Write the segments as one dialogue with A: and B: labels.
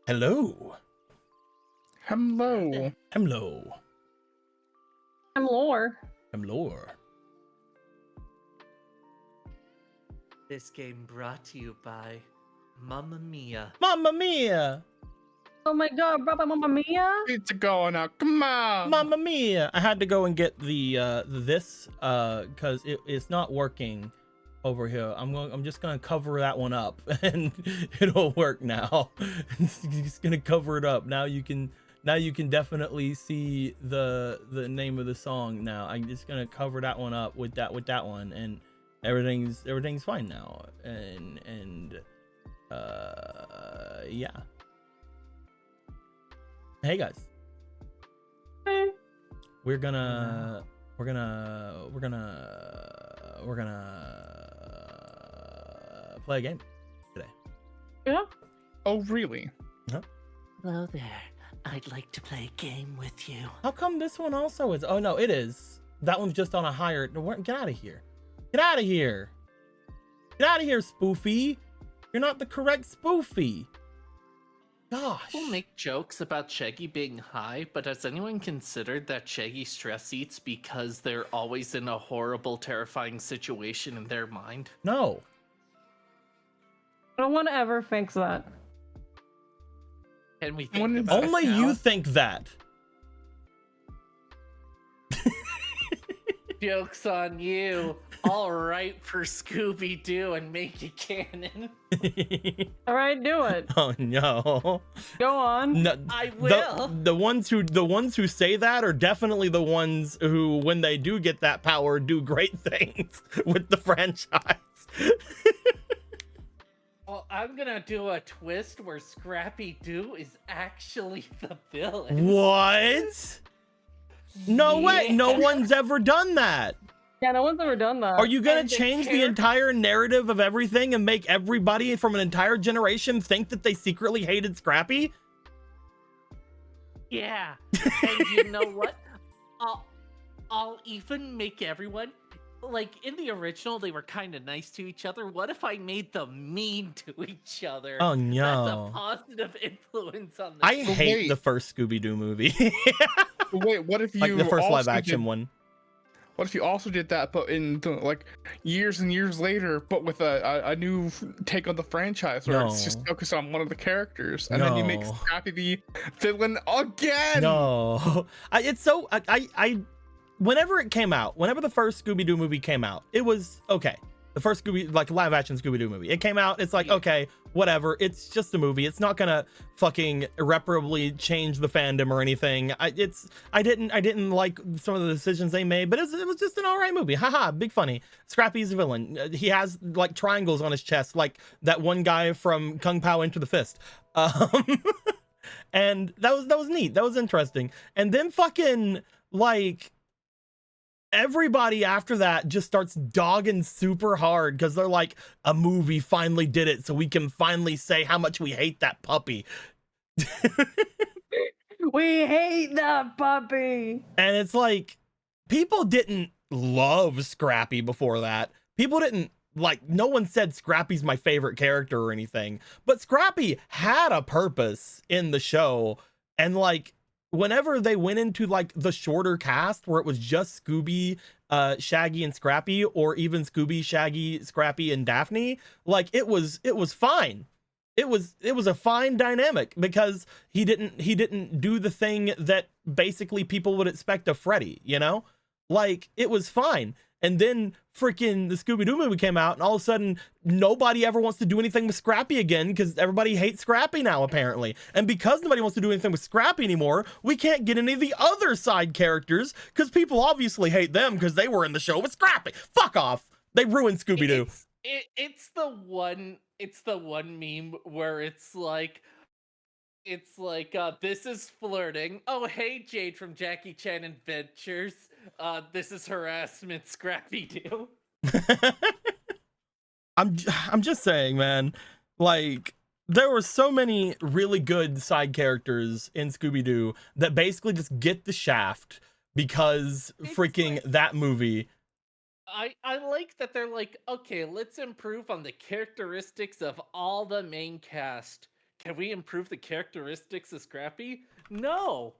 A: Hello.
B: Hello.
A: Hello.
C: I'm lore.
A: Hello.
D: This game brought to you by Mamma Mia.
A: Mamma Mia.
C: Oh my god, Brother Mamma Mia!
B: Pizza going out. Come on.
A: Mamma Mia. I had to go and get the this because it's not working over here. I'm just gonna cover that one up and it'll work now. Just gonna cover it up. Now you can definitely see the name of the song now. I'm just gonna cover that one up with that one, and everything's fine now. And yeah. Hey guys.
C: Hey.
A: We're gonna play a game today.
C: Yeah?
B: Oh, really?
D: Hello there. I'd like to play a game with you.
A: How come this one also is? Oh no, it is. That one's just on a higher. Get out of here. Get out of here. Get out of here, Spoofy. You're not the correct Spoofy. Gosh.
D: People make jokes about Shaggy being high, but has anyone considered that Shaggy stress eats because they're always in a horrible, terrifying situation in their mind?
A: No.
C: I don't want to ever fix that.
D: Can we think about it
A: Only
D: now?
A: you think that.
D: Joke's on you. All right for Scooby-Doo and make it canon.
C: Alright, do it.
A: Oh no.
C: Go on.
A: No,
D: I will.
A: The ones who say that are definitely the ones who, when they do get that power, do great things with the franchise.
D: Well, I'm gonna do a twist where Scrappy-Doo is actually the villain.
A: What? No way. No
D: Yeah.
A: one's ever done that.
C: Yeah, no one's ever done that.
A: Are you gonna
D: And the
A: change the
D: character-
A: entire narrative of everything and make everybody from an entire generation think that they secretly hated Scrappy?
D: Yeah. And you know what? I'll even make everyone, like, in the original, they were kind of nice to each other. What if I made them mean to each other?
A: Oh
D: That's
A: no.
D: a positive influence on the
A: I
D: show.
A: hate
B: wait.
A: the first Scooby-Doo movie.
B: Wait, what if you
A: Like the first
B: also
A: live action
B: did,
A: one.
B: What if you also did that, but in like years and years later, but with a new take on the franchise, where it's just
A: No.
B: focused on one of the characters, and then you make
A: No.
B: Scrappy the villain again?
A: No, it's so I whenever it came out, whenever the first Scooby-Doo movie came out, it was okay. The first like live action Scooby-Doo movie, it came out. It's like,
D: Yeah.
A: okay, whatever. It's just a movie. It's not gonna fucking irreparably change the fandom or anything. I didn't like some of the decisions they made, but it was just an alright movie. Haha, big funny. Scrappy's a villain. He has like triangles on his chest, like that one guy from Kung Pao Into the Fist. And that was neat. That was interesting. And then fucking like everybody after that just starts dogging super hard because they're like, a movie finally did it, so we can finally say how much we hate that puppy.
C: We hate that puppy.
A: And it's like, people didn't love Scrappy before that. People didn't like, no one said Scrappy's my favorite character or anything, but Scrappy had a purpose in the show. And like, whenever they went into like the shorter cast where it was just Scooby, Shaggy and Scrappy, or even Scooby, Shaggy, Scrappy and Daphne, like it was fine. It was a fine dynamic because he didn't do the thing that basically people would expect of Freddy, you know? Like it was fine. And then freaking the Scooby-Doo movie came out, and all of a sudden nobody ever wants to do anything with Scrappy again because everybody hates Scrappy now, apparently. And because nobody wants to do anything with Scrappy anymore, we can't get any of the other side characters because people obviously hate them because they were in the show with Scrappy. Fuck off. They ruined Scooby-Doo.
D: It's the one meme where it's like, this is flirting. Oh, hey, Jade from Jackie Chan Adventures. This is harassment, Scrappy-Doo.
A: I'm just saying, man, like there were so many really good side characters in Scooby-Doo that basically just get the shaft because
D: It's
A: freaking
D: like-
A: that movie.
D: I like that they're like, okay, let's improve on the characteristics of all the main cast. can we improve the characteristics of Scrappy? No.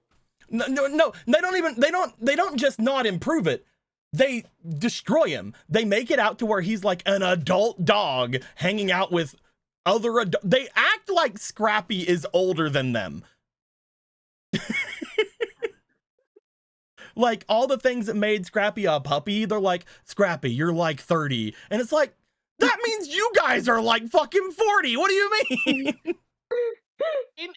A: No, they don't just not improve it. They destroy him. They make it out to where he's like an adult dog hanging out with other they act like Scrappy is older than them. Like all the things that made Scrappy a puppy, they're like, Scrappy, you're like 30. And it's like, that means you guys are like fucking 40. What do you mean?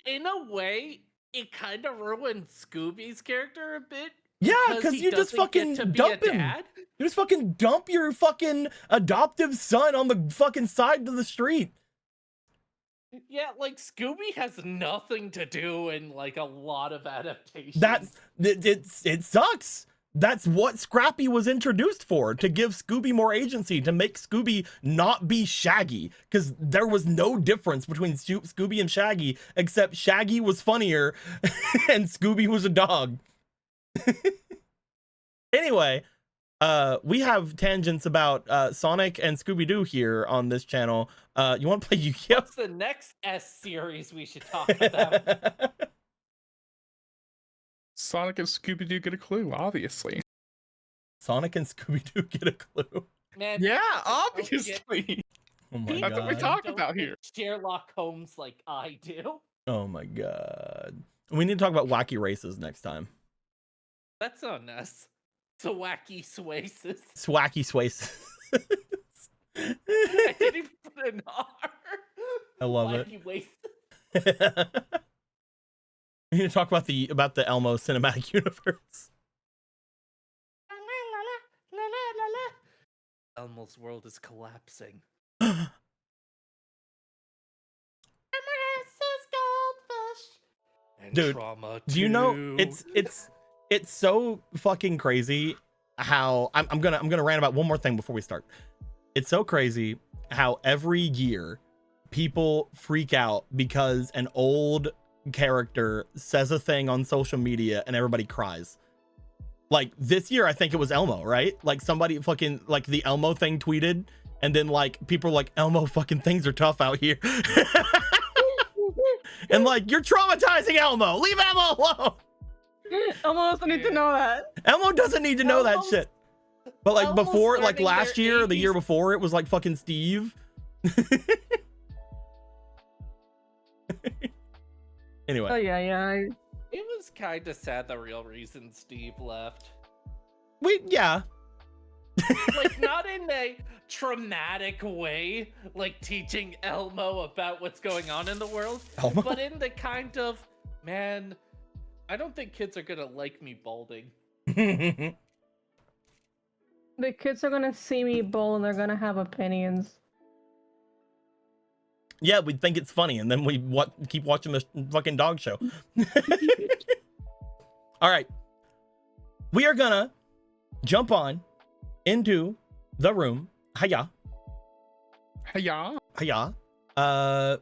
D: In a way, it kind of ruined Scooby's character a bit.
A: Yeah, because you just fucking dump him. You just fucking dump your fucking adoptive son on the fucking side of the street.
D: Yeah, like Scooby has nothing to do in like a lot of adaptations.
A: It sucks. That's what Scrappy was introduced for, to give Scooby more agency, to make Scooby not be Shaggy, because there was no difference between Scooby and Shaggy, except Shaggy was funnier and Scooby was a dog. Anyway, we have tangents about Sonic and Scooby-Doo here on this channel. You want to play Yu-Gi-Oh?
D: What's the next S series we should talk about?
B: Sonic and Scooby-Doo get a clue, obviously.
A: Sonic and Scooby-Doo get a clue.
D: Man,
B: Yeah, obviously.
A: Oh my
B: That's
A: god.
B: what we talk about here.
D: Sherlock Holmes like I do.
A: Oh my god. We need to talk about wacky races next time.
D: That's on us. So wacky swaces.
A: Swacky swaces.
D: I didn't even put an R.
A: I love
D: wacky waces.
A: it. We need to talk about the Elmo cinematic universe.
D: Elmo's world is collapsing.
A: Dude,
D: trauma
A: do you know it's so fucking crazy how I'm gonna rant about one more thing before we start. It's so crazy how every year people freak out because an old character says a thing on social media and everybody cries. Like this year, I think it was Elmo, right? Like somebody fucking like the Elmo thing tweeted, and then like people were like, Elmo fucking things are tough out here. And like, you're traumatizing Elmo. Leave Elmo alone.
C: Elmo doesn't need to know that.
A: Elmo doesn't need to know that shit. But like
D: Elmo's
A: before, like
D: learning
A: last
D: their
A: year or the year
D: ABCs.
A: before, it was like fucking Steve. Anyway.
C: Oh yeah.
D: It was kind of sad the real reason Steve left.
A: Yeah.
D: Like, not in a traumatic way, like teaching Elmo about what's going on in the world,
A: Elmo?
D: but in the kind of, man, I don't think kids are gonna like me balding.
C: The kids are gonna see me bowl and they're gonna have opinions.
A: Yeah, we'd think it's funny, and then we keep watching this fucking dog show. All right. We are gonna jump on into the room. Hiya.
B: Hiya.
A: Hiya.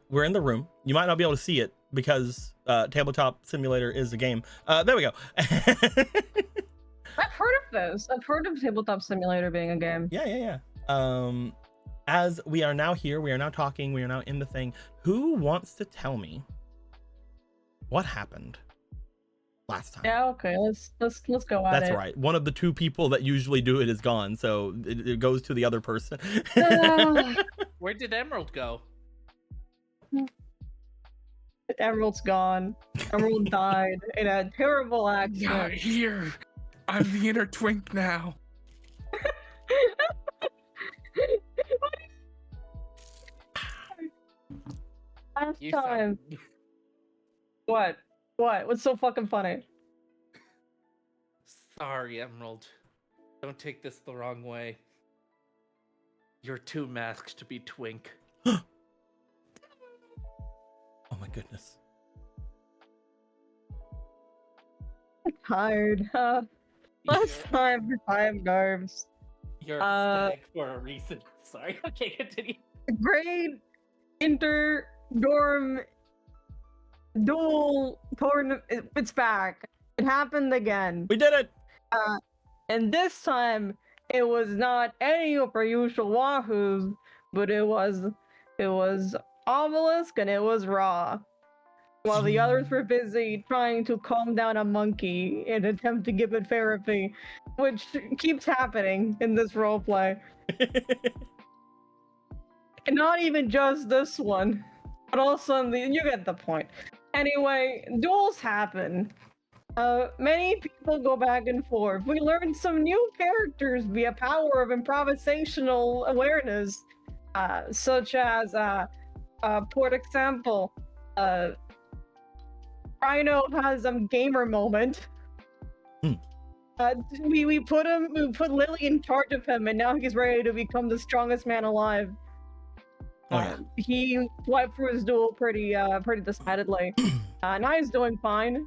A: We're in the room. You might not be able to see it because Tabletop Simulator is a game. There we go.
C: I've heard of this. I've heard of Tabletop Simulator being a game.
A: Yeah. As we are now here, we are now talking, we are now in the thing. Who wants to tell me what happened last time?
C: Yeah, okay, let's go at it.
A: That's right. One of the two people that usually do it is gone, so it goes to the other person.
D: Where did Emerald go?
C: Emerald's gone. Emerald died in a terrible
B: Not
C: accident.
B: here. I'm the inner twink now.
C: Last
D: You
C: time.
D: sound-
C: What? What's so fucking funny?
D: Sorry, Emerald. Don't take this the wrong way. You're too masked to be Twink.
A: Oh my goodness.
C: I'm tired. Last time, 5Darps.
D: You're a stag for a reason. Sorry. Okay, continue.
C: Grade inter-dorm duel tournament. It's back. It happened again.
A: We did it.
C: And this time, it was not any of our usual wahoos, but it was obelisk and it was raw. While the others were busy trying to calm down a monkey in an attempt to give it therapy, which keeps happening in this roleplay. And not even just this one, but also you get the point. Anyway, duels happen. Many people go back and forth. We learned some new characters via power of improvisational awareness, such as, for example, Rhino has a gamer moment. We put Lily in charge of him, and now he's ready to become the strongest man alive. He wiped through his duel pretty decidedly. Now he's doing fine.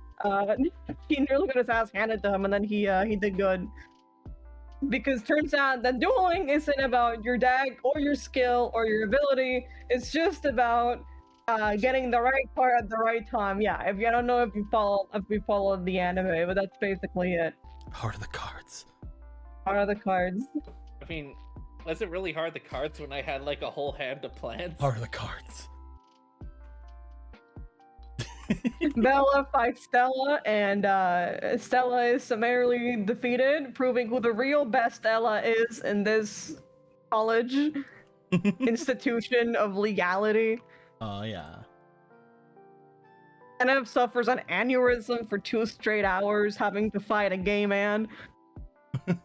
C: He nearly got his ass handed to him, and then he did good. Because turns out that dueling isn't about your deck or your skill or your ability. It's just about getting the right card at the right time. Yeah, I don't know if you followed the anime, but that's basically it.
A: Heart of the cards.
C: Heart of the cards.
D: I mean, was it really hard the cards when I had like a whole hand of plants?
A: Heart of the cards.
C: Bella fights Stella, and Stella is summarily defeated, proving who the real best Stella is in this college institution of legality.
A: Oh, yeah.
C: Anna suffers an aneurysm for 2 straight hours, having to fight a gay man. Or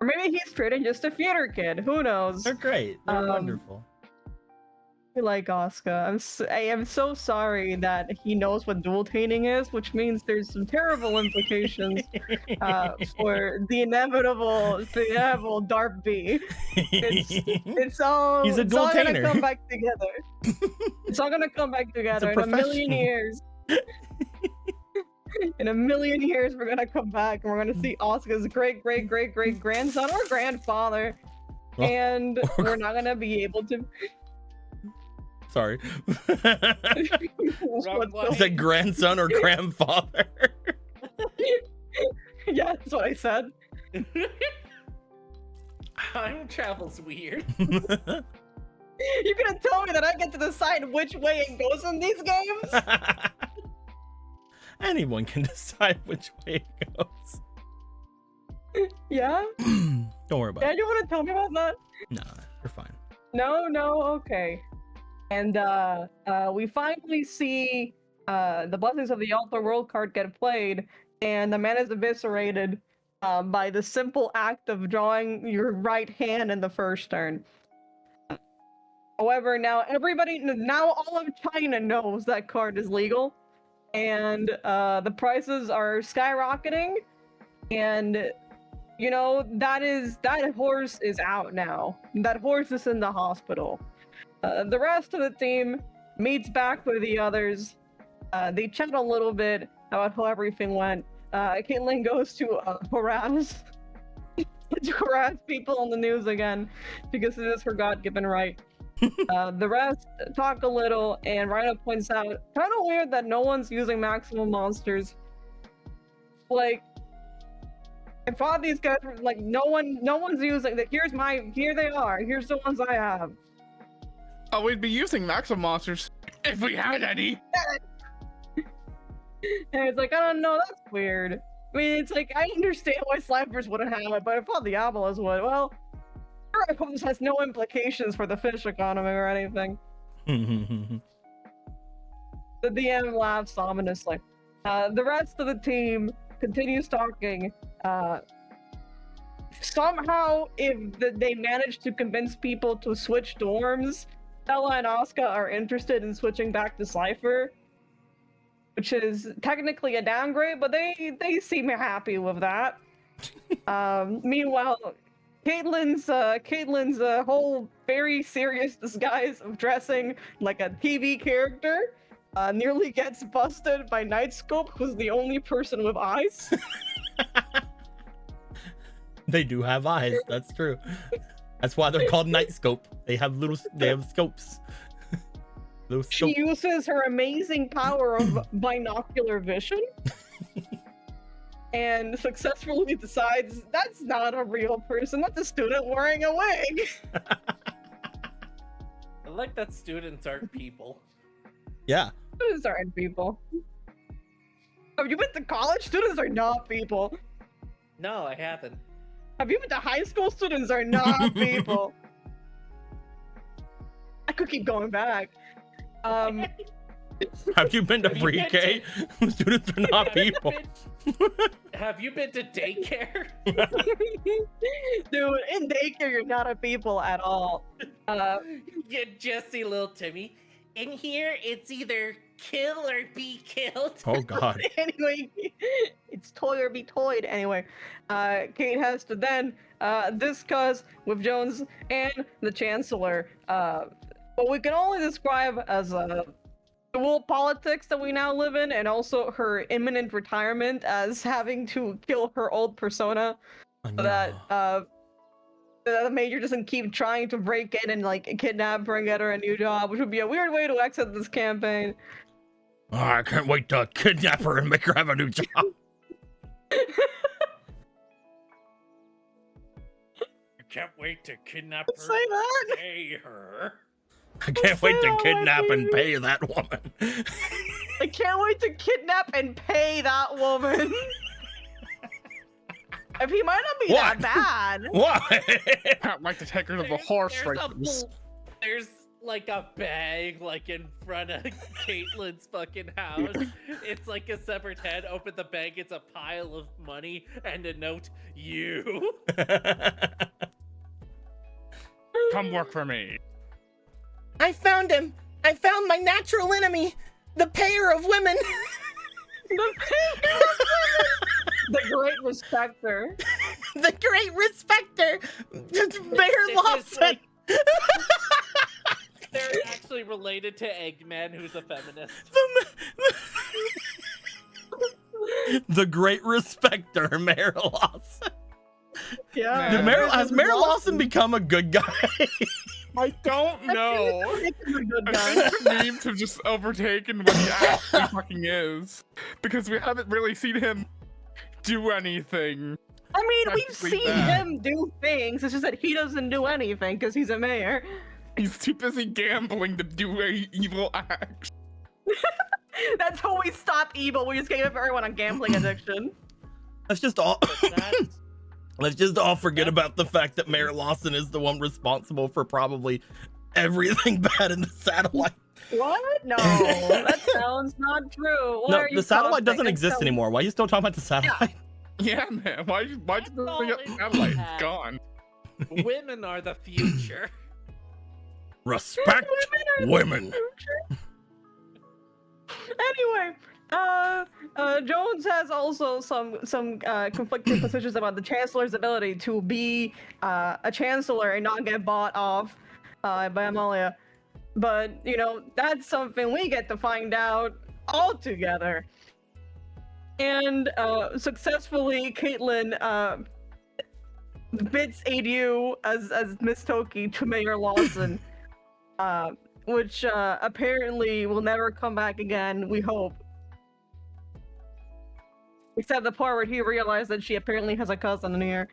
C: maybe he's straight and just a theater kid. Who knows?
A: They're great. They're wonderful.
C: I like Asuka. I am so sorry that he knows what dual-tating is, which means there's some terrible implications for the inevitable DARP B. It's all
A: He's a
C: it's all gonna
A: dual-tainer.
C: come back together. It's all gonna come back together in a million years. In a million years, we're gonna come back and we're gonna see Asuka's great grandson or grandfather, and we're not gonna be able to.
A: Sorry.
C: What
A: Is it grandson or grandfather?
C: Yeah, that's what I said.
D: Time travel's weird.
C: You're gonna tell me that I get to decide which way it goes in these games?
A: Anyone can decide which way it goes.
C: Yeah?
A: Don't worry about
C: Yeah,
A: it.
C: you wanna tell me about that?
A: Nah, you're fine.
C: No, okay. And we finally see the Blessings of the Altar World card get played, and the man is eviscerated by the simple act of drawing your right hand in the first turn. However, now all of China knows that card is legal, and the prices are skyrocketing, and you know, that horse is out now. That horse is in the hospital. The rest of the team meets back with the others. They chat a little bit about how everything went. Caitlin goes to harass people on the news again because it is her God-given right. The rest talk a little, and Rhino points out, kind of weird that no one's using maximum monsters. Like, I thought these guys were like, no one's using that. Here they are. Here's the ones I have.
B: Oh, we'd be using maximum monsters if we had any.
C: And it's like, I don't know, that's weird. I mean, it's like, I understand why Slappers wouldn't have it, but I thought the Obelisk would. Well, I hope this has no implications for the fish economy or anything. The DM laughs ominously. The rest of the team continues talking. Somehow, if they manage to convince people to switch dorms, Stella and Asuka are interested in switching back to Cypher, which is technically a downgrade, but they seem happy with that. Meanwhile, Caitlin's whole very serious disguise of dressing like a TV character nearly gets busted by Nightscope, who's the only person with eyes.
A: They do have eyes. That's true. That's why they're called Nightscope. They have scopes.
C: She uses her amazing power of binocular vision and successfully decides that's not a real person. That's a student wearing a wig.
D: I like that students aren't people.
A: Yeah.
C: Students aren't people. Have you been to college? Students are not people.
D: No, I haven't.
C: Have you been to high school? Students are not people. I could keep going back.
A: Have you been to
D: Have you been
A: pre-K? Students are not people.
D: Have you been to daycare?
C: Dude, in daycare, you're not a people at all.
D: You just see little Timmy. In here, it's either kill or be killed.
A: Oh god.
C: Anyway, it's toy or be toyed. Anyway, Kate has to then discuss with Jones and the Chancellor what we can only describe as dual politics that we now live in, and also her imminent retirement as having to kill her old persona
A: Oh,
C: so that the major doesn't keep trying to break in and like kidnap her and get her a new job, which would be a weird way to exit this campaign.
A: Oh, I can't wait to kidnap her and make her have a new job.
D: I can't wait to kidnap her.
C: Say that.
D: And pay her.
A: I can't wait to
C: Say
A: kidnap and
C: that,
A: pay that woman.
C: I can't wait to kidnap and pay that woman. If he might not be
A: What?
C: that bad.
A: What?
B: I'd like to take her to the horse races.
D: There's like a bag like in front of Caitlin's fucking house. It's like a severed head. Open the bag, it's a pile of money and a note. You.
B: Come work for me.
A: I found him. I found my natural enemy, the payer of women.
C: The great respecter.
A: The great respecter, Mayor
D: This is
A: Lawson.
D: like- They're actually related to Eggman, who's a feminist.
A: The great respecter, Mayor Lawson.
C: Yeah.
B: Did
A: Has Mayor Lawson become a good guy?
B: I don't know.
C: He's a good
B: I
C: guy.
B: think the memes have just overtaken what he actually fucking is. Because we haven't really seen him do anything.
C: I mean, we've
B: Practically
C: seen
B: that.
C: him do things. It's just that he doesn't do anything because he's a mayor.
B: He's too busy gambling to do a evil act.
C: That's how we stop evil. We just gave up everyone a gambling addiction.
A: Let's just all
D: That's-
A: let's just all forget about the fact that Mayor Lawson is the one responsible for probably everything bad in the satellite.
C: What? No, that sounds not true. What
A: No,
C: are you
A: the satellite
C: talking?
A: doesn't
C: That
A: exist
C: sounds-
A: anymore. Why are you still talking about the satellite?
B: Yeah, man. Why'd you bring up
D: That's all
B: satellite?
D: it
B: It's
D: had.
B: gone.
D: Women are the future.
A: Respect women.
C: Anyway, Jones has also some conflicting positions about the Chancellor's ability to be a Chancellor and not get bought off by Amalia. But, you know, that's something we get to find out all together. And successfully, Caitlin bids ADU as Miss Toki to Mayor Lawson, which apparently will never come back again, we hope. Except the part where he realized that she apparently has a cousin in here.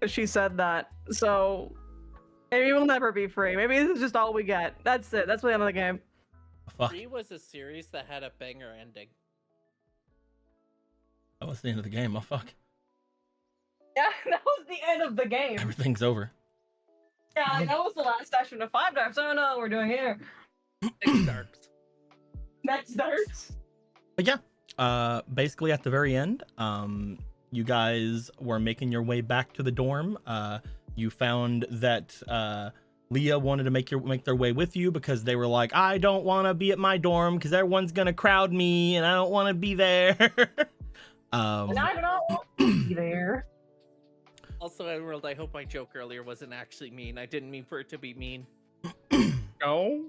C: She said that. So, maybe we'll never be free. Maybe this is just all we get. That's it. That's the end of the game.
A: Fuck.
D: 3 was a series that had a banger ending.
A: That was the end of the game. Oh fuck.
C: Yeah, that was the end of the game.
A: Everything's over.
C: Yeah, that was the last session of 5Darps. I don't know what we're doing here.
D: 6Darps.
C: Next darts.
A: But yeah, basically at the very end, you guys were making your way back to the dorm. You found that Leah wanted to make their way with you because they were like, I don't want to be at my dorm because everyone's gonna crowd me and I don't want to be there.
C: And I don't want to be there.
D: Also, Emerald, I hope my joke earlier wasn't actually mean. I didn't mean for it to be mean.
B: No.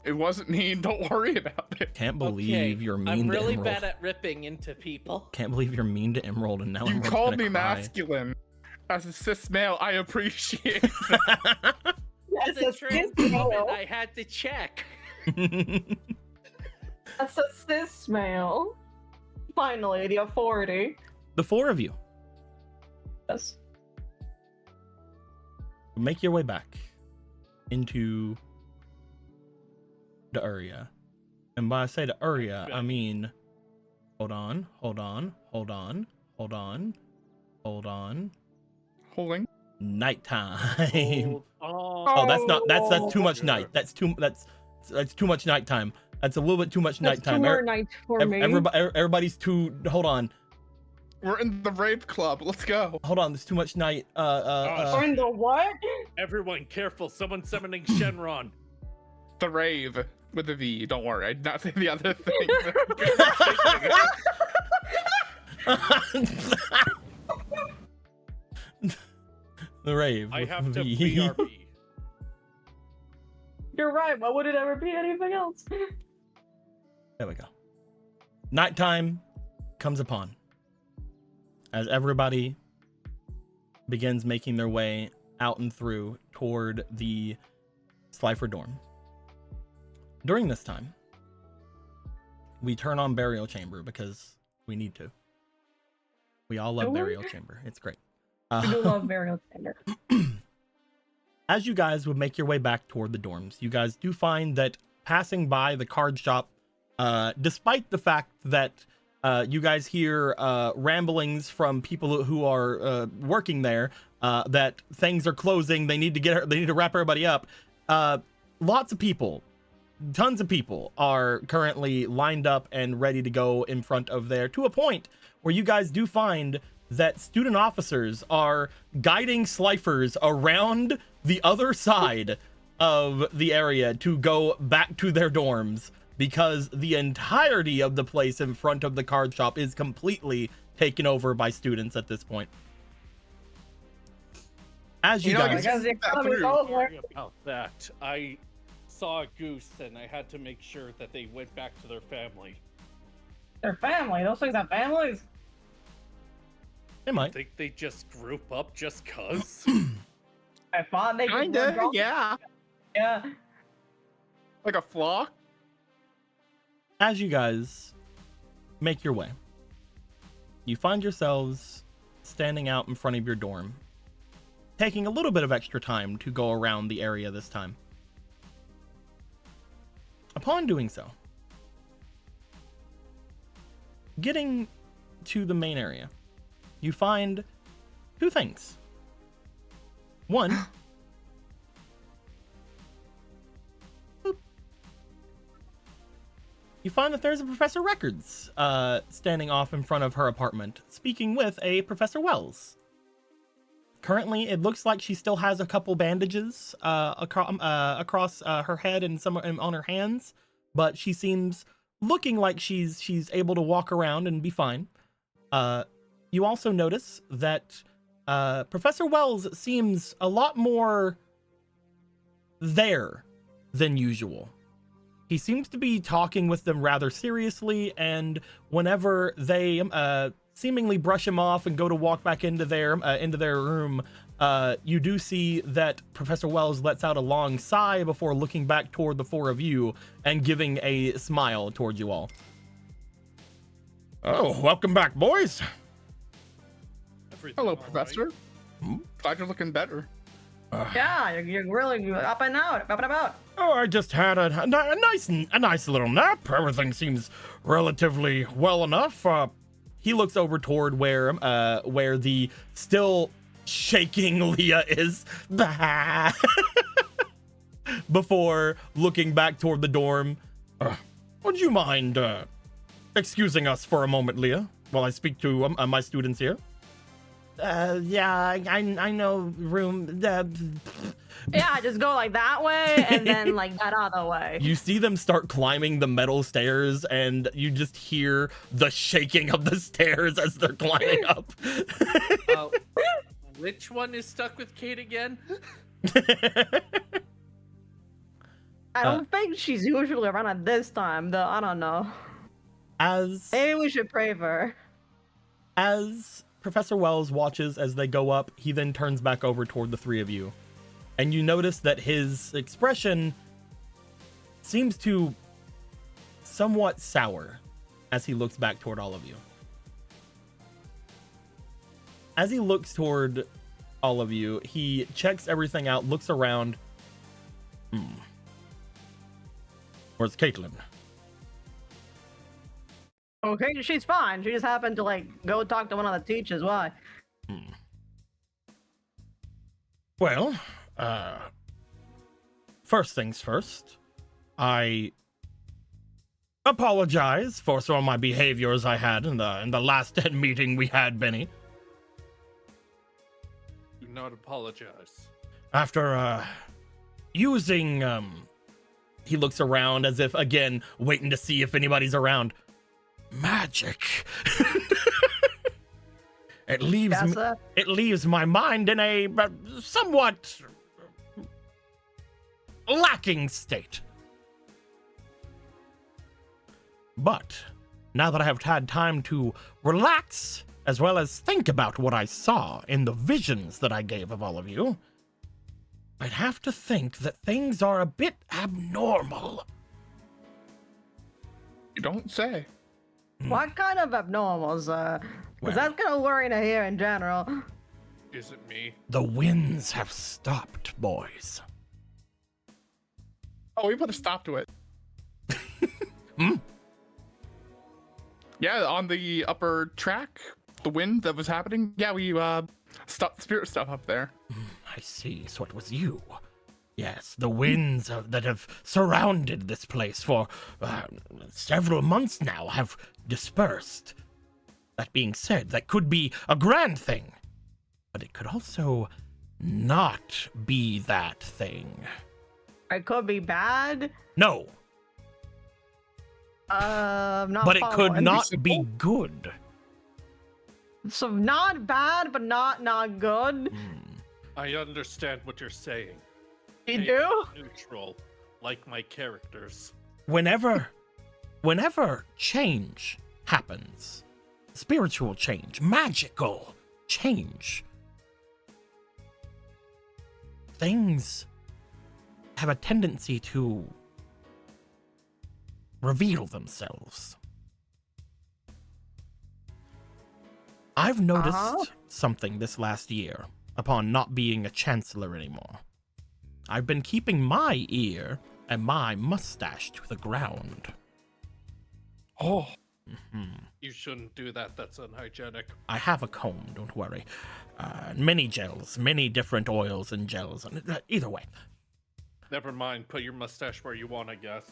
B: It wasn't mean. Don't worry about it.
A: Can't believe you're mean
D: I'm
A: to
D: really
A: Emerald.
D: bad at ripping into people.
A: Can't believe you're mean to Emerald and now
B: You
A: Emerald's
B: called
A: gonna
B: me
A: cry.
B: masculine. As a cis male, I appreciate that.
D: As
C: That's
D: a
C: a
D: trans
C: cis
D: woman,
C: male.
D: I had to check.
C: That's a cis male. Finally, the authority.
A: The 4 of you
C: Yes.
A: make your way back into the area. And by I say the area, I mean, hold on.
B: Holding.
A: Nighttime.
D: Hold
A: Oh, that's too much
D: sugar.
A: night. That's too much nighttime. That's a little bit too much
C: That's
A: nighttime.
C: two more nights for me.
A: Everybody's too. Hold on.
B: We're in the rave club. Let's go.
A: Hold on. There's too much night.
C: Find the what?
D: Everyone, careful! Someone's summoning Shenron.
B: The rave with a V. Don't worry. I did not say the other thing.
A: The rave.
D: I
A: with
D: have to
A: V.
D: BRB.
C: You're right. Why would it ever be anything else?
A: There we go. Nighttime comes upon as everybody begins making their way out and through toward the Slifer dorm. During this time, we turn on Burial Chamber because we need to. We all love
C: Do we?
A: Burial Chamber. It's great.
C: I do love burial chamber.
A: As you guys would make your way back toward the dorms, you guys do find that passing by the card shop, despite the fact that you guys hear ramblings from people who are working there, that things are closing, they need to wrap everybody up. Lots of people, tons of people are currently lined up and ready to go in front of there, to a point where you guys do find that student officers are guiding Slifers around the other side of the area to go back to their dorms, because the entirety of the place in front of the card shop is completely taken over by students at this point. As you guys,
D: Sorry about that. I saw a goose and I had to make sure that they went back to their family.
C: Their family. Those things have families.
A: they
D: I
A: might.
D: think they just group up just cuz.
C: I thought they could
B: Kinda,
C: drop-
B: yeah.
C: Yeah.
B: Like a flock.
A: As you guys make your way, you find yourselves standing out in front of your dorm, taking a little bit of extra time to go around the area this time. Upon doing so, getting to the main area, you find two things. One, you find that there's a Professor Records standing off in front of her apartment, speaking with a Professor Wells. Currently, it looks like she still has a couple bandages across her head and some on her hands, but she seems looking like she's able to walk around and be fine. You also notice that Professor Wells seems a lot more there than usual. He seems to be talking with them rather seriously, and whenever they seemingly brush him off and go to walk back into their room, you do see that Professor Wells lets out a long sigh before looking back toward the four of you and giving a smile toward you all. Oh, welcome back, boys.
B: Hello,
D: Everything all right?
B: Professor. Glad you're looking better.
C: Yeah, you're really up and out, up and about.
A: Oh, I just had a nice little nap. Everything seems relatively well enough. He looks over toward where the still shaking Leah is, before looking back toward the dorm. Would you mind excusing us for a moment, Leah, while I speak to my students here? Yeah, I know room.
C: Yeah, just go like that way and then like that other way.
A: You see them start climbing the metal stairs, and you just hear the shaking of the stairs as they're climbing up.
D: Which one is stuck with Kate again?
C: I don't think she's usually around at this time, though. I don't know. Maybe we should pray for her.
A: As Professor Wells watches as they go up, he then turns back over toward the three of you. And you notice that his expression seems to somewhat sour as he looks back toward all of you. As he looks toward all of you, he checks everything out, looks around. Where's Caitlin?
C: Okay, she's fine. She just happened to like go talk to one of the teachers. Why?
A: Well, first things first, I apologize for some of my behaviors I had in the last meeting we had, Benny.
D: Do not apologize.
A: After using he looks around as if again waiting to see if anybody's around. Magic. It leaves my mind in a somewhat lacking state. But now that I have had time to relax, as well as think about what I saw in the visions that I gave of all of you, I'd have to think that things are a bit abnormal.
B: You don't say.
C: What kind of abnormals? Because
A: Well,
C: that's gonna worry to hear in general.
D: Is it me?
A: the winds have stopped, boys.
B: Oh, we put a stop to it. Yeah, on the upper track, the wind that was happening. Yeah, we stopped the spirit stuff up there.
A: I see, so it was you. Yes, the winds that have surrounded this place for several months now have dispersed. That being said, that could be a grand thing, but it could also not be that thing.
C: It could be bad.
A: No,
C: Not
A: but it could
C: following.
A: not be good.
C: So not bad, but not good.
D: I understand what you're saying.
C: You
D: Hey,
C: do?
D: Neutral, like my characters.
A: Whenever change happens, spiritual change, magical change, things have a tendency to reveal themselves. I've noticed something this last year upon not being a chancellor anymore. I've been keeping my ear and my mustache to the ground.
B: Oh,
D: You shouldn't do that. That's unhygienic.
A: I have a comb, don't worry. Many gels, many different oils and gels. Either way.
D: Never mind. Put your mustache where you want, I guess.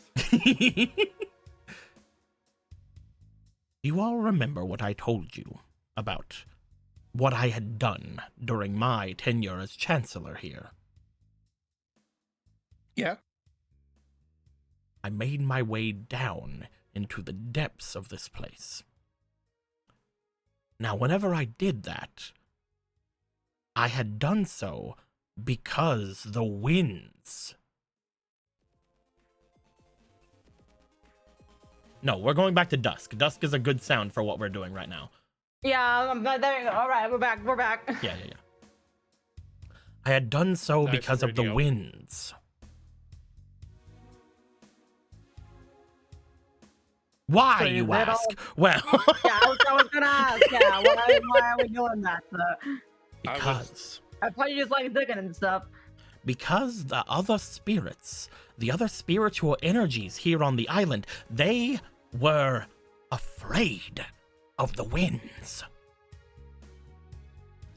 A: You all remember what I told you about what I had done during my tenure as chancellor here?
B: yeah.
A: I made my way down into the depths of this place. Now, whenever I did that, I had done so because the winds. No, we're going back to dusk. Dusk is a good sound for what we're doing right now.
C: Yeah, there you go. All right, we're back.
A: Yeah. I had done so
D: Nice
A: because of the
D: radio.
A: winds. Why,
C: So
A: you
C: is that
A: ask?
C: all-
A: Well,
C: Yeah, I was gonna ask. Yeah, why are we doing that?
A: because
C: I thought you just like digging and stuff.
A: because the other spirits, the other spiritual energies here on the island, they were afraid of the winds.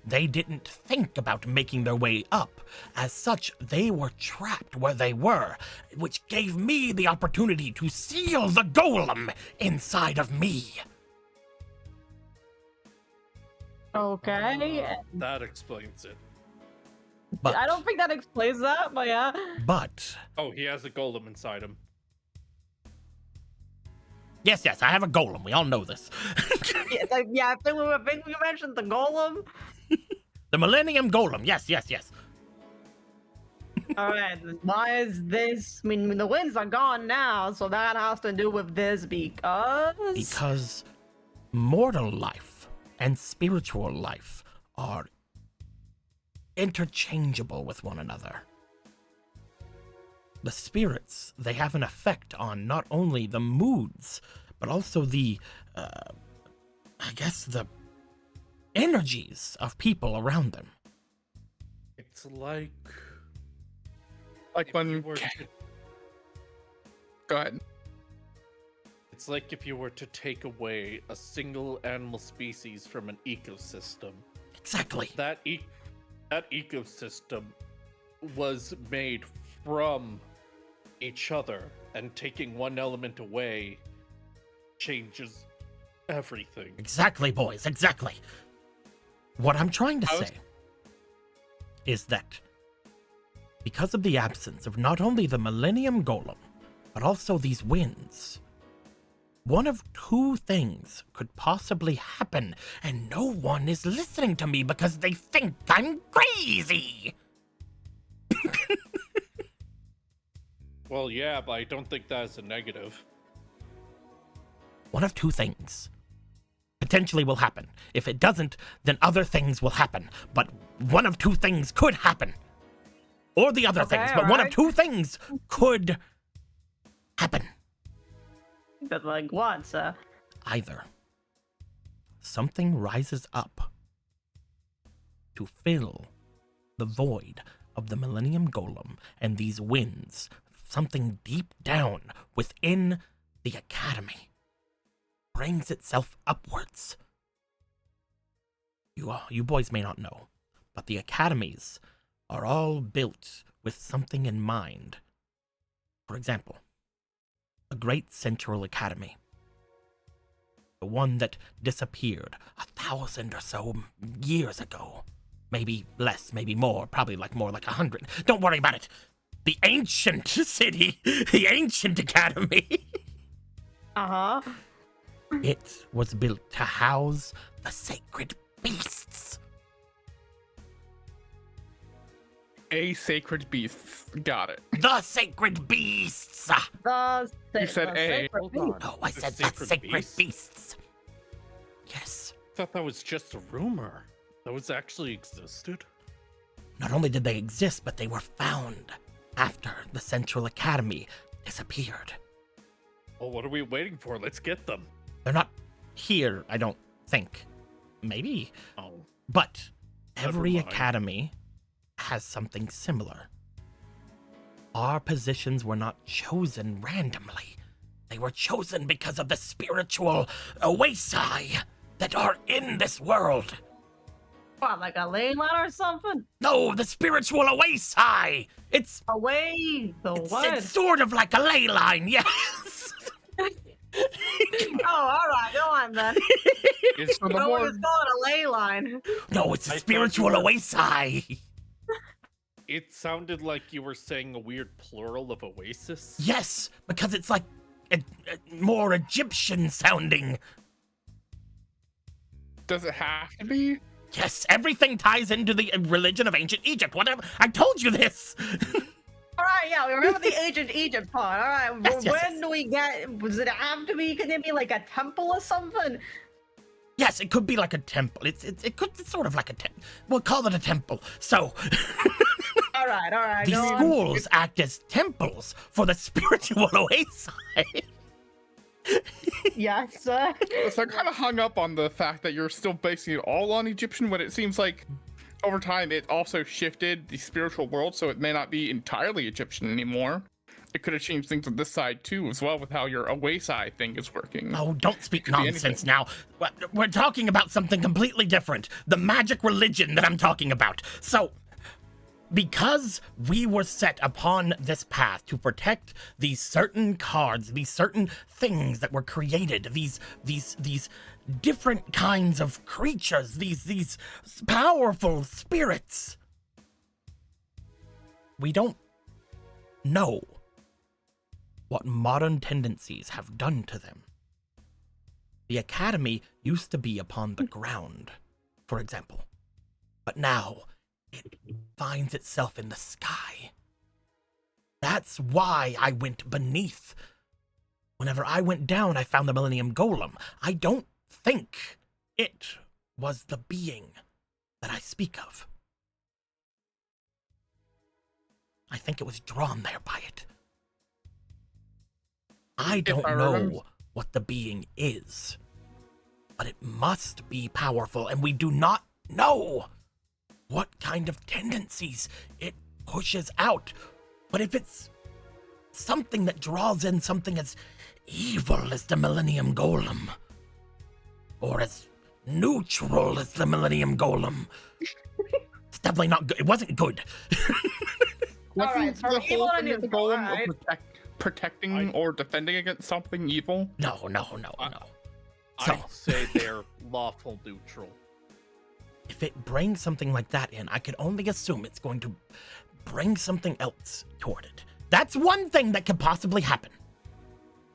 A: They didn't think about making their way up. As such, they were trapped where they were, which gave me the opportunity to seal the golem inside of me.
C: Okay.
D: That explains it.
A: But,
C: I don't think that explains that, but yeah.
A: but,
D: Oh, he has a golem inside him.
A: yes, I have a golem. We all know this.
C: I think we mentioned the golem.
A: The Millennium Golem. Yes.
C: All right. Why is this? I mean, the winds are gone now, so that has to do with this
A: Because mortal life and spiritual life are interchangeable with one another. The spirits, they have an effect on not only the moods, but also the, the energies of people around them.
D: It's like
B: Like
D: if
B: when
D: you were to
B: Go ahead.
D: It's like if you were to take away a single animal species from an ecosystem.
A: Exactly.
D: That ecosystem was made from each other, and taking one element away changes everything.
A: Exactly, boys, exactly. What I'm trying to say is that because of the absence of not only the Millennium Golem, but also these winds, one of two things could possibly happen, and no one is listening to me because they think I'm crazy.
D: Well, yeah, but I don't think that's a negative.
A: One of two things potentially will happen. If it doesn't, then other things will happen. But one of two things could happen. Or the other things, but one of two things could happen.
C: But like what, sir?
A: Either something rises up to fill the void of the Millennium Golem and these winds, something deep down within the Academy brings itself upwards. You boys may not know, but the academies are all built with something in mind. For example, a great central academy, the one that disappeared 1,000 or so years ago. Maybe less, maybe more, probably more like 100. Don't worry about it. The ancient city, the ancient academy.
C: Uh-huh.
A: It was built to house the sacred beasts.
B: A sacred beasts. Got it.
A: The sacred beasts.
B: You said A.
D: Hold on.
A: Oh, I
D: The
A: said the
D: sacred
A: sacred
D: beasts?
A: beasts. Yes.
D: I thought that was just a rumor. Those actually existed?
A: Not only did they exist, but they were found after the Central Academy disappeared.
D: Well, what are we waiting for? Let's get them.
A: They're not here, I don't think. Maybe.
D: Oh.
A: But every
D: Never mind.
A: academy has something similar. Our positions were not chosen randomly. They were chosen because of the spiritual oasi that are in this world.
C: What, like a ley line or something?
A: No, the spiritual oasi! It's
C: Away the what?
A: it's sort of like a ley line, yes!
C: Oh, alright, go on then.
B: It's for the
C: No one
B: more.
C: is calling a ley line.
A: No, it's a
D: I thought
A: spiritual
D: you were-
A: oasi!
D: It sounded like you were saying a weird plural of oasis.
A: Yes, because it's like more Egyptian sounding.
B: Does it have to be?
A: Yes, everything ties into the religion of ancient Egypt. Whatever. I told you this.
C: Alright, yeah, we remember the ancient Egypt part. Alright,
A: Yes, yes,
C: when do we get, does it have to be, can it be like a temple or something?
A: Yes, it could be like a temple. It's sort of like a temple. We'll call it a temple. So
C: Alright,
A: these
C: go on.
A: schools act as temples for the spiritual oasi.
C: Yes, sir.
B: So I kind of hung up on the fact that you're still basing it all on Egyptian when it seems like over time it also shifted the spiritual world, so it may not be entirely Egyptian anymore. It could have changed things on this side too, as well, with how your Oasi thing is working.
A: Oh, don't speak
B: Could be
A: nonsense
B: anything.
A: now. We're talking about something completely different. The magic religion that I'm talking about. So, because we were set upon this path to protect these certain cards, these certain things that were created, these different kinds of creatures, these powerful spirits, we don't know what modern tendencies have done to them. The academy used to be upon the ground, for example, but now it finds itself in the sky. That's why I went beneath. Whenever I went down, I found the Millennium Golem. I don't think it was the being that I speak of. I think it was drawn there by it. I don't
B: I
A: know
B: remember-
A: what the being is, but it must be powerful, and we do not know what kind of tendencies it pushes out. But if it's something that draws in something as evil as the Millennium Golem. Or as neutral as the Millennium Golem. It's definitely not good. It wasn't good.
B: Wasn't
C: so
B: the
C: evil
B: whole
C: and
B: thing of the
C: neutral,
B: golem
C: alright.
B: of protecting or defending against something evil?
A: No. So,
D: I'd say they're lawful neutral.
A: if it brings something like that in, I could only assume it's going to bring something else toward it. That's one thing that could possibly happen.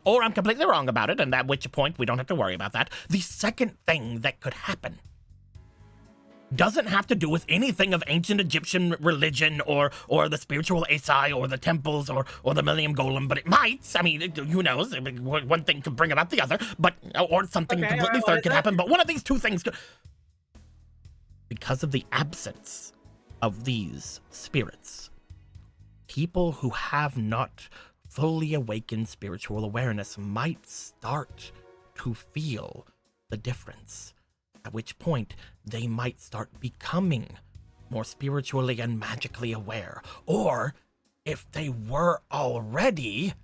A: Or I'm completely wrong about it, and at which point we don't have to worry about that. The second thing that could happen doesn't have to do with anything of ancient Egyptian religion or the spiritual Asai or the temples or the Millennium Golem, but it might. I mean, who knows? I mean, one thing could bring about the other, but or something
C: Okay,
A: completely
C: alright, what
A: third
C: is
A: could
C: it?
A: happen, but one of these two things could... Because of the absence of these spirits, people who have not fully awakened spiritual awareness might start to feel the difference, at which point they might start becoming more spiritually and magically aware. Or, if they were already,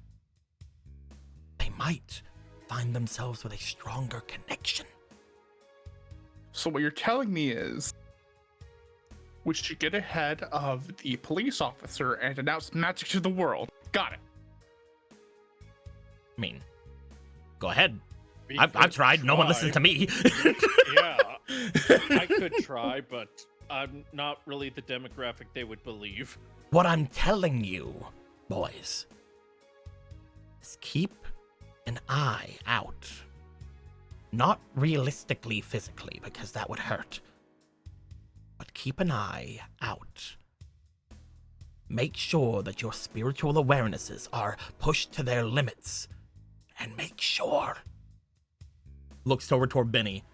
A: they might find themselves with a stronger connection.
B: So what you're telling me is we should get ahead of the police officer and announce magic to the world. Got it.
A: I mean, go ahead.
D: We
A: I've
D: could
A: tried. No one listens to me.
D: Yeah, I could try, but I'm not really the demographic they would believe.
A: What I'm telling you, boys, is keep an eye out. Not realistically, physically, because that would hurt. But keep an eye out. Make sure that your spiritual awarenesses are pushed to their limits. And make sure, looks over toward Benny,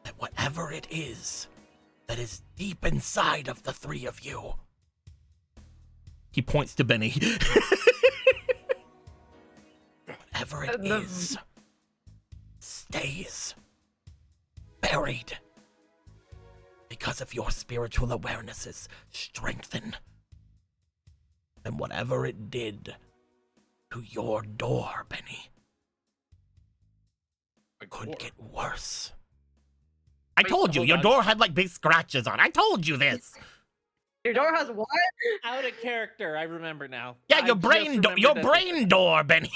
A: that whatever it is that is deep inside of the three of you, he points to Benny. Whatever it is, stays buried because of your spiritual awarenesses strengthen. And whatever it did to your door, Benny, could get worse. I told you,
D: hold
A: your
D: on.
A: door had like big scratches on it. I told you this.
C: Your door has what?
D: Out of character, I remember now.
A: Yeah,
D: I
A: your
D: just
A: brain, your
D: remembered that-
A: brain door, Benny.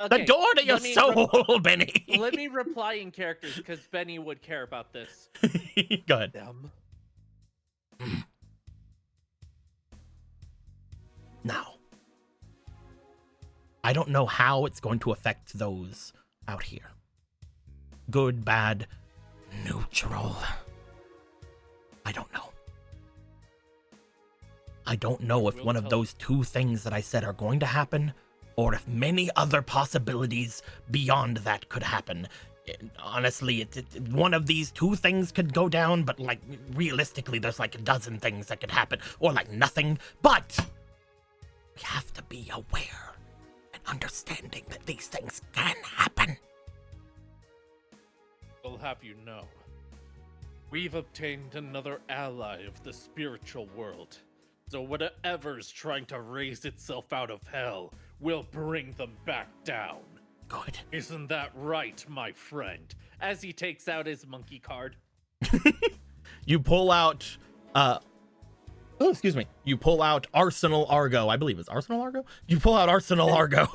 D: Okay,
A: The door to your
D: let me
A: soul, Benny.
D: Let me reply in characters because Benny would care about this.
A: Go ahead.
D: Them.
A: Now, I don't know how it's going to affect those out here. Good, bad, neutral. I don't know. I don't know if
D: We'll
A: one of
D: tell.
A: those two things that I said are going to happen, or if many other possibilities beyond that could happen. Honestly, one of these two things could go down, but like realistically, there's like a dozen things that could happen, or like nothing. But we have to be aware and understanding that these things can happen.
D: We'll have you know. We've obtained another ally of the spiritual world. So whatever's trying to raise itself out of hell will bring them back down.
A: Good.
D: Isn't that right, my friend? As he takes out his monkey card.
A: You pull out, You pull out Arsenal Argo. I believe it's Arsenal Argo? You pull out Arsenal Argo.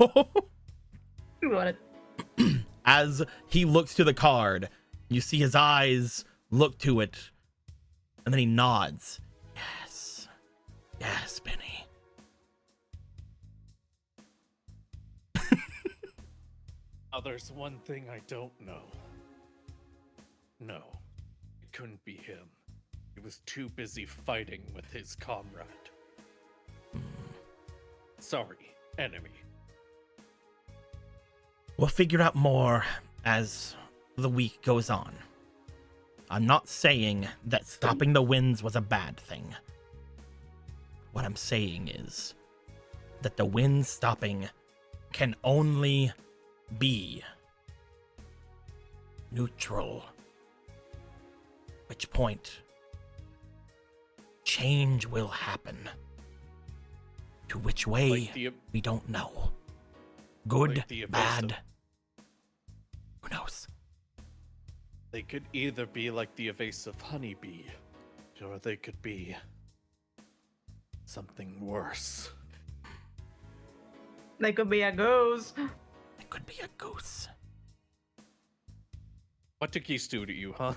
C: You want it?
A: As he looks to the card, you see his eyes look to it, and then he nods. Yes. Yes, Benny.
D: Now, there's one thing I don't know. No, it couldn't be him. He was too busy fighting with his comrade. Sorry, enemy.
A: We'll figure out more as the week goes on. I'm not saying that stopping the winds was a bad thing. What I'm saying is that the wind stopping can only be neutral. Which point change will happen To which way,
D: Like
A: we don't know. Good,
D: like the evasive-
A: bad. Who knows?
D: They could either be like the evasive honeybee, or they could be something worse.
C: They could be a goose.
A: It could be a goose.
D: What do geese do to you, huh?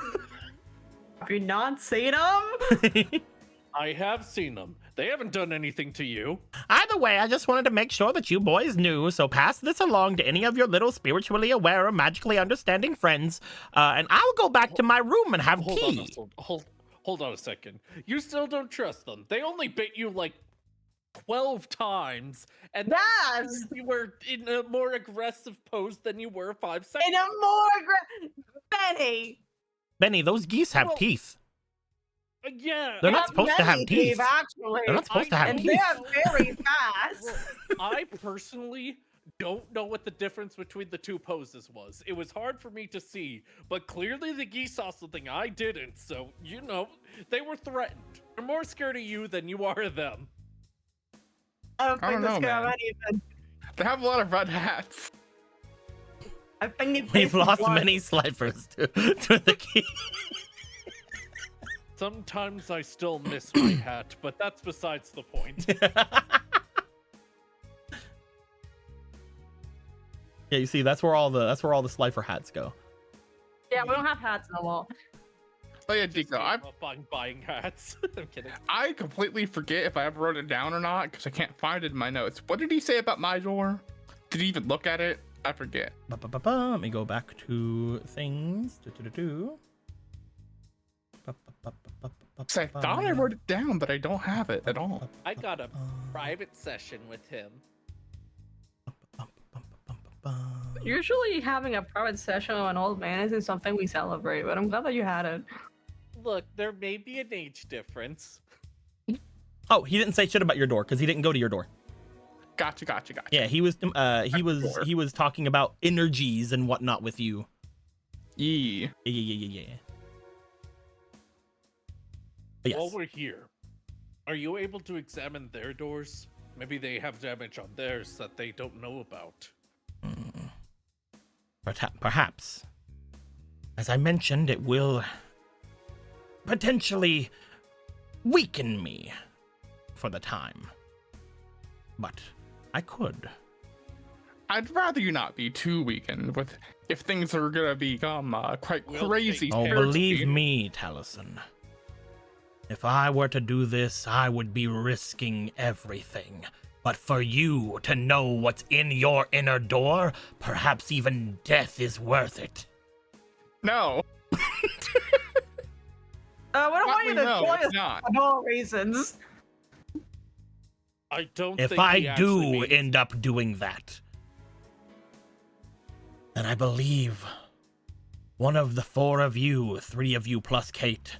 C: Have you not seen them?
D: I have seen them. They haven't done anything to you.
A: Either way, I just wanted to make sure that you boys knew, so pass this along to any of your little spiritually aware or magically understanding friends, and I'll go back to my room and have tea.
D: Hold on a second. You still don't trust them. They only bit you like 12 times, and
C: Yes!
D: you were in a more aggressive pose than you were 5 seconds.
C: In a more Benny!
A: Benny, those geese have
D: Well,
A: teeth.
D: Yeah.
A: They're not supposed to have
C: many
A: teeth.
C: actually.
A: They're not supposed to have
C: And
A: teeth.
C: they're very fast.
D: I personally don't know what the difference between the two poses was. It was hard for me to see, but clearly the geese saw something I didn't, so, you know, they were threatened. They're more scared of you than you are of them.
C: I don't
B: I
C: think
B: don't
C: this
B: know,
C: guy
B: man.
C: anything.
B: They have a lot of red hats.
C: I think he
A: We've
C: plays
A: lost
C: one.
A: many slivers to the geese.
D: Sometimes I still miss my hat, but that's besides the point.
A: Yeah, you see, that's where all the slifer hats go.
C: Yeah, we don't have hats no more.
B: Oh yeah, Dico,
D: I'm up on buying hats. I'm kidding.
B: I completely forget if I ever wrote it down or not because I can't find it in my notes. What did he say about my door? Did he even look at it? I forget.
A: Let me go back to things.
B: So I thought I wrote it down, but I don't have it at all.
D: I got a private session with him.
C: Usually having a private session with an old man isn't something we celebrate, but I'm glad that you had it.
D: Look, there may be an age difference.
A: Oh, he didn't say shit about your door because he didn't go to your door.
B: Gotcha.
A: Yeah, he was talking about energies and whatnot with you.
B: Yeah.
A: Yeah. But yes.
D: While we're here, are you able to examine their doors? Maybe they have damage on theirs that they don't know about.
A: Perhaps. As I mentioned, it will potentially weaken me for the time. But I could.
B: I'd rather you not be too weakened with if things are gonna become quite
D: We'll
B: crazy.
D: take
A: Oh,
D: care
A: believe me, Taliesin. If I were to do this, I would be risking everything. But for you to know what's in your inner door, perhaps even death is worth it.
B: No.
C: We don't want you to
B: No,
C: kill
B: it's
C: us
B: not.
C: for no reasons.
D: I don't
A: If
D: think
A: I
D: he actually
A: do
D: means-
A: end up doing that, then I believe one of the four of you, 3 of you plus Kate,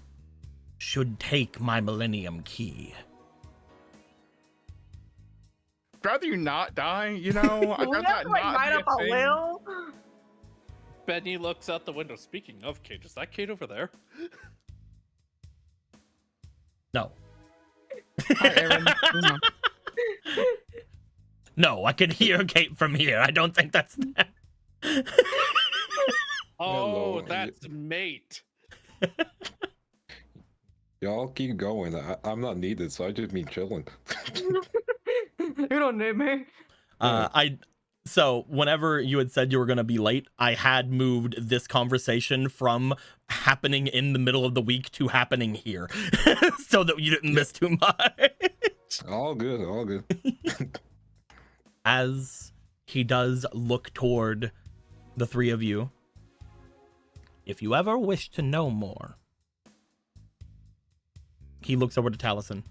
A: should take my Millennium Key.
B: I'd rather you not die, you know? I'd
C: We
B: rather
C: have
B: that
C: to like
B: not
C: write
B: be
C: up a
B: thing.
C: will.
D: Benny looks out the window. Speaking of Kate, is that Kate over there?
A: No.
B: Hi, Aaron.
A: No, I can hear Kate from here. I don't think that's that.
D: Oh,
E: Hello.
D: that's mate.
E: Y'all keep going. I'm not needed, so I just mean chilling.
C: You don't need me.
A: So whenever you had said you were going to be late, I had moved this conversation from happening in the middle of the week to happening here so that you didn't miss too much.
E: All good, all good.
A: As he does look toward the 3 of you, if you ever wish to know more, he looks over to Taliesin.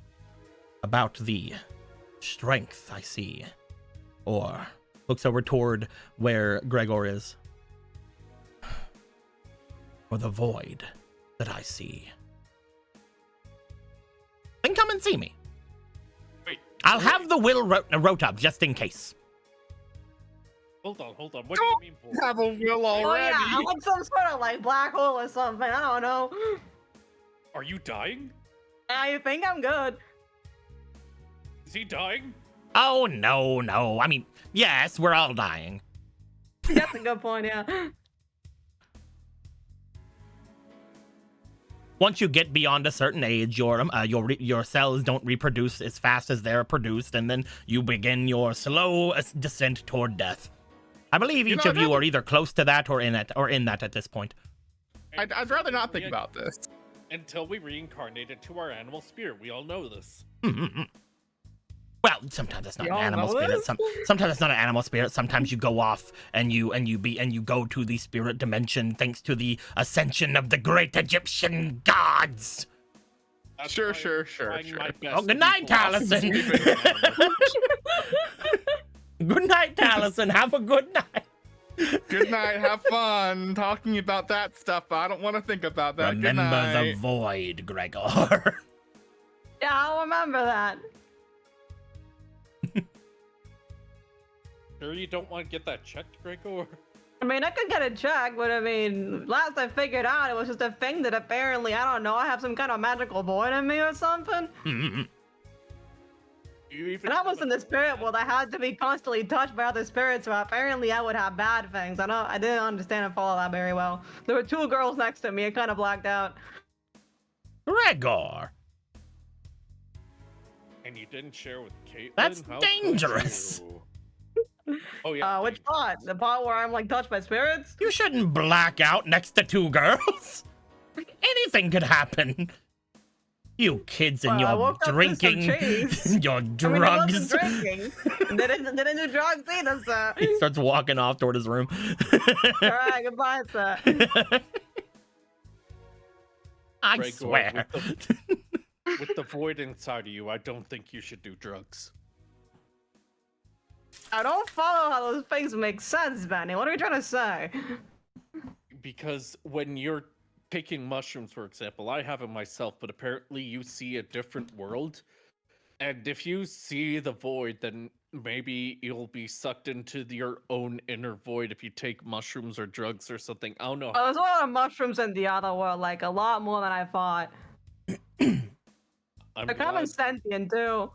A: About the strength I see, or looks over toward where Gregor is, or the void that I see, then come and see me.
D: Wait,
A: I'll have the will wrote up just in case.
D: hold on. What do you mean for?
B: Have a will
C: Oh
B: already.
C: yeah, I want some sort of like black hole or something. I don't know.
D: Are you dying?
C: I think I'm good.
D: Is he dying?
A: Oh, no, no. I mean, yes, we're all dying.
C: That's a good point, yeah.
A: Once you get beyond a certain age, your cells don't reproduce as fast as they're produced, and then you begin your slow descent toward death. I believe each of you are either close to that or in that at this point.
B: I'd rather not think about this.
D: Until we reincarnate into our animal spirit. We all know this.
A: Well, sometimes it's not an
C: Y'all
A: animal
C: know
A: spirit.
C: this?
A: Sometimes it's not an animal spirit. Sometimes you go off and you go to the spirit dimension thanks to the ascension of the great Egyptian gods.
D: That's
B: Sure,
D: why
B: sure,
D: I'm
B: sure,
D: trying
B: sure.
D: my best
A: Oh,
D: to
A: good
D: be
A: night,
D: philosophy.
A: Taliesin. Good night, Taliesin. Have a good night.
B: Good night. Have fun talking about that stuff. I don't want to think about that. Good
A: Remember
B: night.
A: the void, Gregor.
C: Yeah, I'll remember that.
D: Sure you don't want to get that checked, Gregor?
C: I mean, I could get it checked, but I mean, last I figured out, it was just a thing that apparently, I don't know, I have some kind of magical void in me or something.
D: You even
C: And I was in the spirit world, I had to be constantly touched by other spirits, so apparently I would have bad things. I didn't understand and follow that very well. There were two girls next to me, I kind of blacked out.
A: Gregor.
D: And you didn't share with Caitlin?
A: That's
D: How could
A: dangerous.
D: you? Oh yeah.
C: Which part? The part where I'm like touched by spirits?
A: You shouldn't black out next to two girls. Anything could happen. You kids and
C: Well, I
A: your
C: woke up to some
A: drinking,
C: cheese.
A: your
C: I mean, I
A: drugs.
C: wasn't drinking. didn't do drugs either, sir.
A: He starts walking off toward his room.
C: All right, goodbye, sir.
A: I
D: Gregor,
A: swear.
D: With the void inside of you, I don't think you should do drugs.
C: I don't follow how those things make sense, Benny. What are you trying to say?
D: Because when you're taking mushrooms, for example, I haven't myself, but apparently you see a different world. And if you see the void, then maybe you'll be sucked into your own inner void if you take mushrooms or drugs or something. I don't know.
C: Oh, there's a lot of mushrooms in the other world, like a lot more than I thought.
D: I'm
C: They're kind of
D: glad.
C: sentient too.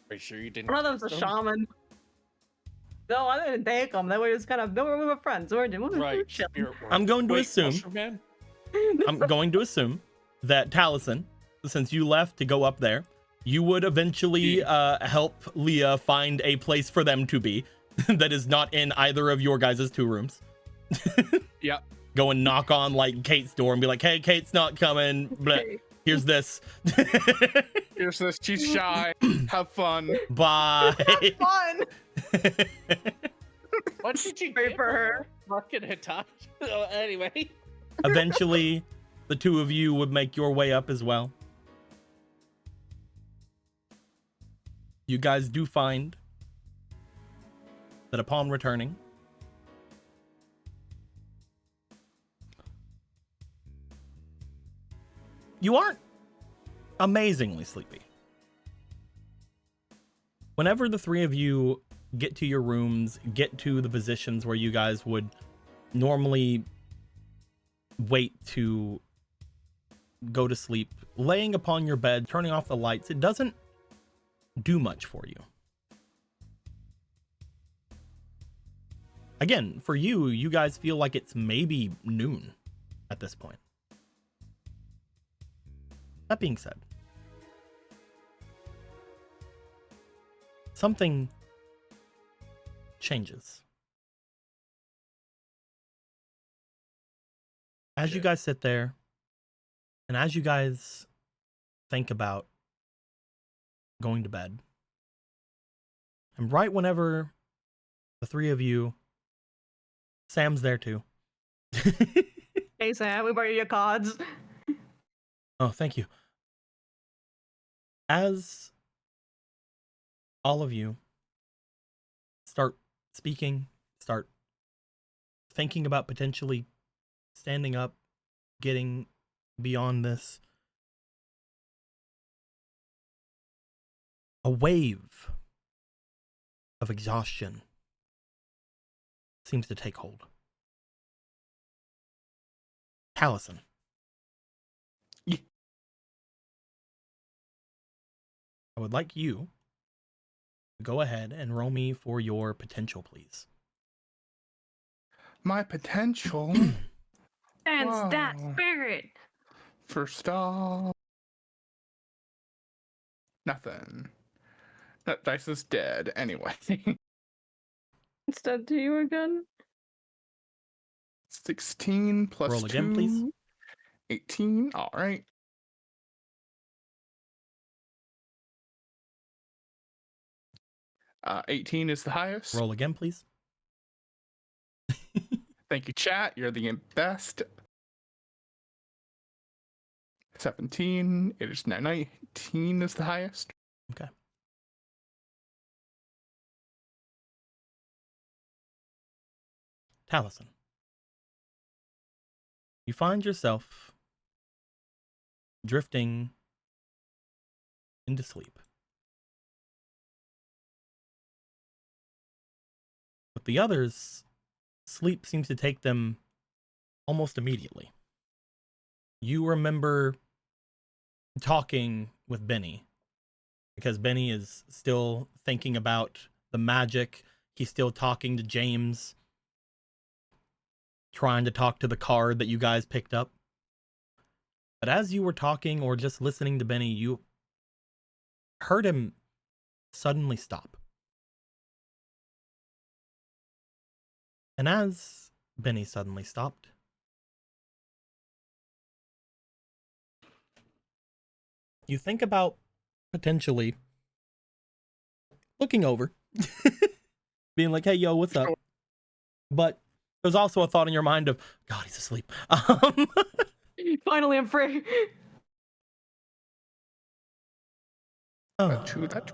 D: Are you sure you didn't?
C: One of them's a
D: take them?
C: shaman. No, I didn't take them. They were just kind of, we were friends. We were
D: Right.
C: chilling.
D: Spirit world.
A: I'm going to
D: Wait,
A: assume.
D: Mushroom Man?
A: I'm going to assume that Taliesin, since you left to go up there, you would eventually help Leah find a place for them to be that is not in either of your guys' two rooms.
B: Yep.
A: Go and knock on like Kate's door and be like, "Hey, Kate's not coming. But here's this.
B: Here's this. She's shy. Have fun.
A: Bye."
C: Fun.
D: What did you
C: Pray
D: give
C: for her.
D: Fucking Hitachi. Oh, anyway.
A: Eventually, the two of you would make your way up as well. You guys do find that upon returning, you aren't amazingly sleepy. Whenever the three of you get to your rooms, get to the positions where you guys would normally wait to go to sleep, laying upon your bed, turning off the lights, it doesn't do much for you. Again, for you, you guys feel like it's maybe noon at this point. That being said, something changes. As you guys sit there, and as you guys think about going to bed, and right whenever the three of you, Sam's there too.
C: Hey, Sam, we brought you your cards.
A: Oh, thank you. As all of you start speaking, start thinking about potentially standing up, getting beyond this, a wave of exhaustion seems to take hold. Taliesin. I would like you go ahead and roll me for your potential, please.
B: My potential.
C: And that
B: Wow.
C: spirit.
B: First off, nothing. That dice is dead anyway.
C: It's dead to you again.
B: 16 plus
A: Roll
B: 2.
A: again, please.
B: 18. All right. Uh, 18 is the highest.
A: Roll again, please.
B: Thank you, chat. You're the best. 17. It is now 19 is the highest.
A: Okay. Taliesin. You find yourself drifting into sleep. But the others, sleep seems to take them almost immediately. You remember talking with Benny, because Benny is still thinking about the magic. He's still talking to James, trying to talk to the card that you guys picked up. But as you were talking or just listening to Benny, you heard him suddenly stop. And as Benny suddenly stopped, you think about potentially looking over, being like, hey, yo, what's up? But there's also a thought in your mind of, God, he's asleep.
C: Finally, I'm free.
A: Oh,
B: True that.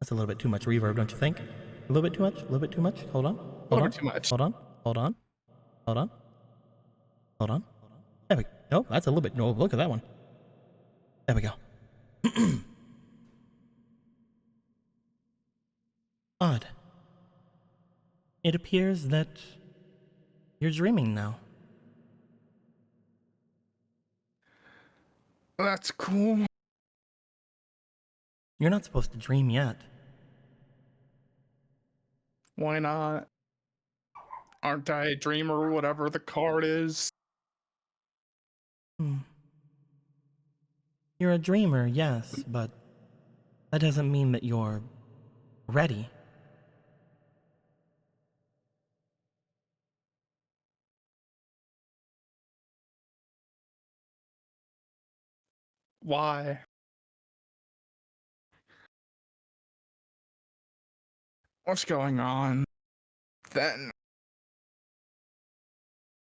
A: that's a little bit too much reverb, don't you think? A little bit too much? A little bit too much? Hold on.
B: A
A: Hold
B: little
A: on.
B: bit too much.
A: Hold on. Hold on. Hold on. Hold on. There we go. No, that's a little bit. No, look at that one. There we go. Odd. It appears that you're dreaming now.
B: That's cool.
A: You're not supposed to dream yet.
B: Why not? Aren't I a dreamer or whatever the card is?
A: You're a dreamer, yes, but that doesn't mean that you're ready.
B: Why? What's going on? Then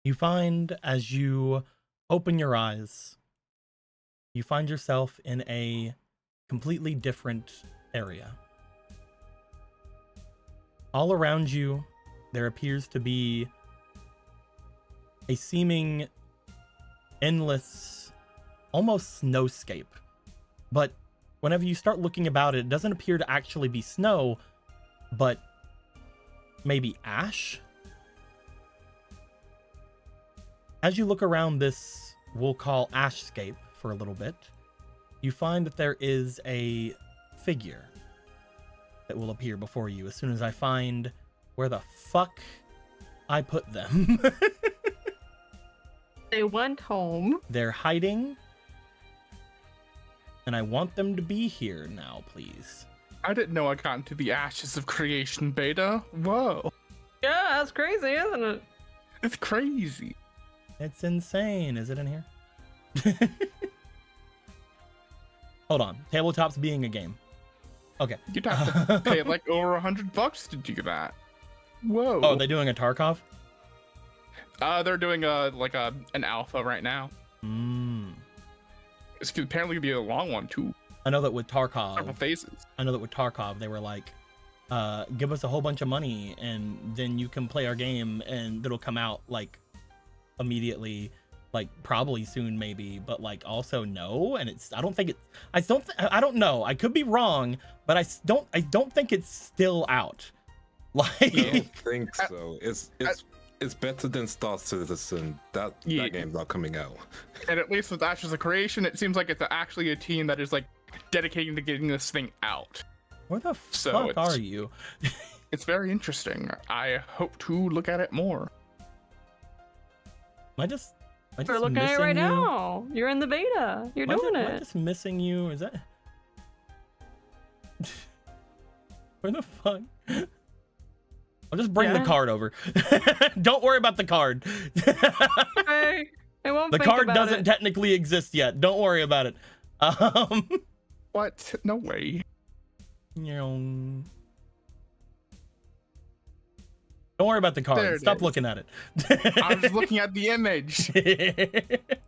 A: You find as you open your eyes, you find yourself in a completely different area. All around you, there appears to be a seeming endless, almost snowscape. But whenever you start looking about it, it doesn't appear to actually be snow, but maybe ash? As you look around this, we'll call ashscape for a little bit, you find that there is a figure that will appear before you as soon as I find where the fuck I put them.
C: They went home.
A: They're hiding, and I want them to be here now, please.
B: I didn't know I got into the Ashes of Creation beta. Whoa.
C: Yeah, that's crazy, isn't it?
B: It's crazy.
A: It's insane. Is it in here? Hold on. Tabletop's being a game. Okay.
B: You'd have to pay like over $100 to do that. Whoa.
A: Oh, are they doing a Tarkov?
B: They're doing an alpha right now. It's apparently gonna be a long one too.
A: I know that with
B: Several
A: Tarkov,
B: phases.
A: they were like, give us a whole bunch of money and then you can play our game and it'll come out like immediately, like probably soon maybe, but like also no. And it's, I don't know. I could be wrong, but I don't think it's still out. Like,
E: I don't think so. It's better than Star Citizen. That game's not coming out.
B: And at least with Ashes of Creation, it seems like it's actually a team that is like dedicating to getting this thing out.
A: Where the
B: So
A: fuck
B: it's-
A: are you?
B: It's very interesting. I hope to look at it more.
A: Am I just
C: We're looking at it right
A: missing you?
C: now. You're in the beta. You're doing
A: Am I
C: it.
A: just missing you? Is that where the fuck? I'll just bring the
C: Yeah.
A: card over. Don't worry about the card.
C: Okay. I won't
A: The
C: think
A: card
C: about
A: doesn't
C: it.
A: technically exist yet. Don't worry about it.
B: What? No way.
A: Don't worry about the
B: There
A: card.
B: it
A: Stop
B: is.
A: looking at
B: I was looking at the image.
A: it.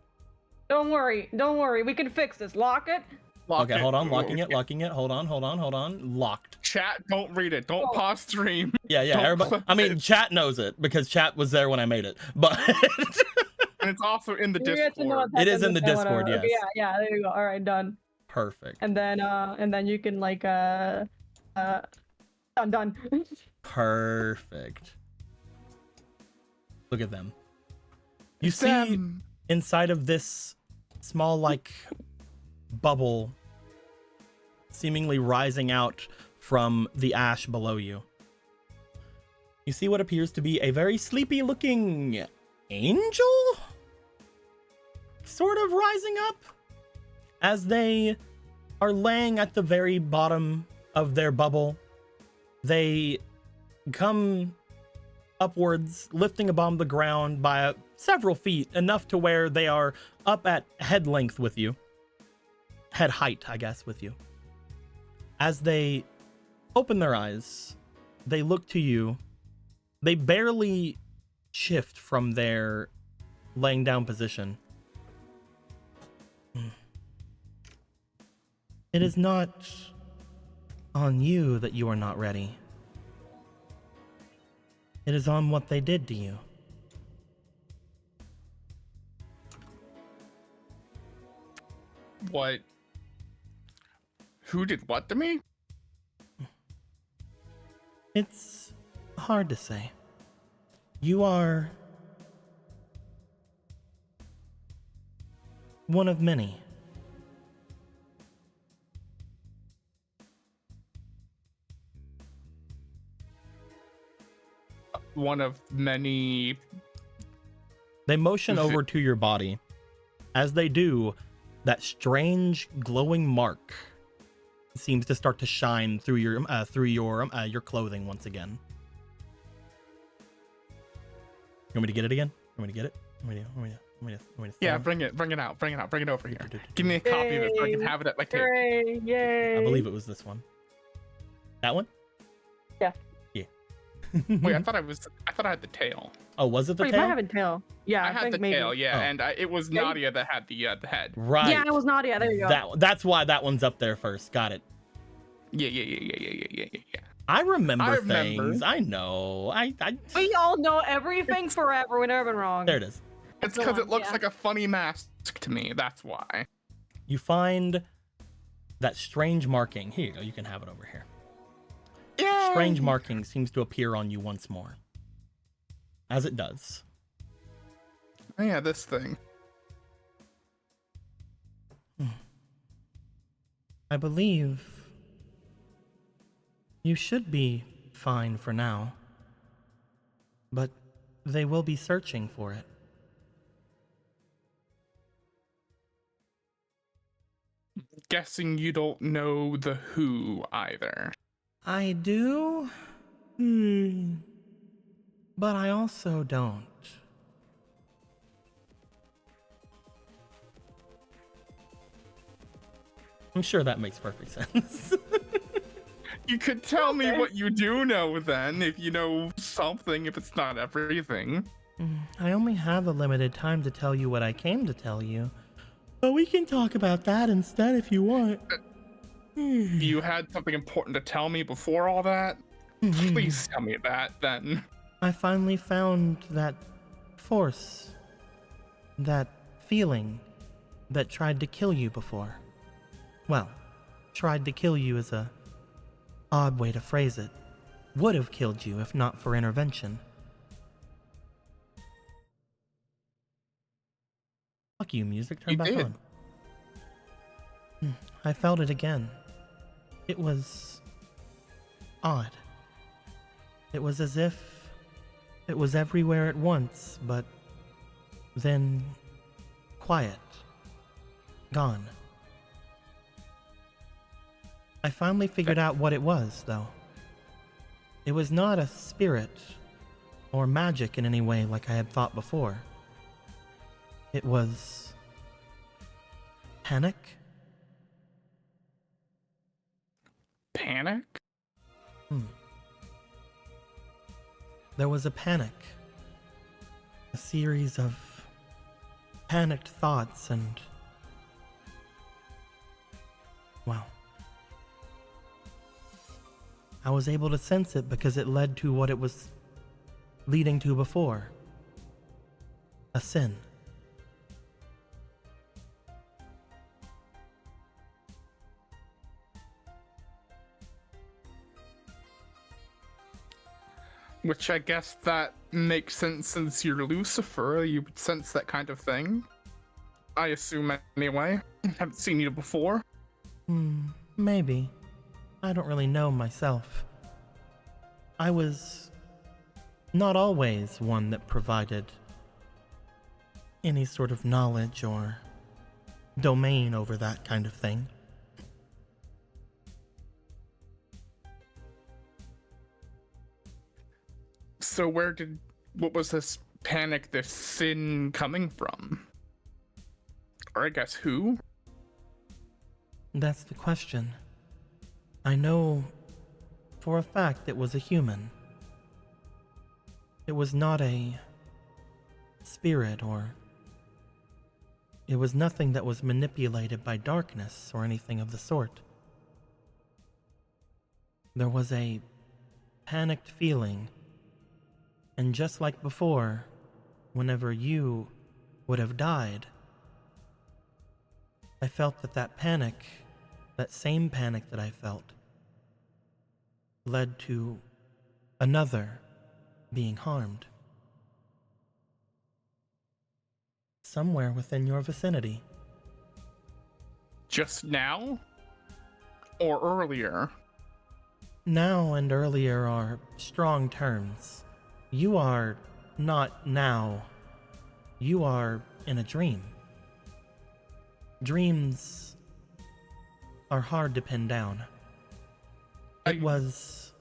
C: Don't worry. Don't worry. We can fix this. Lock it.
B: Lock
A: Okay,
B: it.
A: hold on. Locking
B: Okay.
A: it. Locking it. Hold on. Locked.
B: Chat, don't read it. Don't
C: Oh.
B: pause stream.
A: Yeah.
B: Don't
A: Everybody.
B: click
A: I mean,
B: it.
A: chat knows it because chat was there when I made it. But
B: And it's also in the
C: You get to know
B: Discord.
C: what
A: It is in the
C: happens and
A: Discord,
C: whatever. Okay,
A: yes.
C: yeah. There you go. All right, done.
A: perfect.
C: And then you can like done.
A: Perfect. Look at them. You see
B: Them.
A: inside of this small like bubble seemingly rising out from the ash below you. You see what appears to be a very sleepy looking angel sort of rising up as they are laying at the very bottom of their bubble. They come upwards, lifting above the ground by several feet, enough to where they are up at head length with you. Head height, I guess, with you. As they open their eyes, they look to you. They barely shift from their laying down position. It is not on you that you are not ready. It is on what they did to you.
B: What? Who did what to me?
A: It's hard to say. You are one of many.
B: One of many.
A: They motion
B: Vi-
A: over to your body. As they do, that strange glowing mark seems to start to shine through your clothing once again. You want me to get it again? You want me to get it? Want me to
B: Yeah,
A: throw
B: bring it out, bring it over here. Give me a copy of it so I can
C: Yay.
B: have it at my table.
C: Hooray! Yay!
A: I believe it was this one. That one?
C: Yeah.
A: Yeah.
B: Wait, I thought I had the tail.
A: Oh, was it the
C: Oh, you might
A: tail?
C: have a tail. Yeah,
B: I
C: I
B: had
C: think
B: the
C: maybe.
B: tail, yeah,
A: Oh.
B: and it was
C: Yeah, you-
B: Nadia that had the head.
A: Right.
C: Yeah, it was Nadia. There you go.
A: That's why that one's up there first. Got it.
B: Yeah.
A: I remember
B: I remember.
A: things. I know. I
C: We all know everything forever. We've never been wrong.
A: there it is.
B: It's
C: Go
B: because it
C: on,
B: looks
C: yeah.
B: like a funny mask to me. That's why.
A: You find that strange marking. Here you go. You can have it over here.
B: Yeah.
A: Strange marking seems to appear on you once more. As it does.
B: Oh, yeah, this thing.
A: I believe you should be fine for now. But they will be searching for it.
B: Guessing you don't know the who either.
A: I do? But I also don't. I'm sure that makes perfect sense.
B: You could tell me
C: Okay.
B: what you do know then, if you know something, if it's not everything.
A: I only have a limited time to tell you what I came to tell you. But we can talk about that instead if you want.
B: You had something important to tell me before all that? Please tell me that then.
A: I finally found that force, that feeling that tried to kill you before. Well, tried to kill you is a odd way to phrase it. Would have killed you if not for intervention. Fuck you, music. Turn
B: You
A: back
B: did.
A: on. I felt it again. It was odd. It was as if it was everywhere at once, but then quiet. Gone. I finally figured out what it was, though. It was not a spirit or magic in any way like I had thought before. It was panic.
B: Panic?
A: There was a panic. A series of panicked thoughts and... well, I was able to sense it because it led to what it was leading to before. A sin.
B: Which I guess that makes sense since you're Lucifer, you would sense that kind of thing. I assume anyway. Haven't seen you before.
A: Maybe. I don't really know myself. I was not always one that provided any sort of knowledge or domain over that kind of thing.
B: So what was this panic, this sin coming from? Or I guess who?
A: That's the question. I know for a fact it was a human. It was not a spirit or... it was nothing that was manipulated by darkness or anything of the sort. There was a panicked feeling, and just like before, whenever you would have died, I felt that panic, that same panic that I felt, led to another being harmed. Somewhere within your vicinity.
B: Just now? Or earlier?
A: Now and earlier are strong terms. You are not now. You are in a dream. Dreams are hard to pin down. It was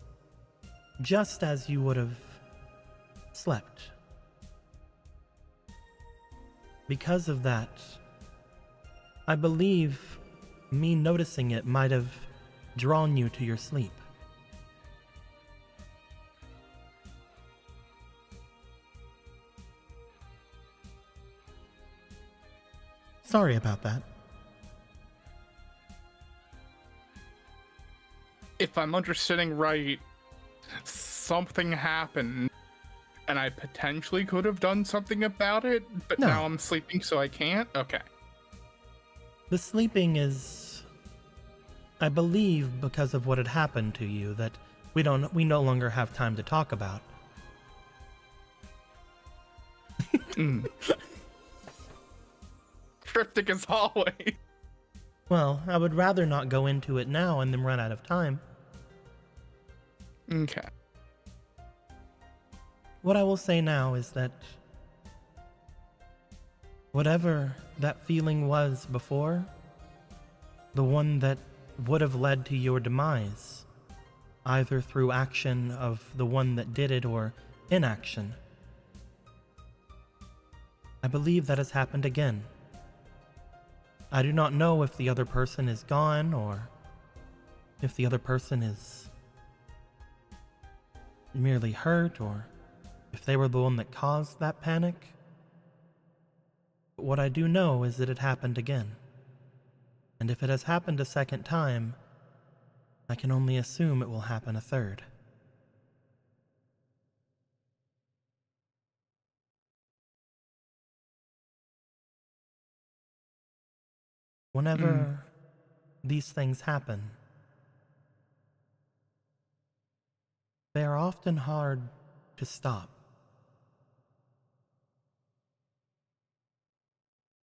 A: just as you would have slept. Because of that, I believe me noticing it might have drawn you to your sleep. Sorry about that.
B: If I'm understanding right, something happened, and I potentially could have done something about it, but
A: No.
B: now I'm sleeping so I can't? Okay.
A: The sleeping is, I believe, because of what had happened to you that we no longer have time to talk about.
B: Cryptic as always.
A: Well, I would rather not go into it now and then run out of time.
B: Okay.
A: What I will say now is that whatever that feeling was before, the one that would have led to your demise, either through action of the one that did it or inaction, I believe that has happened again. I do not know if the other person is gone or if the other person is merely hurt or if they were the one that caused that panic. But what I do know is that it happened again. And if it has happened a second time, I can only assume it will happen a third. Whenever these things happen, they are often hard to stop.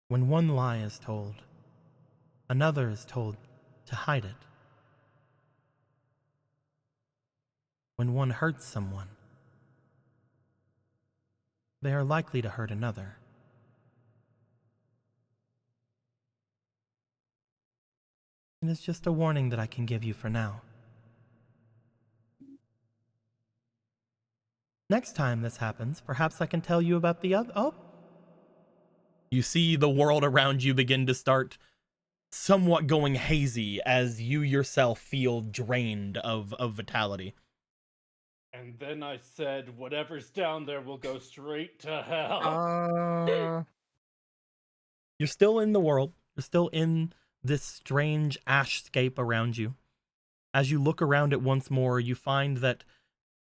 A: When one lie is told, Another is told to hide it. When one hurts someone, they are likely to hurt another. And it's just a warning that I can give you for now. Next time this happens, perhaps I can tell you about the other. Oh! You see the world around you begin to start somewhat going hazy as you yourself feel drained of vitality.
D: And then I said, whatever's down there will go straight to hell.
A: You're still in the world. You're still in this strange ashscape around you. As you look around it once more, you find that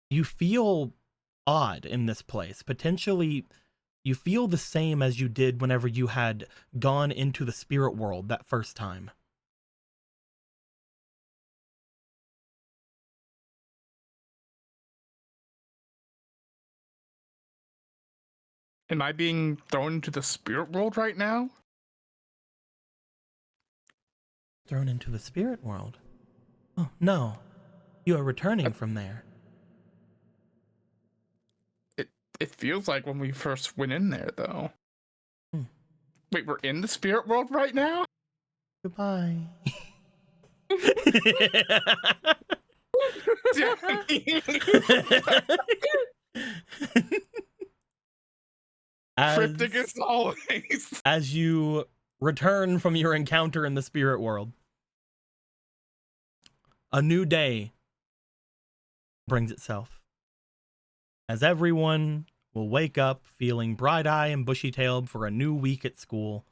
A: you feel odd in this place. Potentially, you feel the same as you did whenever you had gone into the spirit world that first time.
B: Am I being thrown into the spirit world right now?
A: Thrown into the spirit world? Oh, no. You are returning from there.
B: It feels like when we first went in there, though. Wait, we're in the spirit world right now?
A: Goodbye.
B: Cryptic as always.
A: As you return from your encounter in the spirit world, a new day brings itself. As everyone will wake up feeling bright-eyed and bushy-tailed for a new week at school.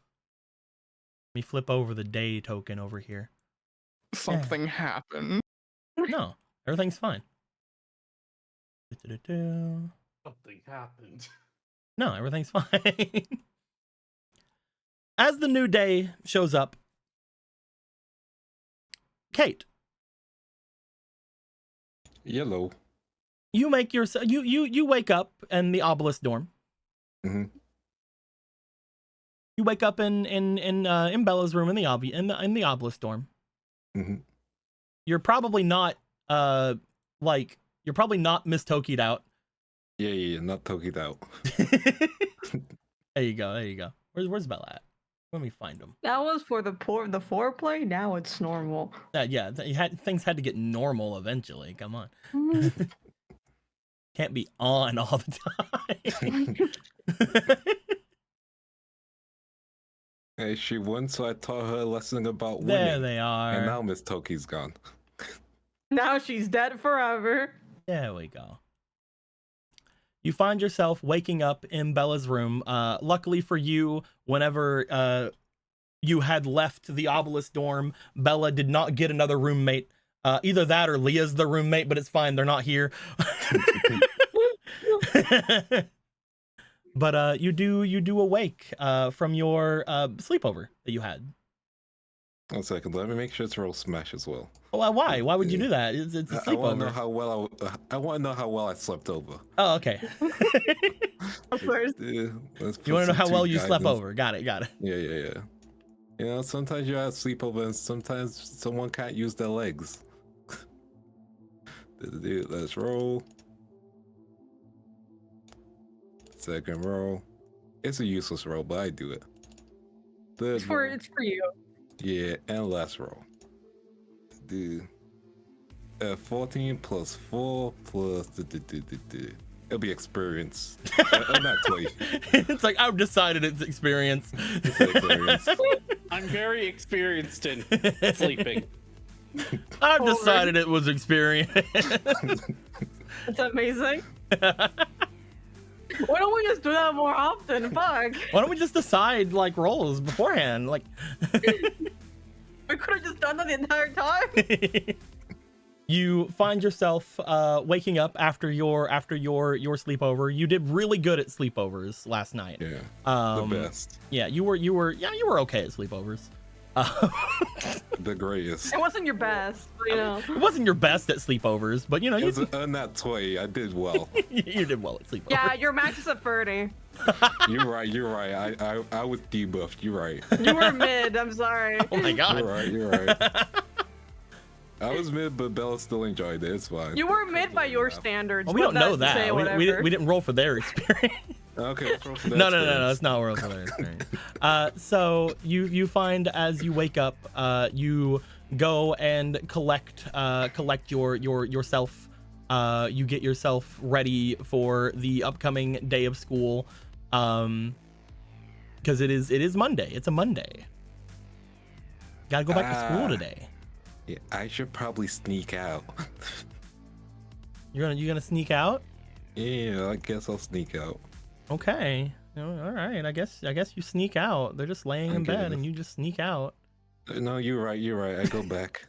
A: Let me flip over the day token over here.
B: Something happened.
A: No, everything's fine.
D: Something happened.
A: No, everything's fine. As the new day shows up, Kate.
E: Yellow.
A: You make yourself. You wake up in the Obelisk dorm.
E: Mm-hmm.
A: You wake up in Bella's room in the Obelisk dorm.
E: Mm-hmm.
A: You're probably not you're probably not Miss Toki'd out.
E: Yeah, not Toki'd out.
A: There you go. Where's Bella at? Let me find him.
C: That was for the foreplay. Now it's normal.
A: Yeah, things had to get normal eventually. Come on. Can't be on all the time.
E: Hey, she won, so I taught her a lesson about winning.
A: There they are.
E: And now Miss Toki's gone.
C: Now she's dead forever.
A: There we go. You find yourself waking up in Bella's room. Luckily for you, whenever you had left the Obelisk dorm, Bella did not get another roommate. Either that or Leah's the roommate, but it's fine. They're not here. But you do awake from your sleepover that you had.
E: 1 second, let me make sure it's roll smash as well.
A: Oh, why? Why would you do that? It's a sleepover.
E: I want to know how well I want to know how well I slept over.
A: Oh, okay.
C: Of course.
E: You
A: want to know how well you slept over? Got it.
E: Yeah. You know, sometimes you have sleepover, and sometimes someone can't use their legs. Let's roll. Second roll. It's a useless roll, but I do it. Third
C: It's for
E: roll.
C: it's for you.
E: Yeah, and last roll. Do 14 plus 4 plus it'll be experience. Not 20.
A: It's like I've decided it's experience.
E: It's experience.
D: I'm very experienced in sleeping.
A: I've decided it was experience.
C: It's amazing. Why don't we just do that more often? Fuck.
A: Why don't we just decide like roles beforehand? Like
C: We could have just done that the entire time.
A: you find yourself waking up after your sleepover. You did really good at sleepovers last night.
E: Yeah. The best.
A: Yeah, you were okay at sleepovers.
E: The greatest.
C: It wasn't your best, you know.
A: It wasn't your best at sleepovers, but you know,
E: It was not 20. I did well.
A: you did well at sleepovers.
C: Yeah, your max is at 30.
E: You're right. You're right. I was debuffed. You're right.
C: You were mid. I'm sorry.
A: Oh my god.
E: You're right. You're right. I was mid, but Bella still enjoyed it. It's fine.
C: You were mid by your standards.
A: Well, we don't know that.
C: Say
A: We didn't roll for their experience.
E: Okay. Let's roll for that
A: No,
E: experience.
A: it's not roll for their experience. So you find as you wake up, you go and collect yourself. You get yourself ready for the upcoming day of school, because it is Monday. It's a Monday. Gotta go back to school today.
E: Yeah, I should probably sneak out.
A: You're gonna sneak out?
E: Yeah, I guess I'll sneak out.
A: Okay. All right. I guess you sneak out. They're just laying in
E: Okay.
A: bed and you just sneak out.
E: No, you're right. You're right. I go back.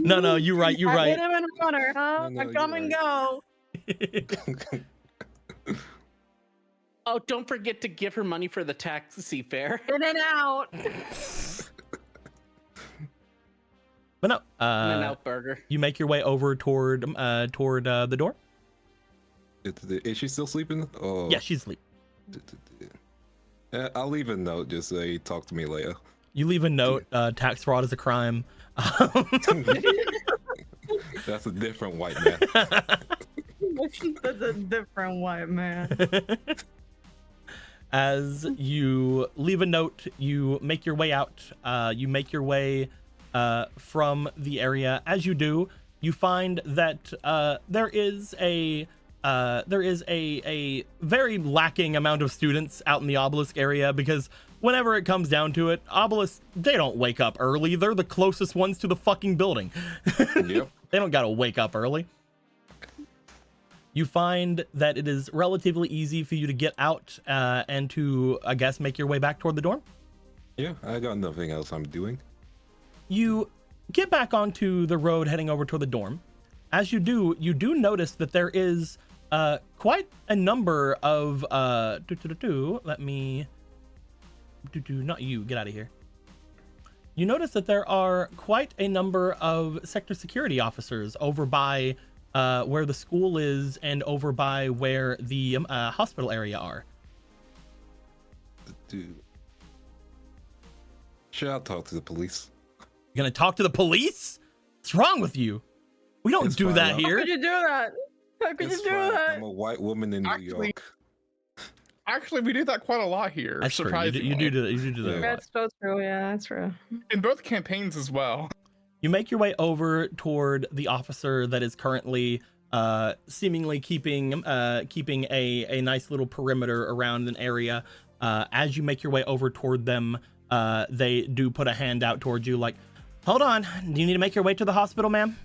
A: No, you're right. You're
C: I
A: right.
C: hit him and runner, huh?
E: No,
C: I come
E: you're
C: and
E: right.
C: go.
F: Oh, don't forget to give her money for the taxi fare.
C: In and out.
A: But no,
F: In and out burger.
A: you make your way over toward the door.
E: Is she still sleeping? Oh.
A: Yeah, she's asleep.
E: I'll leave a note. Just say talk to me later.
A: You leave a note. Tax fraud is a crime.
E: That's a different white man.
C: That's a different white man.
A: As you leave a note, you make your way out. You make your way from the area. As you do, you find that there is a very lacking amount of students out in the obelisk area, because whenever it comes down to it, obelisks, they don't wake up early. They're the closest ones to the fucking building.
E: Yep.
A: They don't gotta wake up early. You find that it is relatively easy for you to get out and to, I guess, make your way back toward the dorm.
E: Yeah, I got nothing else I'm doing.
A: You get back onto the road heading over toward the dorm. As you do notice that there is quite a number of let me not you, get out of here. You notice that there are quite a number of sector security officers over by where the school is and over by where the hospital area are.
E: Dude. Sure, I'll talk to the police.
A: You're gonna talk to the police? What's wrong with you? We don't
E: It's
A: do
E: fine,
A: that
E: I'll-
C: How
A: here.
C: could you do that? How could
E: It's
C: you do
E: fine.
C: that?
E: I'm a white woman in New
B: Actually,
E: York.
B: Actually, we do that quite a lot here.
A: That's true. You
B: surprisingly.
A: do do that.
E: Yeah.
C: That's so true. Yeah, that's true.
B: In both campaigns as well.
A: You make your way over toward the officer that is currently seemingly keeping a nice little perimeter around an area. As you make your way over toward them, they do put a hand out towards you like, hold on, do you need to make your way to the hospital, ma'am?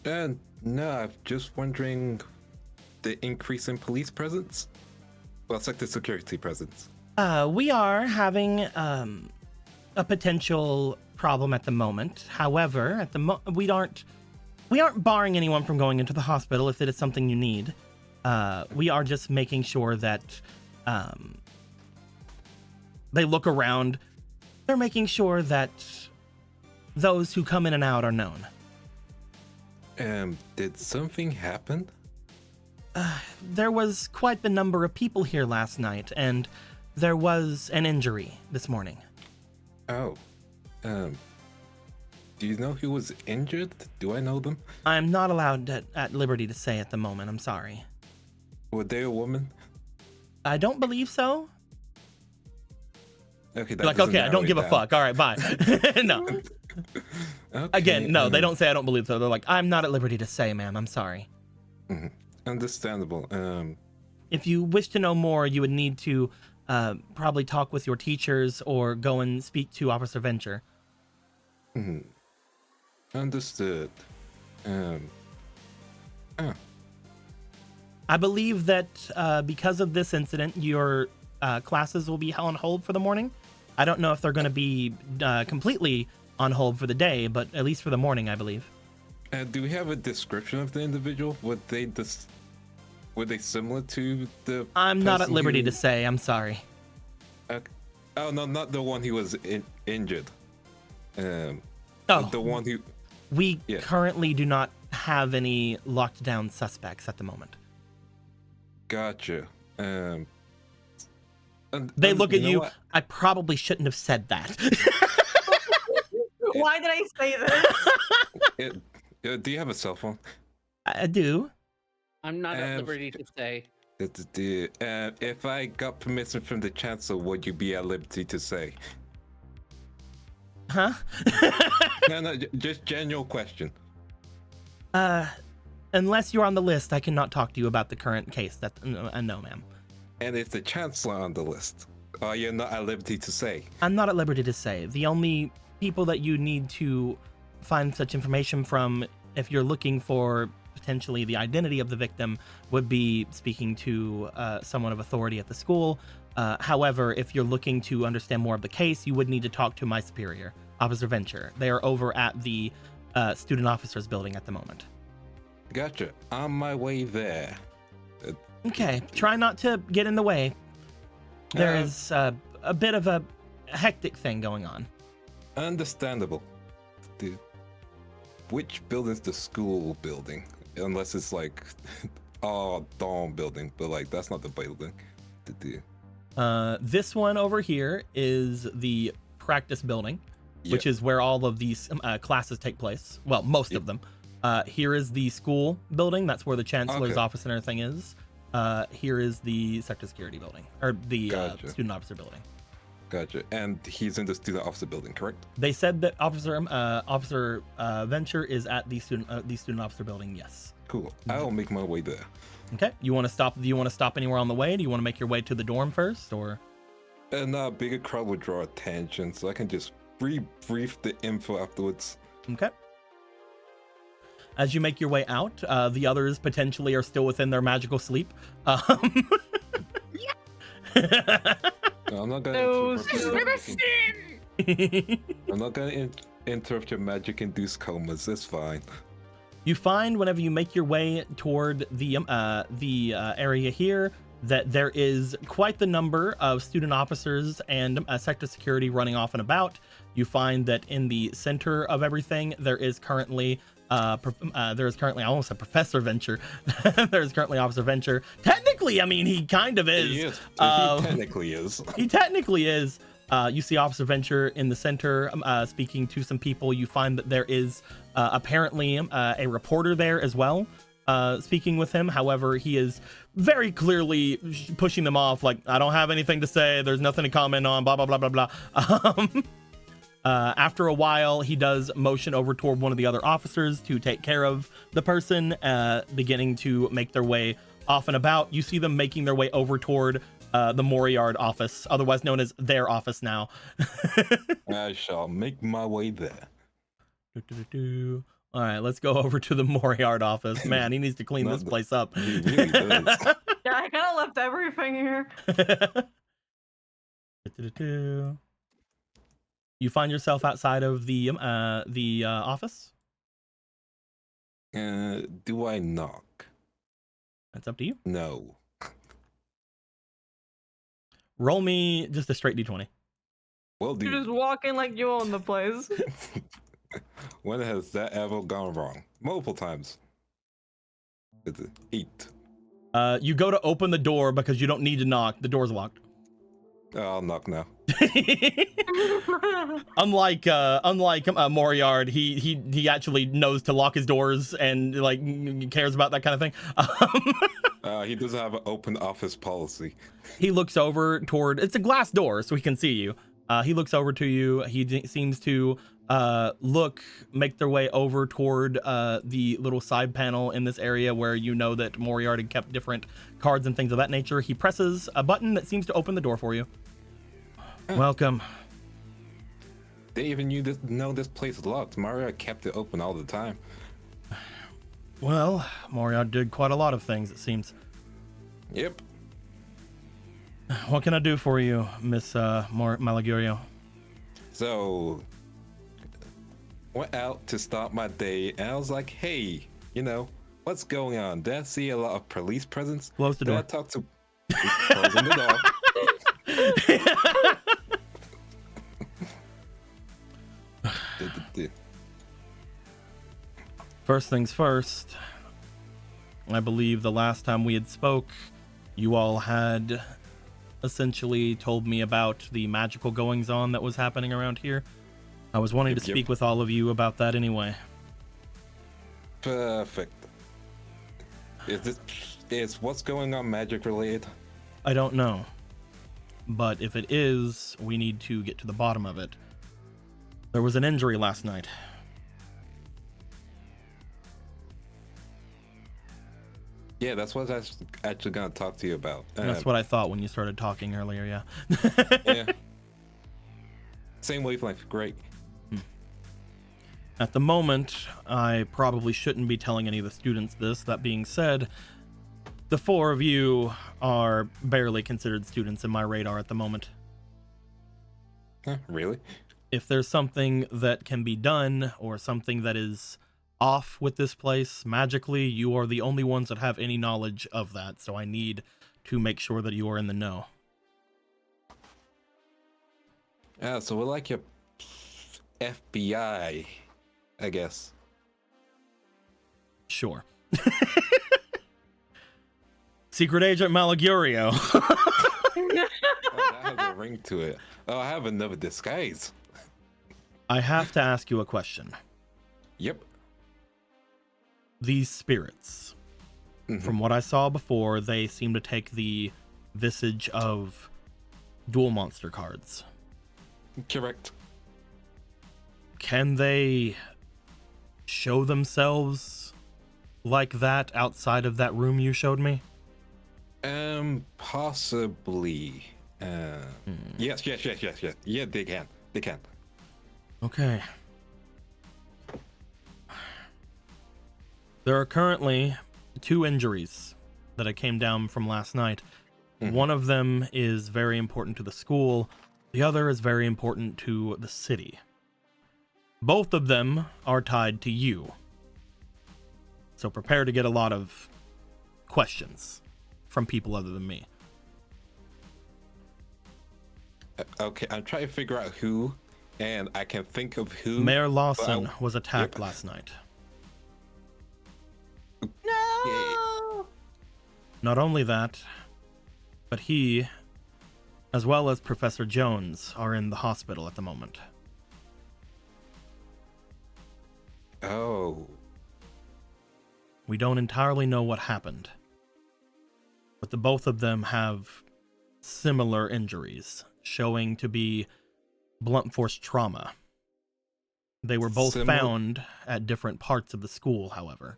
E: No, I'm just wondering the increase in police presence. Well, it's like the security presence.
A: We are having a potential problem at the moment. However, at the we aren't barring anyone from going into the hospital if it is something you need. We are just making sure that they look around. They're making sure that those who come in and out are known.
E: Did something happen?
A: There was quite the number of people here last night, and there was an injury this morning.
E: Oh. Do you know who was injured? Do I know them?
A: I'm not allowed at liberty to say at the moment. I'm sorry.
E: Were they a woman?
A: I don't believe so.
E: Okay,
A: You're like, okay, I don't give a fuck. All right, bye. No.
E: Okay,
A: Again, no, they don't say I don't believe so. They're like, I'm not at liberty to say, ma'am. I'm sorry.
E: Understandable.
A: If you wish to know more, you would need to probably talk with your teachers or go and speak to Officer Venture.
E: Understood.
A: I believe that because of this incident, your classes will be on hold for the morning. I don't know if they're going to be completely on hold for the day, but at least for the morning, I believe.
E: Do we have a description of the individual? Were they similar to the?
A: I'm not at
E: person
A: liberty
E: who-
A: to say. I'm sorry.
E: Oh no, not the one who was injured.
A: Oh,
E: The one who.
A: we
E: Yeah.
A: currently do not have any locked down suspects at the moment.
E: Gotcha.
A: They look at
E: know
A: you.
E: what?
A: I probably shouldn't have said that.
C: Why did I say this?
E: Do you have a cell phone?
A: I do.
F: I'm not at liberty to say.
E: If I got permission from the chancellor, would you be at liberty to say?
A: Huh?
E: No, just general question.
A: Unless you're on the list, I cannot talk to you about the current case. No, ma'am.
E: And is the chancellor on the list? You're not at liberty to say.
A: I'm not at liberty to say. The only people that you need to find such information from, if you're looking for potentially the identity of the victim, would be speaking to someone of authority at the school. However, if you're looking to understand more of the case, you would need to talk to my superior, Officer Venture. They are over at the student officers building at the moment.
E: Gotcha. On my way there.
A: Okay, try not to get in the way. There is a bit of a hectic thing going on.
E: Understandable. Which building's the school building? Unless it's like, dorm building, but like that's not the building.
A: This one over here is the practice building, which is where all of these classes take place. Well, most of them. Here is the school building. That's where the chancellor's office and everything is. Here is the sector security building, or the student officer building.
E: Gotcha. And he's in the student officer building, correct?
A: They said that Officer Venture is at the student officer building. Yes.
E: Cool. I'll make my way there.
A: Okay. You want to stop? Do you want to stop anywhere on the way? Do you want to make your way to the dorm first, or?
E: And a bigger crowd would draw attention, so I can just brief the info afterwards.
A: Okay. As you make your way out, the others potentially are still within their magical sleep.
E: No, I'm not gonna. I'm not gonna interrupt your magic-induced comas. It's fine.
A: You find whenever you make your way toward the area here that there is quite the number of student officers and sector security running off and about. You find that in the center of everything there is currently I almost said Professor Venture. There's currently Officer Venture. Technically, I mean, he kind of is.
E: He is. He technically is.
A: He technically is. You see Officer Venture in the center speaking to some people. You find that there is apparently a reporter there as well speaking with him. However, he is very clearly pushing them off like, I don't have anything to say. There's nothing to comment on, blah, blah, blah, blah, blah. After a while, he does motion over toward one of the other officers to take care of the person, beginning to make their way off and about. You see them making their way over toward the Moriard office, otherwise known as their office now.
E: I shall make my way there.
A: All right, let's go over to the Moriard office. Man, he needs to clean this place up.
E: He really does.
C: Yeah, I kind of left everything here.
A: You find yourself outside of the office.
E: Do I knock?
A: That's up to you.
E: No.
A: Roll me just a straight d20.
E: Well,
C: You just walk in like you own the place.
E: When has that ever gone wrong? Multiple times. It's 8.
A: You go to open the door because you don't need to knock. The door's locked.
E: I'll knock now.
A: Unlike Moriard, he actually knows to lock his doors and like cares about that kind of thing.
E: He doesn't have an open office policy.
A: He looks over toward, it's a glass door so he can see you. He looks over to you. He seems to make their way over toward the little side panel in this area where you know that Moriard had kept different cards and things of that nature. He presses a button that seems to open the door for you. Welcome.
E: They even know this place is locked. Mario kept it open all the time.
A: Well, Moriard did quite a lot of things, it seems.
E: Yep.
A: What can I do for you, Miss Malagurio?
E: So, went out to start my day, and I was like, hey, what's going on? Did I see a lot of police presence?
A: Close the door.
E: Did I talk to... Closing the door.
A: First things first, I believe the last time we had spoke, you all had essentially told me about the magical goings-on that was happening around here. I was wanting to speak with all of you about that anyway.
E: Perfect. Is what's going on magic related?
A: I don't know. But if it is, we need to get to the bottom of it. There was an injury last night.
E: Yeah, that's what I was actually gonna talk to you about.
A: That's what I thought when you started talking earlier, yeah.
E: Yeah. Same wavelength, great.
A: At the moment, I probably shouldn't be telling any of the students this. That being said, the four of you are barely considered students in my radar at the moment.
E: Huh, really?
A: If there's something that can be done or something that is off with this place magically, you are the only ones that have any knowledge of that, so I need to make sure that you are in the know.
E: So we're like your FBI, I guess.
A: Sure. Secret Agent Malagurio.
E: Oh, that has a ring to it. Oh, I have another disguise.
A: I have to ask you a question.
E: Yep.
A: These spirits, from what I saw before, they seem to take the visage of dual monster cards.
E: Correct.
A: Can they show themselves like that outside of that room you showed me?
E: Possibly. Yes. Yeah, they can. They can.
A: Okay. There are currently 2 injuries that I came down from last night. One of them is very important to the school. The other is very important to the city. Both of them are tied to you. So prepare to get a lot of questions from people other than me.
E: Okay, I'm trying to figure out who, and I can think of who.
A: Mayor Lawson was attacked last night.
D: No!
A: Not only that, but he, as well as Professor Jones, are in the hospital at the moment.
E: Oh.
A: We don't entirely know what happened, but the both of them have similar injuries, showing to be blunt force trauma. They were both found at different parts of the school, however.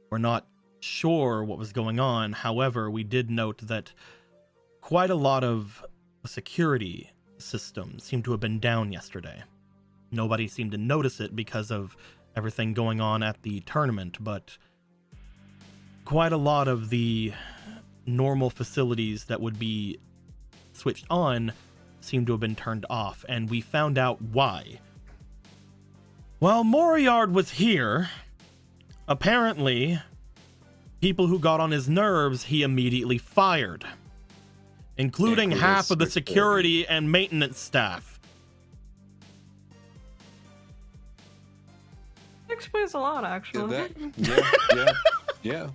A: We're not sure what was going on. However, we did note that quite a lot of the security systems seemed to have been down yesterday. Nobody seemed to notice it because of everything going on at the tournament, but quite a lot of the normal facilities that would be switched on seem to have been turned off, and we found out why. While Moriard was here, apparently, people who got on his nerves, he immediately fired, including half of the security and maintenance staff.
C: That explains a lot, actually.
E: Yeah.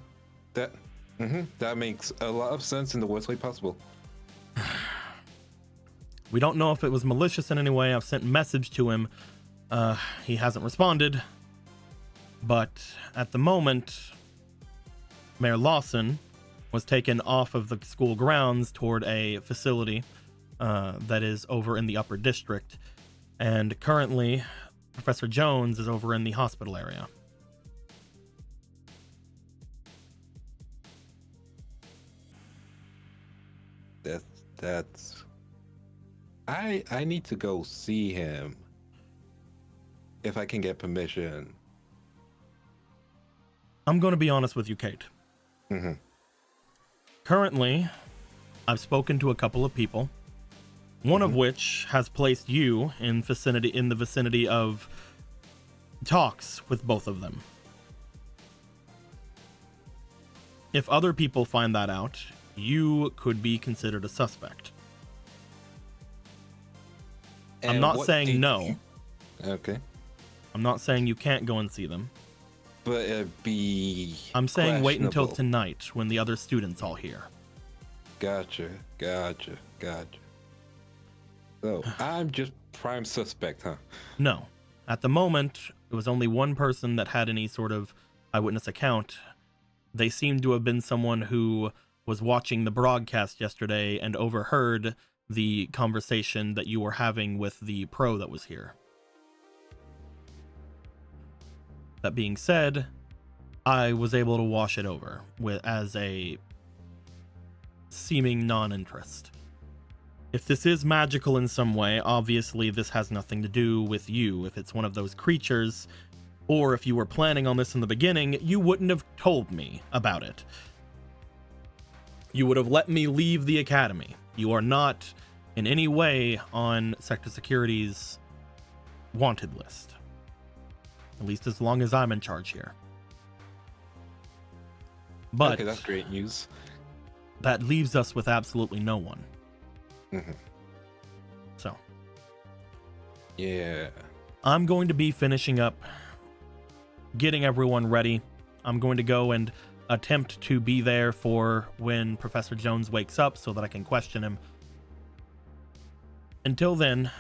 E: That makes a lot of sense in the worst way possible.
A: We don't know if it was malicious in any way. I've sent message to him. He hasn't responded. But at the moment, Mayor Lawson was taken off of the school grounds toward a facility that is over in the upper district. And currently, Professor Jones is over in the hospital area.
E: That's I need to go see him if I can get permission.
A: I'm going to be honest with you, Kate. Currently, I've spoken to a couple of people, one of which has placed you in the vicinity of talks with both of them. If other people find that out, you could be considered a suspect. I'm not saying no.
E: Okay.
A: I'm not saying you can't go and see them.
E: but it'd be.
A: I'm saying wait until
E: questionable.
A: tonight when the other students all here.
E: Gotcha. So I'm just prime suspect, huh?
A: No. At the moment, it was only one person that had any sort of eyewitness account. They seemed to have been someone who was watching the broadcast yesterday and overheard the conversation that you were having with the pro that was here. That being said, I was able to wash it over as a seeming non-interest. If this is magical in some way, obviously this has nothing to do with you. If it's one of those creatures, or if you were planning on this in the beginning, you wouldn't have told me about it. You would have let me leave the academy. You are not in any way on Sector Security's wanted list. At least as long as I'm in charge here. But
E: Okay, that's great news.
A: that leaves us with absolutely no one.
E: Mhm.
A: So,
E: Yeah.
A: I'm going to be finishing up getting everyone ready. I'm going to go and attempt to be there for when Professor Jones wakes up so that I can question him. Until then,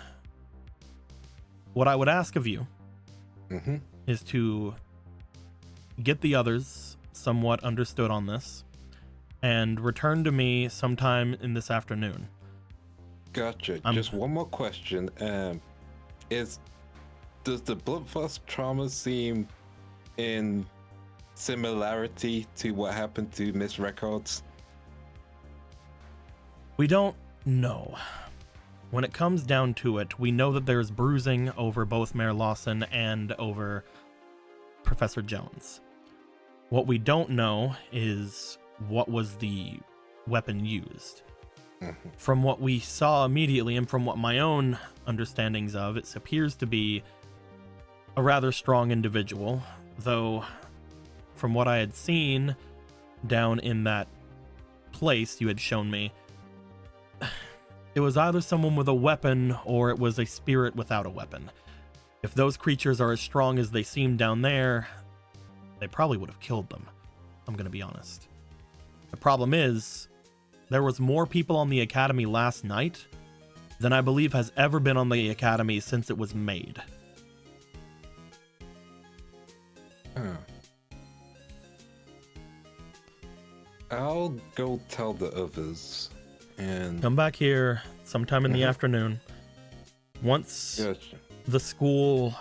A: what I would ask of you
E: Mm-hmm.
A: is to get the others somewhat understood on this and return to me sometime in this afternoon.
E: Gotcha.
A: I'm-
E: Just one more question. Does the Bloodfast trauma seem in similarity to what happened to Miss Records?
A: We don't know. When it comes down to it, we know that there's bruising over both Mayor Lawson and over Professor Jones. What we don't know is what was the weapon used. From what we saw immediately and from what my own understandings of, it appears to be a rather strong individual, though from what I had seen down in that place you had shown me, it was either someone with a weapon or it was a spirit without a weapon. If those creatures are as strong as they seem down there, they probably would have killed them. I'm going to be honest. The problem is, there was more people on the Academy last night than I believe has ever been on the Academy since it was made.
E: Huh. I'll go tell the others. And
A: Come back here sometime in the afternoon. Once
E: gotcha.
A: the school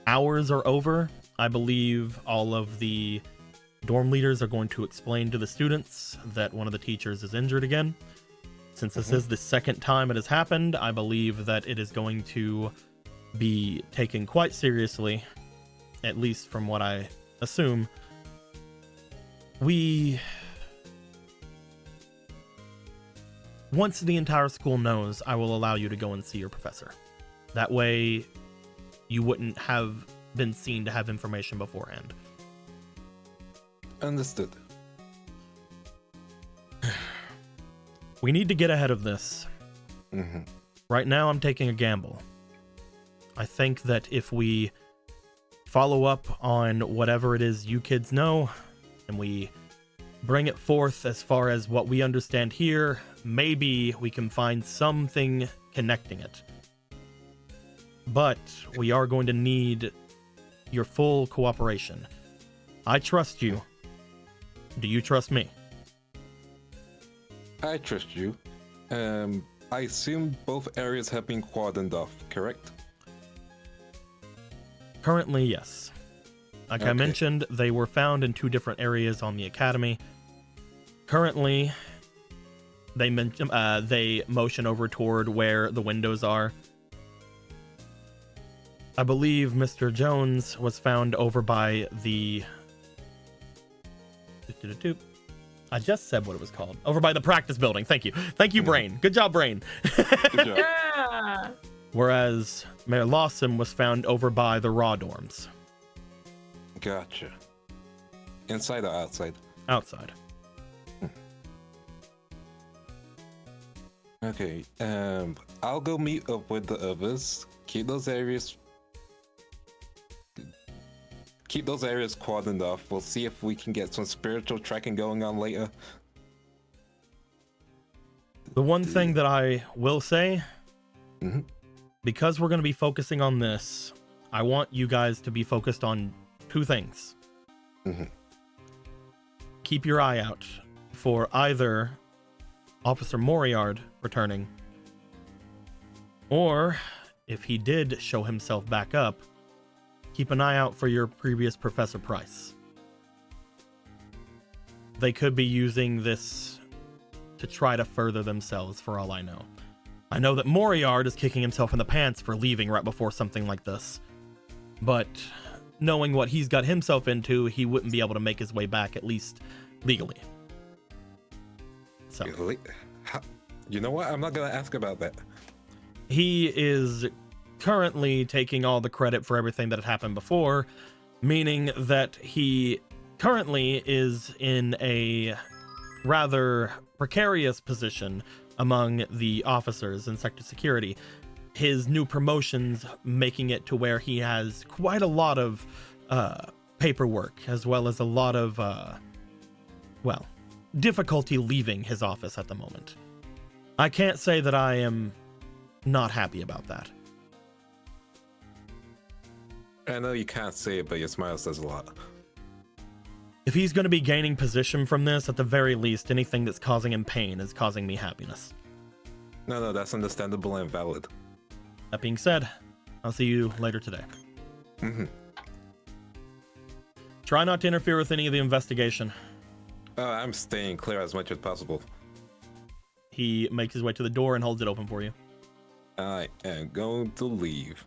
A: hours are over, I believe all of the dorm leaders are going to explain to the students that one of the teachers is injured again. Since this is the second time it has happened, I believe that it is going to be taken quite seriously, at least from what I assume. Once the entire school knows, I will allow you to go and see your professor. That way, you wouldn't have been seen to have information beforehand.
E: Understood.
A: We need to get ahead of this.
E: Mm-hmm.
A: Right now, I'm taking a gamble. I think that if we follow up on whatever it is you kids know, and we bring it forth as far as what we understand here, maybe we can find something connecting it. But we are going to need your full cooperation. I trust you. Do you trust me?
E: I trust you. I assume both areas have been cordoned off, correct?
A: Currently, yes. Like I
E: Okay.
A: mentioned, they were found in two different areas on the academy. Currently, they motion over toward where the windows are. I believe Mr. Jones was found over by the... I just said what it was called. Over by the practice building. Thank you. Thank you, Brain. Good job, Brain.
E: Good job.
C: Yeah.
A: Whereas Mayor Lawson was found over by the raw dorms.
E: Gotcha. Inside or outside?
A: Outside.
E: Okay. I'll go meet up with the others. Keep those areas keep those areas cordoned off. We'll see if we can get some spiritual tracking going on later.
A: The one thing that I will say, because we're going to be focusing on this, I want you guys to be focused on two things. Keep your eye out for either Officer Moriard returning, or if he did show himself back up, keep an eye out for your previous Professor Price. They could be using this to try to further themselves, for all I know. I know that Moriard is kicking himself in the pants for leaving right before something like this, but knowing what he's got himself into, he wouldn't be able to make his way back, at least legally. So,
E: you know what? I'm not gonna ask about that.
A: He is currently taking all the credit for everything that had happened before, meaning that he currently is in a rather precarious position among the officers in sector security. His new promotions making it to where he has quite a lot of paperwork, as well as a lot of difficulty leaving his office at the moment. I can't say that I am not happy about that.
E: I know you can't say it, but your smile says a lot.
A: If he's going to be gaining position from this, at the very least, anything that's causing him pain is causing me happiness.
E: No, that's understandable and valid.
A: That being said, I'll see you later today. Try not to interfere with any of the investigation.
E: I'm staying clear as much as possible.
A: He makes his way to the door and holds it open for you.
E: I am going to leave.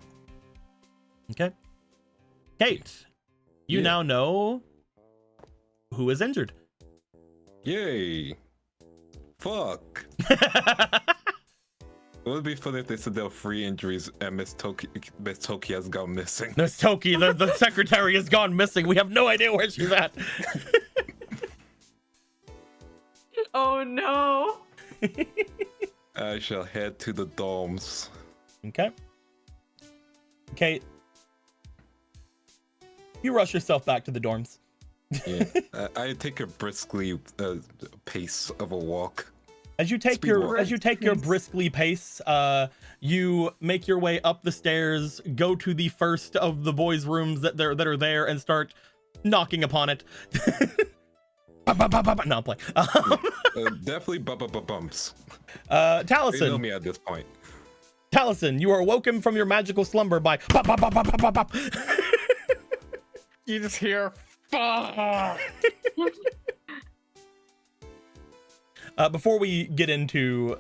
A: Okay. Kate, you now know who is injured.
E: Yay. Fuck. It would be funny if they said there were 3 injuries and Miss Toki has gone missing.
A: Miss Toki, the secretary, has gone missing. We have no idea where she's at.
C: Oh no.
E: I shall head to the dorms.
A: Okay. Kate, you rush yourself back to the dorms.
E: Yeah. I take a briskly pace of a walk.
A: As you take your briskly pace, you make your way up the stairs, go to the first of the boys' rooms that are there, and start knocking upon it. No, I'm playing.
E: Definitely bumps.
A: Taliesin.
E: They know me at this point.
A: Taliesin, you are woken from your magical slumber by pop, pop, pop, pop, pop, pop, pop.
B: You just hear fuck.
A: Before we get into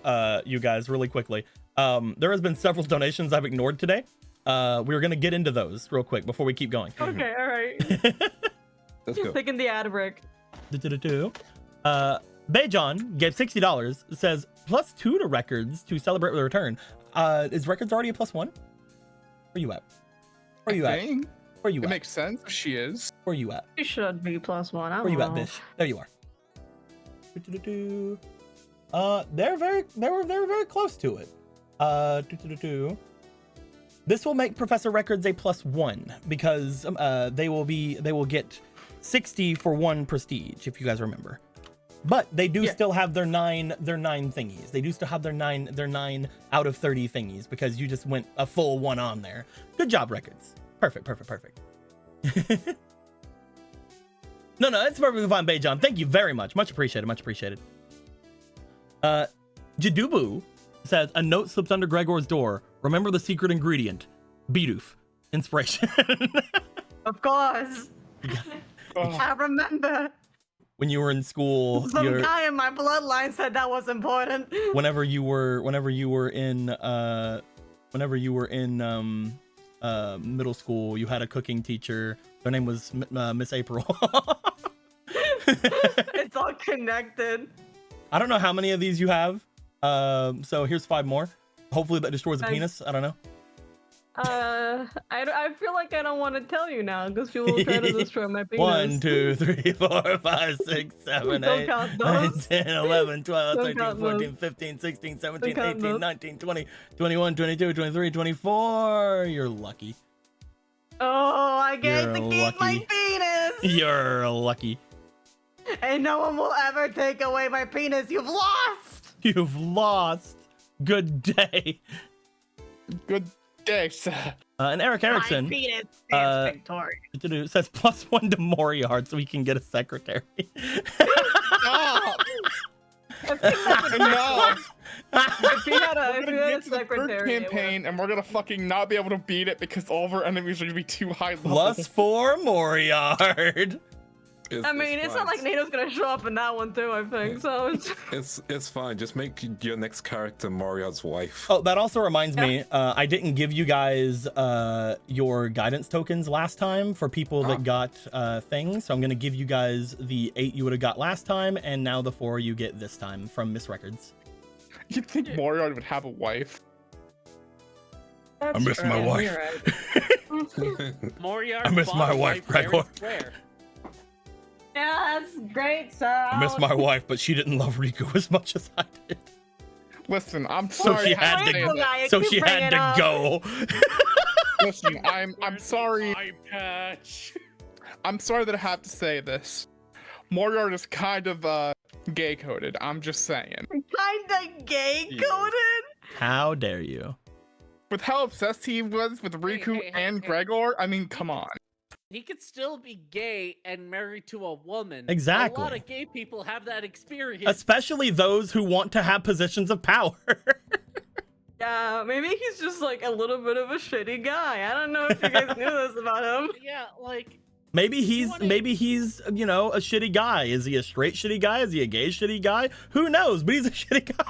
A: you guys really quickly, there has been several donations I've ignored today. We're gonna get into those real quick before we keep going.
C: Okay, all right.
E: Let's go.
C: Taking the ad break.
A: Bayjon gave $60, says +2 to records to celebrate the return. Is records already a +1? Where you at? Where you at? Where you
B: It
A: at?
B: makes sense. She is.
A: Where you at?
C: You should be +1. I don't
A: Where you
C: know.
A: at, bitch? There you are. They were very close to it. This will make Professor Records a +1 because they will get 60 for 1 prestige, if you guys remember. But they do still have their nine thingies. They do still have their 9 out of 30 thingies because you just went a full 1 on there. Good job, Records. Perfect. No, it's perfectly fine, Bayjon. Thank you very much. Much appreciated. Jadubu says, a note slipped under Gregor's door. Remember the secret ingredient. Bidoof. Inspiration.
C: Of course. I remember.
A: When you were in school,
C: Some guy in my bloodline said that was important.
A: whenever you were in middle school, you had a cooking teacher. Their name was Miss April.
C: It's all connected.
A: I don't know how many of these you have. So here's 5 more. Hopefully that destroys a penis. I don't know.
C: I feel like I don't want to tell you now because people will try to destroy my penis.
A: 1, 2, 3, 4, 5, 6, 7,
C: Don't
A: 8,
C: count
A: 9,
C: those.
A: 10, 11, 12,
C: Don't
A: 13,
C: count
A: 14,
C: those.
A: 15, 16, 17,
C: Don't count
A: 18,
C: those.
A: 19, 20, 21, 22, 23, 24. You're lucky.
C: Oh, I get
A: You're
C: to keep my
A: lucky.
C: penis!
A: You're lucky.
C: And no one will ever take away my penis. You've lost!
A: You've lost. Good day.
B: Good day, sir.
A: And Eric
C: My
A: Erickson
C: penis
A: uh,
C: stands victorious.
A: says +1 to Moriarty so he can get a secretary.
B: Stop! No.
C: If he had
B: We're
C: a, if he
B: gonna
C: had a
B: get to the third
C: secretary, it
B: campaign, and we're gonna fucking not be able to beat it because all of our enemies are gonna be too high level.
A: +4 Moriarty.
C: I mean, it's not like NATO's gonna show up in that one too, I think, so it's...
E: It's fine. Just make your next character Moriarty's wife.
A: Oh, that also reminds me, I didn't give you guys your guidance tokens last time for people that got things. So I'm gonna give you guys the 8 you would have got last time, and now the 4 you get this time from Miss Records.
B: You'd think Moriarty would have a wife.
C: That's
A: miss my
C: true,
A: wife.
C: you're right.
D: Moriarty
A: I miss
D: bought
A: my
D: a
A: wife,
D: fair and
A: Gregor.
D: square.
C: Yeah, that's great, sir.
A: I miss my wife, but she didn't love Riku as much as I did.
B: Listen, I'm
A: So
B: sorry.
A: she
B: I have
A: had
B: to
A: to
B: say
A: go.
B: this.
A: So she had to go.
B: Listen, I'm
D: Where's
B: sorry.
D: the eye patch?
B: I'm sorry that I have to say this. Moriarty is kind of gay coded. I'm just saying.
C: Kinda gay
E: Yeah.
C: coded.
A: How dare you?
B: With how obsessed he was with Riku
D: hey,
B: and
D: hey.
B: Gregor, I mean, come on.
D: He could still be gay and married to a woman.
A: Exactly.
D: A lot of gay people have that experience.
A: Especially those who want to have positions of power.
C: Yeah, maybe he's just like a little bit of a shitty guy. I don't know if you guys knew this about him.
D: Yeah, like
A: Maybe he's
D: wanna-
A: you know, a shitty guy. Is he a straight shitty guy? Is he a gay shitty guy? Who knows? But he's a shitty guy.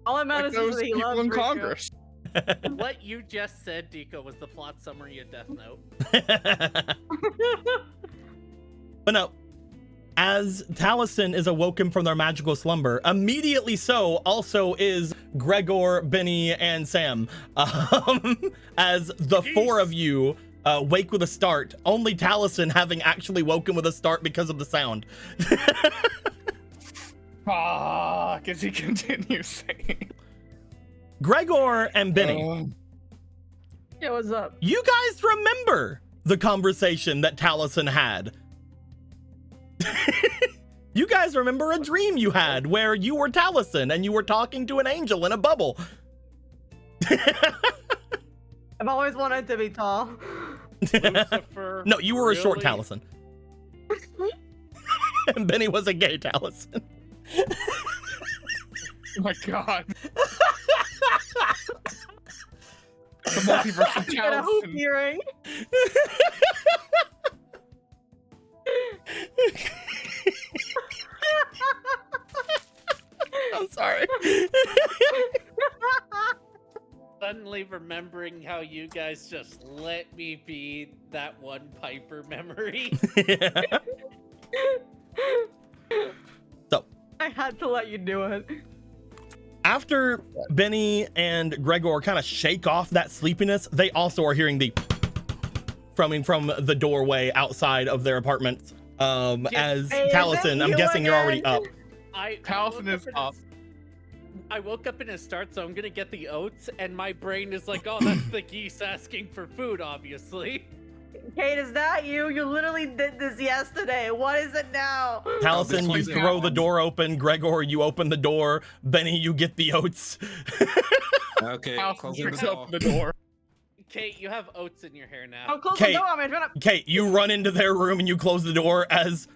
C: All that
B: Like
C: matters
B: those
C: is that he
B: people
C: loves
B: in
C: Riku.
B: Congress.
D: what you just said, Deco, was the plot summary of Death Note.
A: But no, as Taliesin is awoken from their magical slumber, immediately so also is Gregor, Benny, and Sam. As the 4 of you wake with a start, only Taliesin having actually woken with a start because of the sound.
B: Fuck, as he continues saying.
A: Gregor and Benny,
C: Yeah, what's up?
A: you guys remember the conversation that Taliesin had. You guys remember a dream you had where you were Taliesin and you were talking to an angel in a bubble.
C: I've always wanted to be tall.
D: Lucifer.
A: No, you were a short
D: really?
A: Taliesin. And Benny was a gay Taliesin.
B: Oh my god. The multiverse of
C: Get a hoop
B: Taliesin.
C: earring.
A: I'm sorry.
D: Suddenly remembering how you guys just let me be that one Piper memory.
A: So,
C: I had to let you do it.
A: after Benny and Gregor kind of shake off that sleepiness, they also are hearing the from the doorway outside of their apartments. As
C: Hey, is
A: Taliesin,
C: it
A: I'm
C: you
A: guessing you're already
C: again?
A: up.
B: Taliesin is up.
D: I woke up in a start, so I'm gonna get the oats, and my brain is like, oh, that's the geese asking for food, obviously.
C: Kate, is that you? You literally did this yesterday. What is it now?
A: Taliesin, you
B: one's
A: throw
B: down.
A: the door open. Gregor, you open the door. Benny, you get the oats.
E: Okay,
B: Taliesin
E: closing the
B: kicks
E: door.
B: open the door.
D: Kate, you have oats in your hair now.
C: Oh, close
A: Kate.
C: the door. I'm trying to...
A: Kate, you run into their room and you close the door as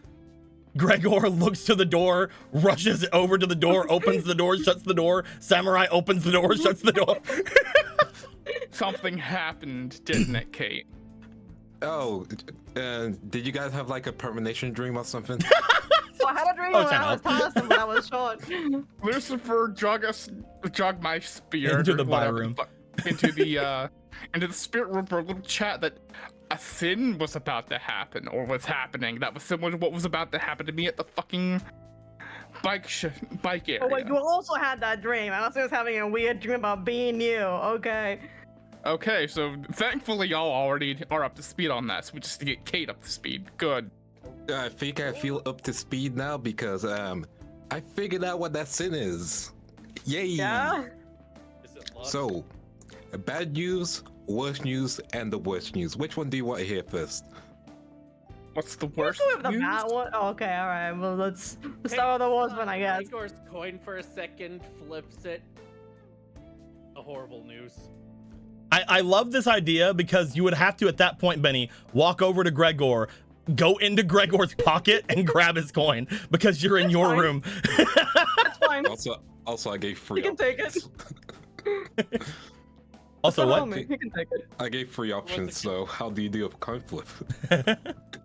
A: Gregor looks to the door, rushes over to the door, opens the door, shuts the door. Samurai opens the door, shuts the door.
B: Something happened, didn't it, Kate?
E: Oh, did you guys have like a premonition dream or something?
C: So I had a dream
A: Oh,
C: when I was
A: shut
C: Taliesin, but I was short.
B: Lucifer drug my spirit
A: Into
B: or
A: the
B: whatever
A: room.
B: fuck- into the spirit room for a little chat that a sin was about to happen or was happening that was similar to what was about to happen to me at the fucking bike area.
C: Oh wait, you also had that dream. I also was having a weird dream about being you. Okay.
B: Okay, so thankfully y'all already are up to speed on that, so we just need to get Kate up to speed. Good.
E: I think I feel up to speed now because I figured out what that sin is. Yay!
C: Yeah.
D: Is it lust?
E: So, bad news, worst news, and the worst news. Which one do you want to hear first?
B: What's the worst
C: Let's go with the
B: news?
C: bad one. Oh, okay, all right. Well, let's start with the worst one, I guess.
D: Gregor's coin for a second, flips it. A horrible news.
A: I love this idea because you would have to, at that point, Benny, walk over to Gregor, go into Gregor's pocket and grab his coin because you're in your
C: fine.
A: room.
C: That's fine.
E: Also, I gave free
C: You can take it.
E: options.
A: Also,
C: Follow
A: what?
C: me. You can take it.
E: I gave free options, so how do you do a coin flip?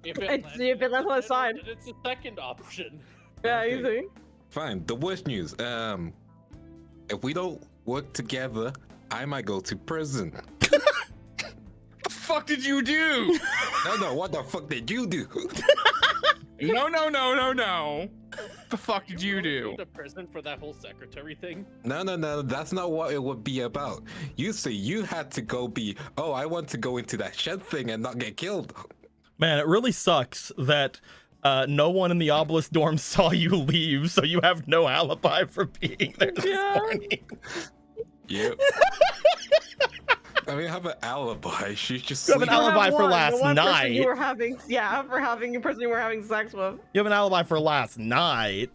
D: If
C: If it lands on the side.
D: then it's the second option.
C: Yeah,
E: Okay.
C: easy.
E: Fine. The worst news. If we don't work together, I might go to prison.
B: The fuck did you do?
E: No, what the fuck did you do?
B: No. The fuck did you do?
D: To prison for that whole secretary thing.
E: No, that's not what it would be about. You say you had to go I want to go into that shed thing and not get killed.
A: Man, it really sucks that no one in the Obelisk dorm saw you leave, so you have no alibi for being there this
C: Yeah.
A: morning.
E: Yep. I mean, I have an alibi. She's just
A: You have an
E: sleeping.
A: alibi for last
C: the one person
A: night.
C: You were having, for having a person you were having sex with.
A: You have an alibi for last night.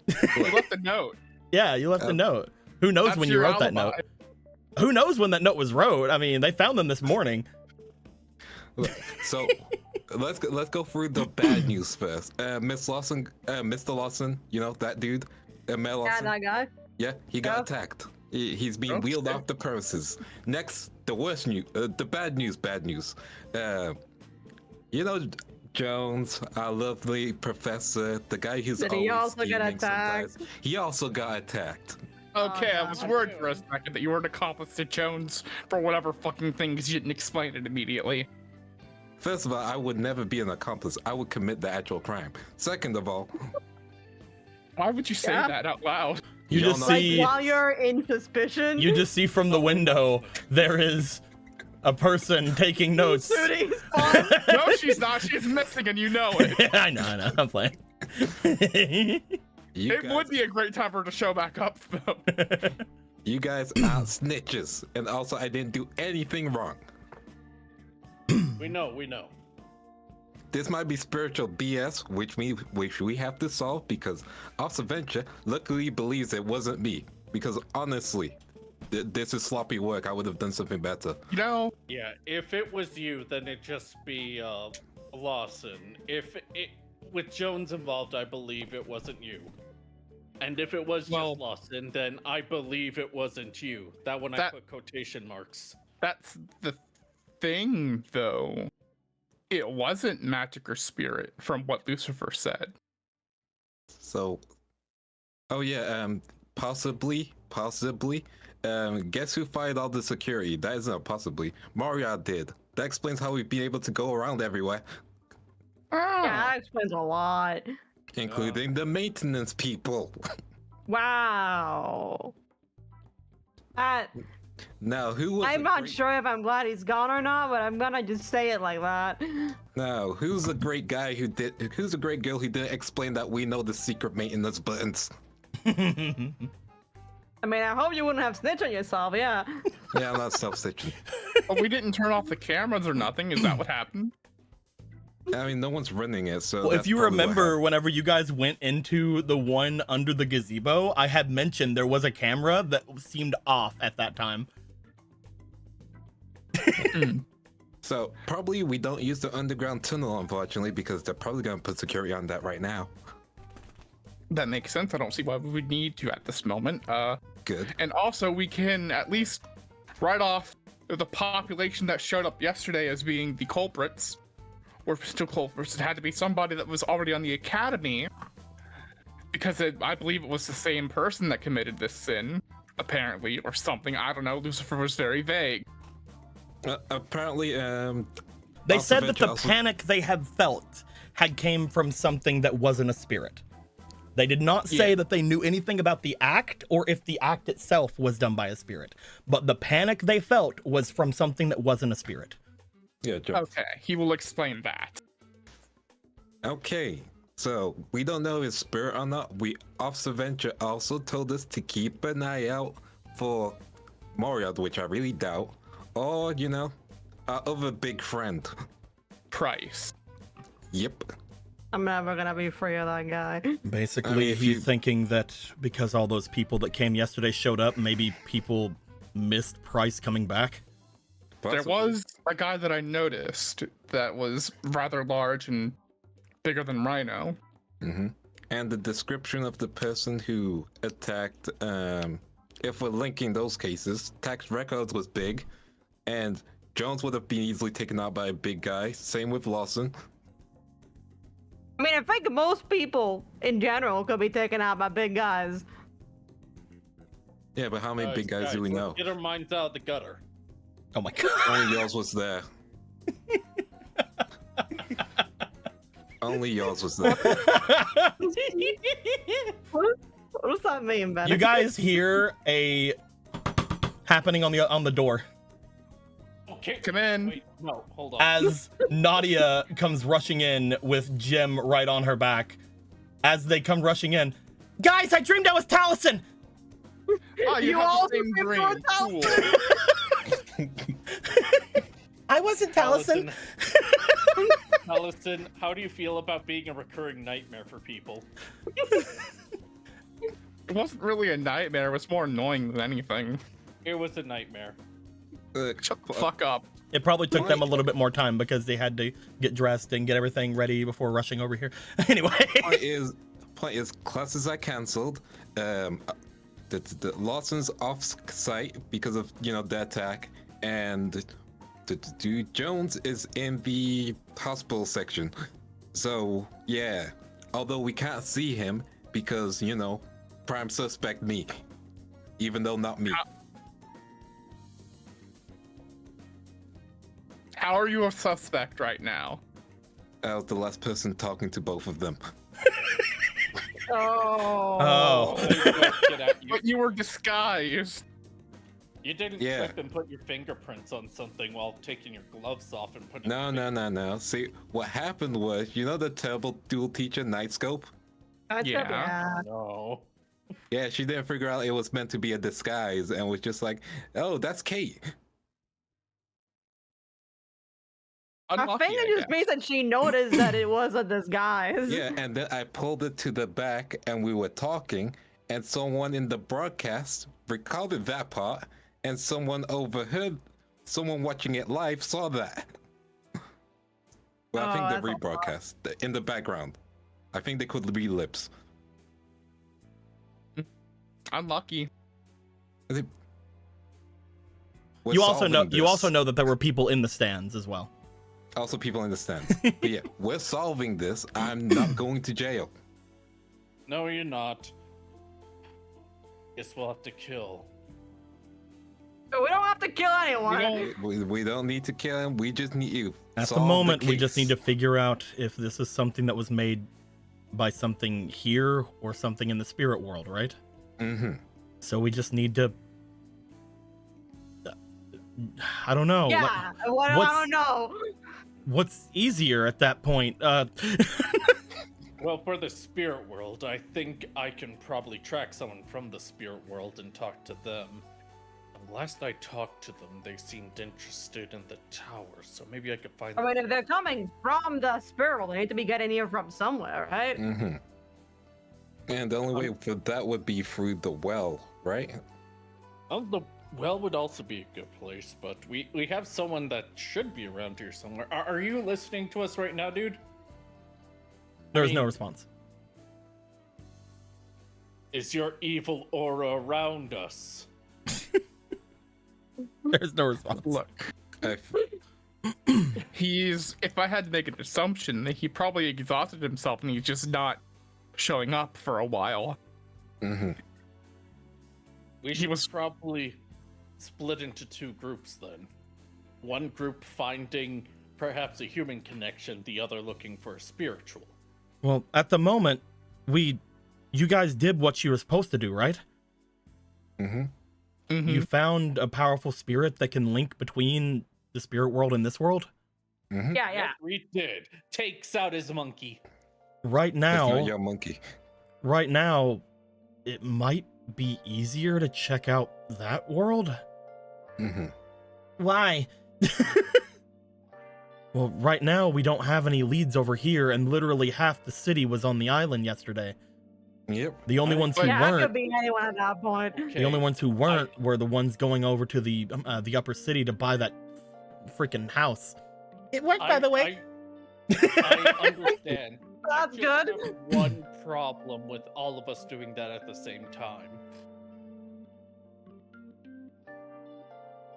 B: You left a note.
A: Yeah, you left a note. Who knows
B: That's
A: when you
B: your
A: wrote that note?
B: alibi.
A: Who knows when that note was wrote? I mean, they found them this morning.
E: So let's go through the bad news first. Miss Lawson, Mr. Lawson, you know that dude, Mel
C: Yeah,
E: Lawson.
C: that guy.
E: Yeah, he got
C: Yeah.
E: attacked. He's being
B: Okay.
E: wheeled off the premises. Next, the worst news, the bad news. You know, Jones, our lovely professor, the guy who's
C: Did he
E: always
C: also get
E: scheming
C: attacked?
E: sometimes. He also got attacked.
B: Okay,
C: Oh,
B: I was
C: God.
B: worried for a second that you were an accomplice to Jones for whatever fucking things you didn't explain it immediately.
E: First of all, I would never be an accomplice. I would commit the actual crime. Second of all,
B: Why would you say
C: Yeah.
B: that out loud?
A: You
E: Y'all
A: just
E: know-
A: see,
C: While you're in suspicion.
A: you just see from the window there is a person taking notes.
C: Sudi's fun.
B: No, she's not. She's missing, and you know it.
A: I know, I'm playing.
E: you
B: It
E: guys,
B: would be a great time for her to show back up, though.
E: you guys are snitches, and also I didn't do anything wrong.
D: We know.
E: This might be spiritual BS, which we have to solve because Officer Venture luckily believes it wasn't me. Because honestly, this is sloppy work. I would have done something better.
B: You know,
D: Yeah, if it was you, then it'd just be Lawson. If it with Jones involved, I believe it wasn't you. And if it was
B: Well-
D: just Lawson, then I believe it wasn't you. That one I
B: That-
D: put quotation marks.
B: that's the thing, though. It wasn't magic or spirit, from what Lucifer said.
E: So, oh yeah, possibly. Guess who fired all the security? That isn't a possibly. Mario did. That explains how we've been able to go around everywhere,
C: Yeah, that explains a lot.
E: including the maintenance people.
C: Wow. That
E: Now, who was?
C: I'm
E: the
C: not
E: great-
C: sure if I'm glad he's gone or not, but I'm gonna just say it like that.
E: Now, who's the great guy who did? Who's the great girl who didn't explain that we know the secret maintenance buttons?
C: I mean, I hope you wouldn't have snitched on yourself, yeah.
E: Yeah, I'm not self-stitching.
B: But we didn't turn off the cameras or nothing. Is that what happened?
E: I mean, no one's running it, so.
A: Well, if
E: that's
A: you
E: probably what
A: remember, whenever you guys went into the one under the gazebo, I had mentioned there was a camera that seemed off at that time.
E: So probably we don't use the underground tunnel, unfortunately, because they're probably gonna put security on that right now.
B: That makes sense. I don't see why we would need to at this moment.
E: Good.
B: And also, we can at least write off the population that showed up yesterday as being the culprits. Or still culprits. It had to be somebody that was already on the academy. Because I believe it was the same person that committed this sin, apparently, or something. I don't know. Lucifer was very vague.
E: Apparently,
A: They
E: Also
A: said that
E: Venture
A: the
E: also-
A: panic they had felt had came from something that wasn't a spirit. They did not say
B: Yeah.
A: that they knew anything about the act or if the act itself was done by a spirit. But the panic they felt was from something that wasn't a spirit.
E: yeah, Joe.
B: Okay, he will explain that.
E: Okay, so we don't know if it's spirit or not. Officer Venture also told us to keep an eye out for Moriarty, which I really doubt, or our other big friend.
B: Price.
E: Yep.
C: I'm never gonna be free of that guy.
A: Basically,
E: I mean, if
A: he's
E: you-
A: thinking that because all those people that came yesterday showed up, maybe people missed Price coming back.
B: There
E: Possibly.
B: was a guy that I noticed that was rather large and bigger than Rhino.
E: Mm-hmm. And the description of the person who attacked, if we're linking those cases, tax records was big, and Jones would have been easily taken out by a big guy. Same with Lawson.
C: I mean, I think most people in general could be taken out by big guys.
E: Yeah, but how many big guys do we
D: let's
E: know?
D: Get our minds out of the gutter.
A: Oh my god.
E: Only yours was there. Only yours was there.
C: What does that mean, Ben?
A: You guys hear a happening on the door
D: Okay.
B: Come in.
D: Wait, no, hold on.
A: as Nadia comes rushing in with Jim right on her back. As they come rushing in, guys, I dreamed I was Taliesin.
B: Oh, you
C: You
B: have
C: all
B: the same
C: dream
B: dream.
C: for
B: Cool.
A: I wasn't Taliesin.
D: Allison, how do you feel about being a recurring nightmare for people?
B: It wasn't really a nightmare. It was more annoying than anything.
D: It was a nightmare.
B: Shut the fuck up.
A: It probably took them a little bit more time because they had to get dressed and get everything ready before rushing over here. Anyway.
E: Point is, classes are cancelled. The Lawson's off site because of the attack, and the dude Jones is in the hospital section. So yeah, although we can't see him because prime suspect me, even though not me.
B: How are you a suspect right now?
E: I was the last person talking to both of them.
C: Oh.
D: Get at you.
B: But you were disguised.
D: You didn't
E: Yeah.
D: slip and put your fingerprints on something while taking your gloves off and putting.
E: No. See, what happened was, the terrible dual teacher Nightscope?
B: Yeah.
D: No.
E: Yeah, she didn't figure out it was meant to be a disguise and was just like, oh, that's Kate.
C: I
B: Unlucky,
C: think it
B: I
C: just
B: guess.
C: means that she noticed that it was a disguise.
E: Yeah, and then I pulled it to the back and we were talking, and someone in the broadcast recorded that part, and someone overheard, someone watching it live saw that. Well, I
C: Oh,
E: think
C: that's
E: the
C: a
E: rebroadcast in the background. I think they could read lips.
B: Unlucky.
E: We're
A: You also know
E: solving this.
A: that there were people in the stands as well.
E: Also people in the stands. But yeah, we're solving this. I'm not going to jail.
D: No, you're not. Guess we'll have to kill.
C: We don't have to kill anyone.
E: We don't need to kill him. We just need you.
A: At the
E: Solve
A: moment, we just
E: case.
A: need to figure out if this is something that was made by something here or something in the spirit world, right?
E: Mm-hmm.
A: So we just need to. I don't know.
C: Yeah, I
A: what's-
C: don't know.
A: What's easier at that point?
D: Well, for the spirit world, I think I can probably track someone from the spirit world and talk to them. And last I talked to them, they seemed interested in the tower, so maybe I could find
C: I
D: them.
C: mean, if they're coming from the spirit world, they need to be getting here from somewhere, right?
E: Mm-hmm. And the only way for that would be through the well, right?
D: The well would also be a good place, but we have someone that should be around here somewhere. Are you listening to us right now, dude?
A: There's no
D: mean-
A: response.
D: Is your evil aura around us?
A: There's no response.
B: Look,
E: If,
B: if I had to make an assumption, he probably exhausted himself and he's just not showing up for a while.
E: mm-hmm.
D: We
B: He
D: should
B: was-
D: probably split into two groups then. One group finding perhaps a human connection, the other looking for a spiritual.
A: Well, at the moment, you guys did what you were supposed to do, right?
E: Mm-hmm.
B: Mhm.
A: You found a powerful spirit that can link between the spirit world and this world.
E: Mm-hmm.
C: Yeah,
D: Yes, we did. Takes out his monkey.
A: Right
E: It's not
A: now,
E: your monkey.
A: it might be easier to check out that world.
E: Mm-hmm.
A: Why? Well, right now we don't have any leads over here, and literally half the city was on the island yesterday.
E: Yep.
A: The only ones who
C: Yeah, it could
A: weren't,
C: be anyone at that point.
D: Okay.
A: the only ones who weren't were the ones going over to the upper city to buy that freaking house. It worked, by the way.
D: I understand.
C: That's
D: I just
C: good.
D: have one problem with all of us doing that at the same time.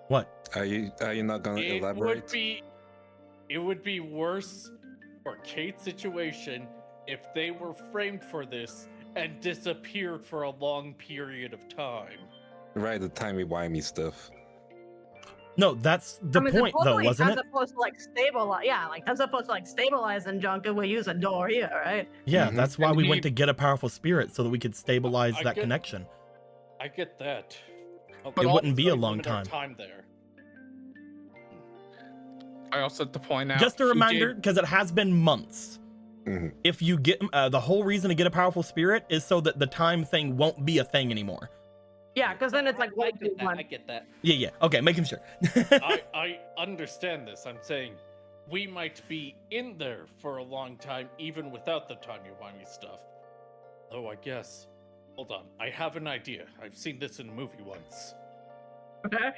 A: What?
E: Are you not gonna elaborate?
D: It would be worse for Kate's situation if they were framed for this and disappeared for a long period of time.
E: Right, the timey-wimey stuff.
A: No, that's the point, though,
C: supposedly
A: wasn't
C: that's
A: it?
C: supposed to like stabilize. Yeah, like that's supposed to like stabilize and junk, and we use a door here, right?
A: Yeah,
E: Mhm.
A: that's why
B: And
A: we
B: he-
A: went to get a powerful spirit so that we could stabilize
D: I
A: that
D: get-
A: connection.
D: I get that.
B: But
A: It wouldn't be a
D: Also
A: long
D: limit our
A: time.
D: time there.
B: I also have to point out.
A: Just a
B: he
A: reminder,
B: did-
A: because it has been months.
E: Mhm.
A: If you get the whole reason to get a powerful spirit is so that the time thing won't be a thing anymore.
C: Yeah, because then it's like
D: I
C: way too
D: get that. I
C: much.
D: get that.
A: Yeah. Okay, making sure.
D: I understand this. I'm saying we might be in there for a long time, even without the timey-wimey stuff. Oh, I guess. Hold on. I have an idea. I've seen this in a movie once.
C: Okay.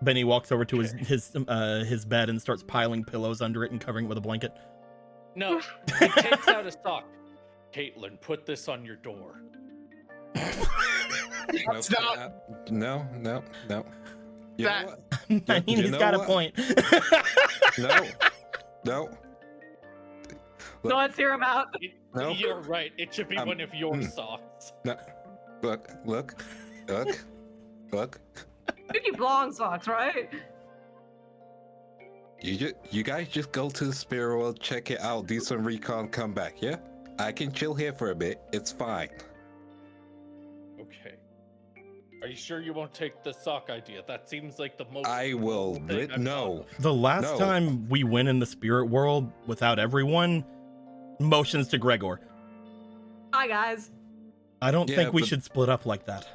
A: Benny walks over to his bed and starts piling pillows under it and covering it with a blanket.
D: No, he takes out a sock. Caitlin, put this on your door.
B: That's not-
E: No. You
B: That-
E: know what?
A: I mean,
E: you
A: he's
E: know
A: got a
E: what?
A: point.
E: No.
C: So let's hear him out.
E: No.
D: You're right. It should be
E: Um,
D: one of your socks.
E: No. Look.
C: You keep long socks, right?
E: You guys just go to the spirit world, check it out, do some recon, come back, yeah? I can chill here for a bit. It's fine.
D: Okay. Are you sure you won't take the sock idea? That seems like the most.
E: I will.
D: thing I've thought
E: No.
D: of.
A: The last
E: No.
A: time we went in the spirit world without everyone, motions to Gregor.
C: Hi guys.
A: I don't
E: Yeah,
A: think we
E: but-
A: should split up like that.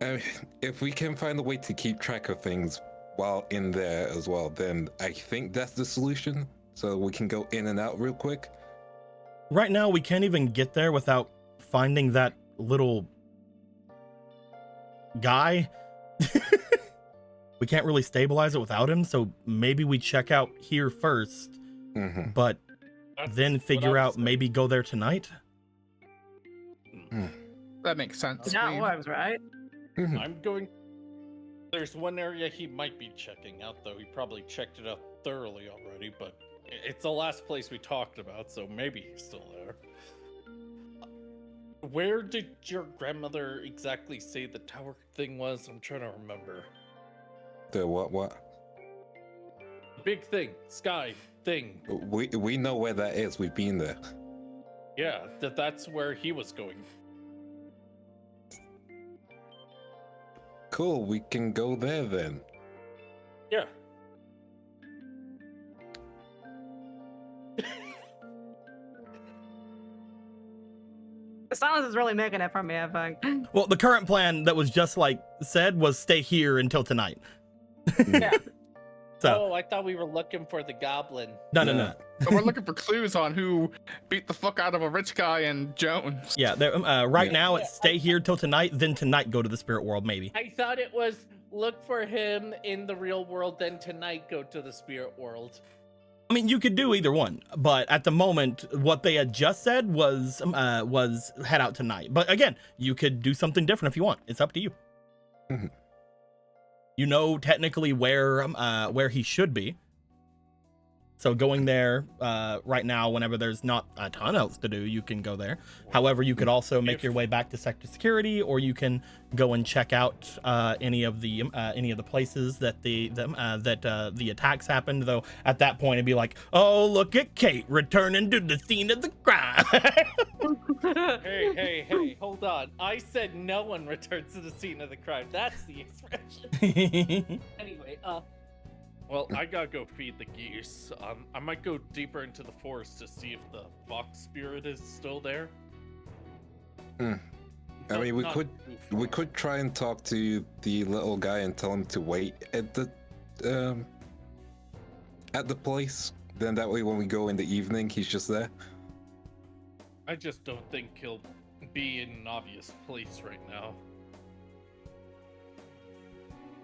E: If we can find a way to keep track of things while in there as well, then I think that's the solution. So we can go in and out real quick.
A: Right now, we can't even get there without finding that little guy. We can't really stabilize it without him, so maybe we check out here first,
E: Mm-hmm.
A: but
D: That's
A: then
D: what
A: figure
D: I
A: out
D: was thinking.
A: maybe go there tonight.
B: That makes sense.
C: That
B: We-
C: works, right?
E: Mm-hmm.
D: I'm going. There's one area he might be checking out, though. He probably checked it out thoroughly already, but it's the last place we talked about, so maybe he's still there. Where did your grandmother exactly say the tower thing was? I'm trying to remember.
E: The what?
D: Big thing, sky thing.
E: We know where that is. We've been there.
D: Yeah, that's where he was going.
E: Cool. We can go there then.
D: Yeah.
C: The silence is really making it from me, I think.
A: Well, the current plan that was just like said was stay here until tonight.
C: Yeah.
A: So,
D: Oh, I thought we were looking for the goblin.
A: no.
B: So we're looking for clues on who beat the fuck out of a rich guy and Jones.
A: Yeah, right
E: Yeah.
A: now it's stay here till tonight, then tonight go to the spirit world, maybe.
D: I thought it was look for him in the real world, then tonight go to the spirit world.
A: I mean, you could do either one, but at the moment, what they had just said was head out tonight. But again, you could do something different if you want. It's up to you.
E: Mhm.
A: You know technically where he should be. So going there right now, whenever there's not a ton else to do, you can go there. However, you could also make your way back to sector security, or you can go and check out any of the places that the attacks happened. Though at that point, it'd be like, oh, look at Kate returning to the scene of the crime.
D: Hey, hold on. I said no one returns to the scene of the crime. That's the expression. Anyway, well, I gotta go feed the geese. I might go deeper into the forest to see if the fox spirit is still there.
E: I mean,
D: Not too
E: we
D: far.
E: could try and talk to the little guy and tell him to wait at the place. Then that way, when we go in the evening, he's just there.
D: I just don't think he'll be in an obvious place right now.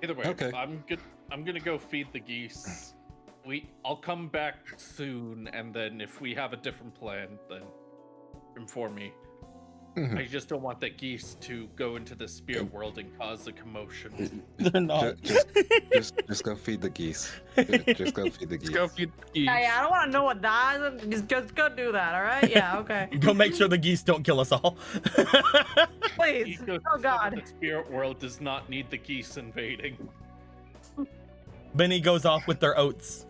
D: Either way,
E: Okay.
D: I'm gonna go feed the geese. I'll come back soon, and then if we have a different plan, then inform me.
E: Mhm.
D: I just don't want the geese to go into the spirit world and cause a commotion.
A: They're not.
E: Just go feed the geese. Just go feed the geese.
B: Let's go feed the geese.
C: Yeah, I don't want to know what that is. Just go do that, all right? Yeah, okay.
A: Go make sure the geese don't kill us all.
C: Please.
D: Ecosystem
C: Oh,
D: of
C: God.
D: The spirit world does not need the geese invading.
A: Benny goes off with their oats.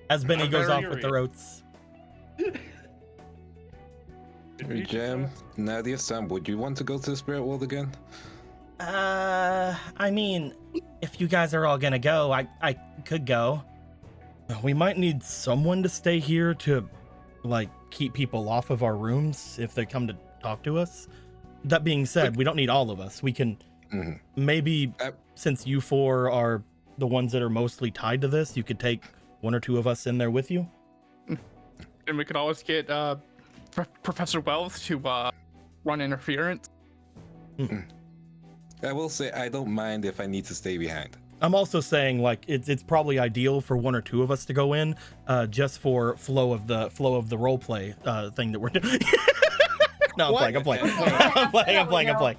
A: As Benny
D: I'm
A: goes
D: very
A: off with their oats.
E: Jam, Nadia, Sam, would you want to go to the spirit world again?
A: I mean, if you guys are all gonna go, I could go. We might need someone to stay here to, like, keep people off of our rooms if they come to talk to us. That being said, we don't need all of us. We can
E: Mhm.
A: maybe, since you four are the ones that are mostly tied to this, you could take one or two of us in there with you.
B: And we could always get Professor Wells to run interference.
E: I will say I don't mind if I need to stay behind.
A: I'm also saying, like, it's probably ideal for one or two of us to go in, just for flow of the roleplay thing that we're doing. No, I'm playing. I'm playing.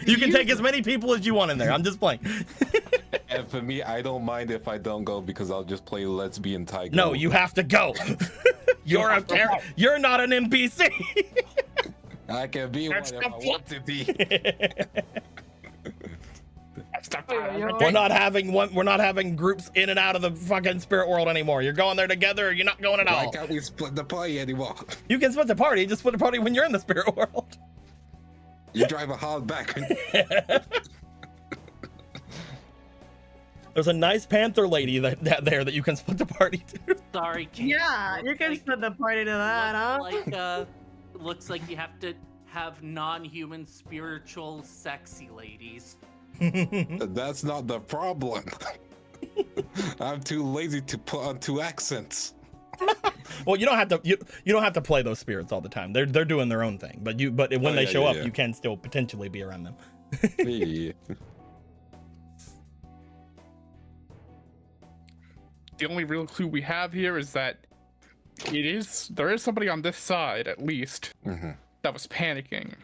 A: You can take as many people as you want in there. I'm just playing.
E: And for me, I don't mind if I don't go because I'll just play Lesbian Tiger.
A: No, you have to go. You're not an NPC.
E: I can be one
B: That's
E: if
B: the
E: I want to be.
A: We're not having groups in and out of the fucking spirit world anymore. You're going there together, or you're not going at
E: Why
A: all.
E: can't we split the party anymore?
A: You can split the party. Just split the party when you're in the spirit world.
E: You drive a hard back.
A: There's a nice panther lady that you can split the party to.
F: Sorry, Kate.
C: Yeah, you can split the party to that, huh?
F: Looks like you have to have non-human spiritual sexy ladies.
E: That's not the problem. I'm too lazy to put on 2 accents.
A: Well, you don't have to. You don't have to play those spirits all the time. They're doing their own thing. But when they show up, you can still potentially be around them.
E: Yeah.
B: The only real clue we have here is that there is somebody on this side at least
E: Mhm.
B: that was panicking,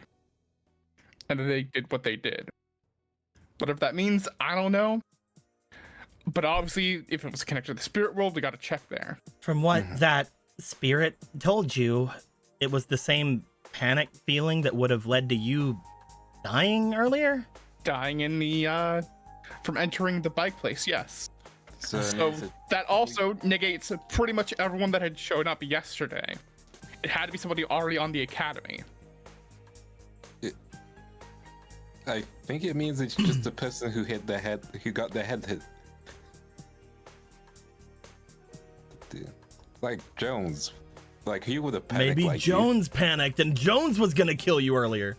B: and they did what they did. Whatever that means, I don't know. But obviously, if it was connected to the spirit world, we got to check there.
A: From what that spirit told you, it was the same panic feeling that would have led to you dying earlier.
B: Dying in the from entering the bike place, yes.
E: So,
B: So that also negates pretty much everyone that had shown up yesterday. It had to be somebody already on the academy.
E: I think it means it's just the person who got their head hit. Dude. Like Jones. Like he would have panicked.
A: Maybe
E: like
A: Jones panicked and Jones was gonna kill you earlier.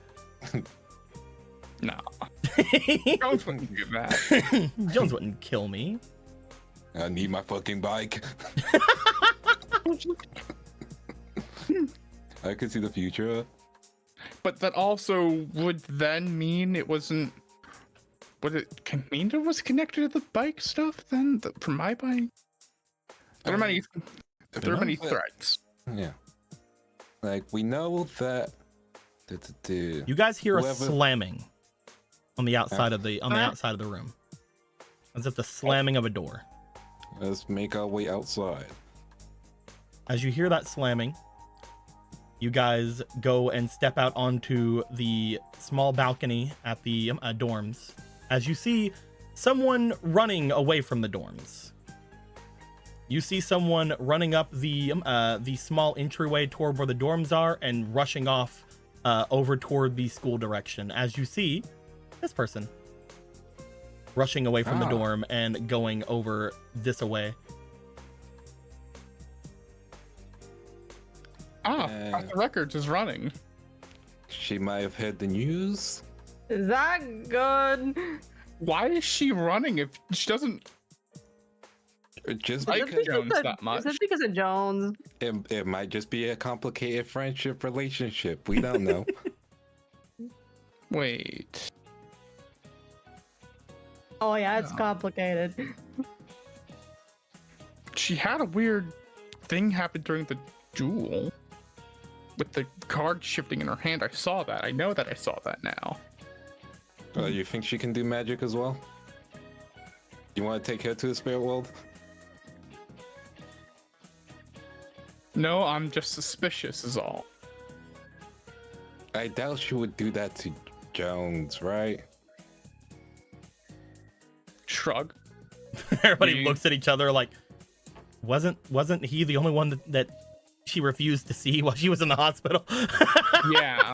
B: No. Jones wouldn't do that.
A: Jones wouldn't kill me.
E: You. I need my fucking bike. I can see the future.
B: But that also would then mean it wasn't. Would it mean it was connected to the bike stuff then? From my bike? There are many threats.
E: Yeah. Like we know that.
A: You guys hear a
E: Whoever-
A: slamming on the outside of the outside of the room, as if the slamming of a door.
E: Let's make our way outside.
A: As you hear that slamming, you guys go and step out onto the small balcony at the dorms. As you see someone running away from the dorms. You see someone running up the small entryway toward where the dorms are and rushing off over toward the school direction. As you see this person rushing away from the dorm and going over this away.
B: Professor Records is running.
E: She might have heard the news.
C: Is that good?
B: Why is she running if she doesn't
E: Just
B: like
E: because
B: Jones that much?
C: Is it because of Jones?
E: it might just be a complicated friendship relationship. We don't know.
B: Wait.
C: Oh yeah, it's
B: No.
C: complicated.
B: She had a weird thing happen during the duel with the card shifting in her hand. I saw that. I know that I saw that now.
E: You think she can do magic as well? You want to take her to the spirit world?
B: No, I'm just suspicious is all.
E: I doubt she would do that to Jones, right?
B: Shrug.
A: Everybody
B: You-
A: looks at each other like, wasn't he the only one that she refused to see while she was in the hospital?
B: Yeah.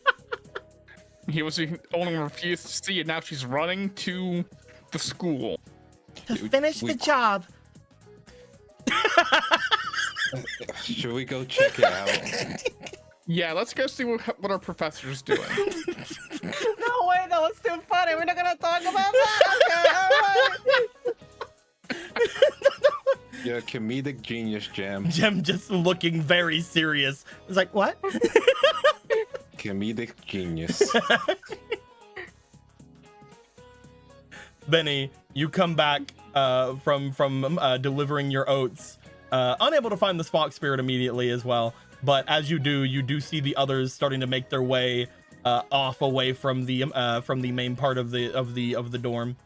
B: He was the only one refused to see it. Now she's running to the school.
A: To finish the job.
E: Should we go check it out?
B: Yeah, let's go see what our professor's doing.
C: No way, that was too funny. We're not gonna talk about that. Okay, alright.
E: You're a comedic genius, Jam.
A: Jem just looking very serious. It's like, what?
E: Comedic genius.
A: Benny, you come back from delivering your oats, unable to find the Spock spirit immediately as well. But as you do see the others starting to make their way off away from the main part of the dorm.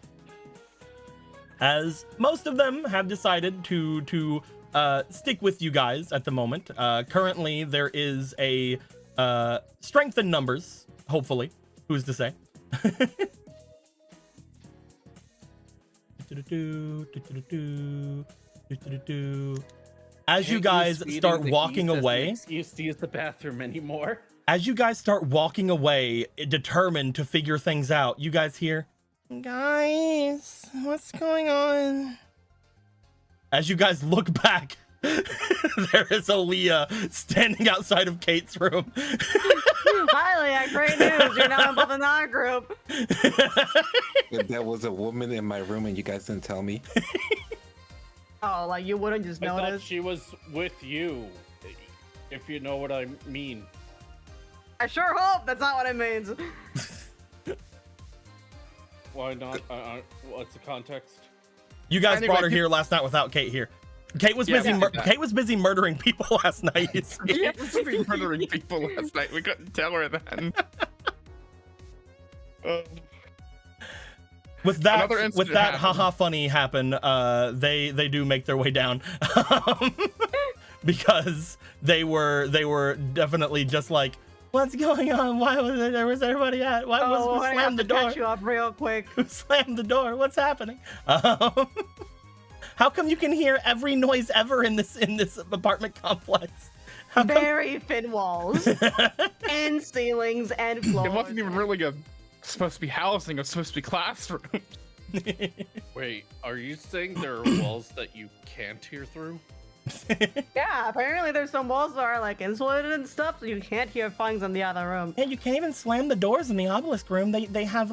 A: As most of them have decided to stick with you guys at the moment. Currently, there is a strength in numbers. Hopefully, who's to say? As you guys start walking away,
D: Excuse to use the bathroom anymore.
A: as you guys start walking away, determined to figure things out, you guys hear, guys, what's going on? As you guys look back, there is Aaliyah standing outside of Kate's room.
C: Hi, Leah, great news. You're now involved in our group.
E: There was a woman in my room and you guys didn't tell me.
C: Oh, like you wouldn't just
D: I thought
C: notice?
D: she was with you, if you know what I mean.
C: I sure hope that's not what it means.
D: Why not? What's the context?
A: You guys
B: Anyway,
A: brought her here last night without Kate here. Kate was
B: Yeah,
A: busy.
B: we did that.
A: Kate was busy murdering people last night. you see.
B: She was been murdering people last night. We couldn't tell her then.
A: With that,
B: Another incident
A: with that,
B: happened.
A: haha, funny happen. They do make their way down, because they were definitely just like, what's going on? Why was everybody at? Why was
C: Oh,
A: who
C: I have
A: slammed
C: to
A: the door?
C: catch you up real quick.
A: Who slammed the door? What's happening? How come you can hear every noise ever in this apartment complex? How come?
C: Very thin walls and ceilings and floors.
B: It wasn't even really supposed to be housing. It was supposed to be classroom.
D: Wait, are you saying there are walls that you can't hear through?
C: Yeah, apparently there's some walls that are like insulated and stuff, so you can't hear things in the other room.
A: Yeah, you can't even slam the doors in the obelisk room. They have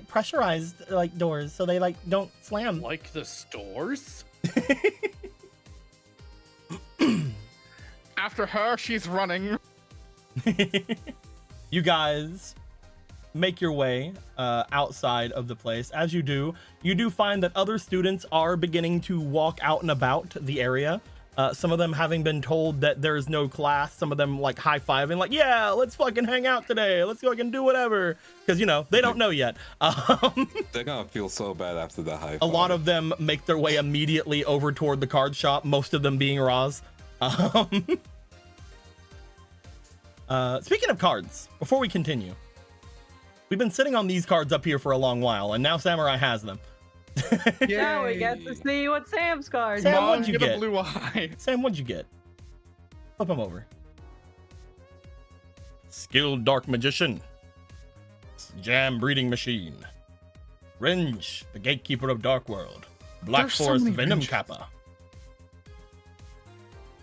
A: pressurized like doors, so they like don't slam.
D: Like the stores?
B: After her, she's running.
A: You guys make your way outside of the place. As you do find that other students are beginning to walk out and about the area. Some of them having been told that there's no class, some of them like high-fiving, like, yeah, let's fucking hang out today. Let's fucking do whatever. Because, you know, they don't know yet.
E: They're gonna feel so bad after the high five.
A: A lot of them make their way immediately over toward the card shop, most of them being Roz. Speaking of cards, before we continue, we've been sitting on these cards up here for a long while, and now Samurai has them.
C: Now we get to see what Sam's card.
A: Sam,
B: Mom,
A: what'd you
B: get
A: get?
B: a blue eye.
A: Sam, what'd you get? Flip him over. Skilled Dark Magician. Jam Breeding Machine. Ringe, the Gatekeeper of Dark World. Black
B: There's so
A: Forest
B: many
A: Venom
B: Ringes.
A: Kappa.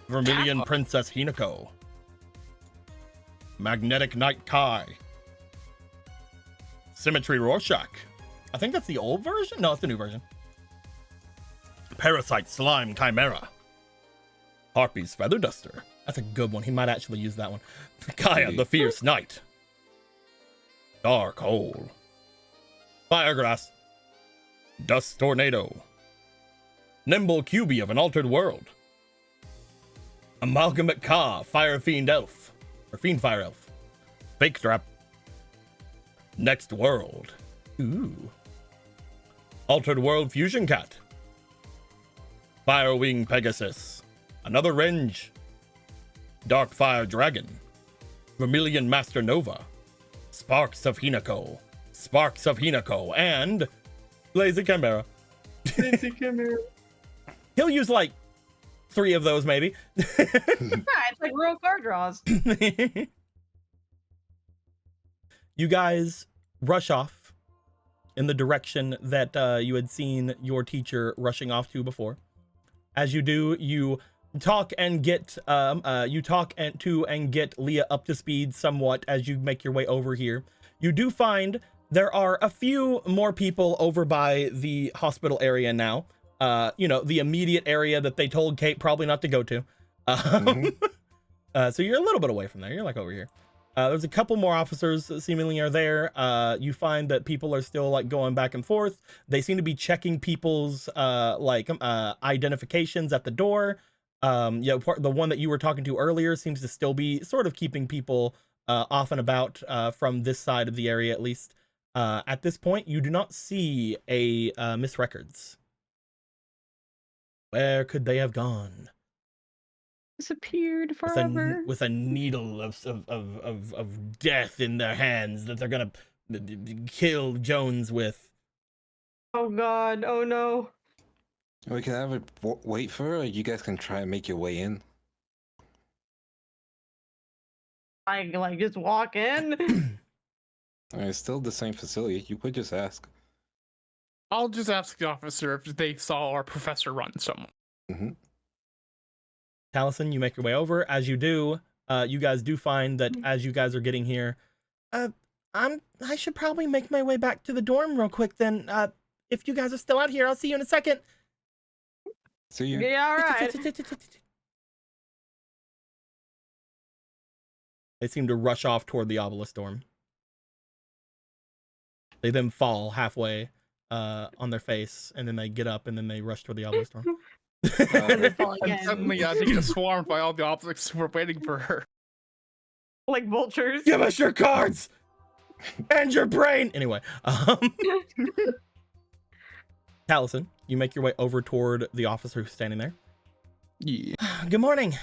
A: Vermilion
B: Kappa?
A: Princess Hinako. Magnetic Night Kai. Symmetry Rorschach. I think that's the old version? No, it's the new version. Parasite Slime Chimera. Harpy's Feather Duster. That's a good one. He might actually use that one. Kaya the Fierce Knight. Dark Hole. Firegrass. Dust Tornado. Nimble QB of an Altered World. Amalgamate Ka, Fire Fiend Elf. Or Fiend Fire Elf. Fake Strap. Next World. Ooh. Altered World Fusion Cat. Firewing Pegasus. Another Renge. Dark Fire Dragon. Vermilion Master Nova. Sparks of Hinako. Sparks of Hinako. And Lazy Chimera.
C: Lazy Chimera.
A: He'll use like 3 of those maybe.
C: Yeah, it's like real card draws.
A: You guys rush off in the direction that you had seen your teacher rushing off to before. As you do, you talk and get get Leah up to speed somewhat as you make your way over here. You do find there are a few more people over by the hospital area now. You know, the immediate area that they told Kate probably not to go to. So you're a little bit away from there. You're like over here. There's a couple more officers that seemingly are there. You find that people are still like going back and forth. They seem to be checking people's identifications at the door. Yeah, the one that you were talking to earlier seems to still be sort of keeping people off and about from this side of the area, at least. At this point, you do not see a Miss Records. Where could they have gone?
C: Disappeared forever.
A: With a needle of death in their hands that they're gonna kill Jones with.
C: Oh God! Oh no!
E: We can have it wait for her, or you guys can try and make your way in.
C: I like just walk in.
E: It's still the same facility. You could just ask.
B: I'll just ask the officer if they saw our professor run somewhere.
E: Mm-hmm.
A: Taliesin, you make your way over. As you do, you guys do find that as you guys are getting here, I should probably make my way back to the dorm real quick then. If you guys are still out here, I'll see you in a second.
E: See you.
C: Yeah, all right.
A: They seem to rush off toward the obelisk dorm. They then fall halfway on their face, and then they get up, and then they rush toward the obelisk dorm.
C: And they fall
B: And
C: again.
B: suddenly, they get swarmed by all the obelisks who were waiting for her.
C: Like vultures.
A: Give us your cards and your brain. Anyway, Taliesin, you make your way over toward the officer who's standing there.
B: Yeah.
A: Good morning.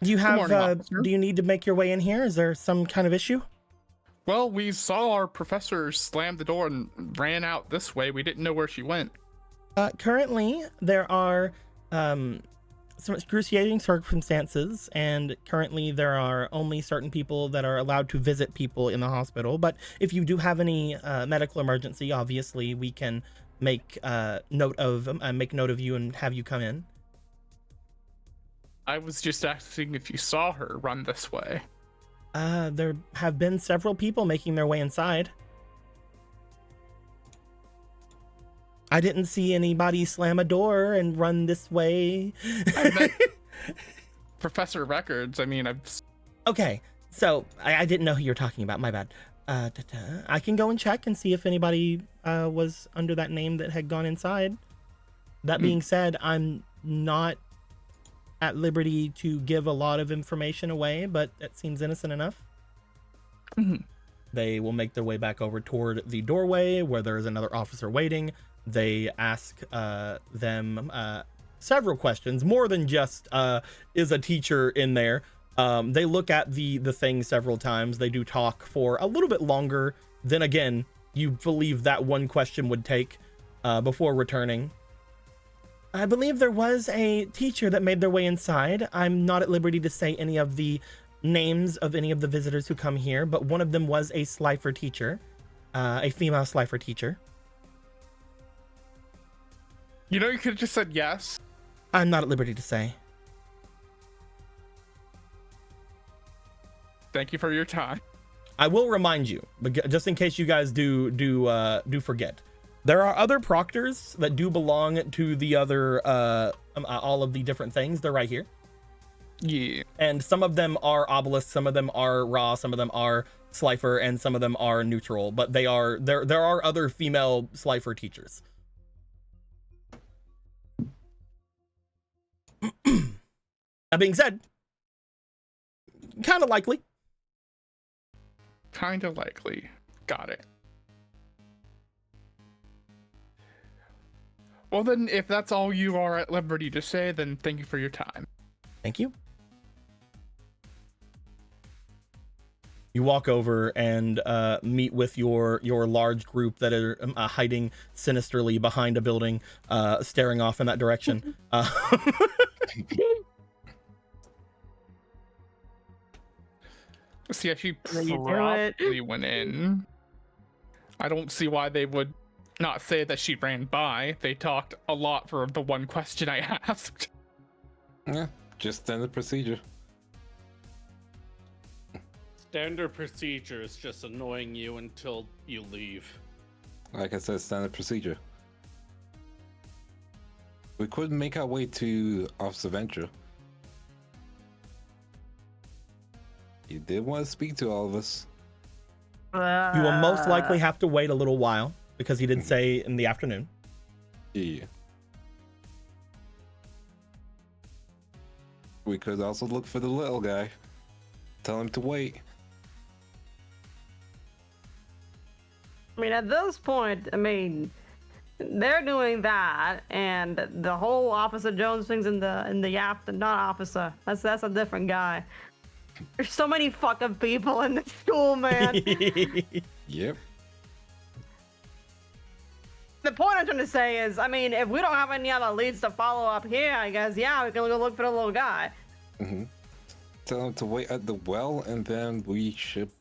A: Do you have?
B: morning, officer.
A: Do you need to make your way in here? Is there some kind of issue?
B: Well, we saw our professor slam the door and ran out this way. We didn't know where she went.
A: Currently, there are some excruciating circumstances, and currently there are only certain people that are allowed to visit people in the hospital. But if you do have any medical emergency, obviously we can make note of you and have you come in.
B: I was just asking if you saw her run this way.
A: There have been several people making their way inside. I didn't see anybody slam a door and run this way.
B: I meant Professor Records. I mean,
A: Okay, so I didn't know who you're talking about. My bad. I can go and check and see if anybody was under that name that had gone inside. That being said, I'm not at liberty to give a lot of information away, but that seems innocent enough.
B: Mhm.
A: They will make their way back over toward the doorway where there is another officer waiting. They ask them several questions, more than just is a teacher in there. They look at the thing several times. They do talk for a little bit longer than, again, you believe that one question would take before returning. I believe there was a teacher that made their way inside. I'm not at liberty to say any of the names of any of the visitors who come here, but one of them was a Slifer teacher, a female Slifer teacher.
B: you know, you could have just said yes.
A: I'm not at liberty to say.
B: Thank you for your time.
A: I will remind you, just in case you guys do forget, there are other proctors that do belong to the other all of the different things. They're right here.
B: Yeah.
A: And some of them are Obelisk, some of them are Raw, some of them are Slifer, and some of them are neutral. But there are other female Slifer teachers. That being said, kind of likely.
B: Kind of likely. Got it. Well then, if that's all you are at liberty to say, then thank you for your time.
A: Thank you. You walk over and meet with your large group that are hiding sinisterly behind a building, staring off in that direction.
B: See, she
C: Then you do
B: probably went in. I don't see why they would not say that she ran by. They talked a lot for the one question I asked.
E: Yeah, just standard procedure.
D: Standard procedure is just annoying you until you leave.
E: Like I said, standard procedure. We could make our way to Officer Venture. You did want to speak to all of us.
A: You will most likely have to wait a little while because he did say in the afternoon.
E: Yeah. We could also look for the little guy. Tell him to wait.
C: I mean, at this point, I mean, they're doing that, and the whole Officer Jones thing's in the app, not officer. That's a different guy. There's so many fucking people in this school, man.
E: Yep.
C: The point I'm trying to say is, I mean, if we don't have any other leads to follow up here, I guess, yeah, we can go look for the little guy.
E: Mm-hmm. Tell him to wait at the well, and then we should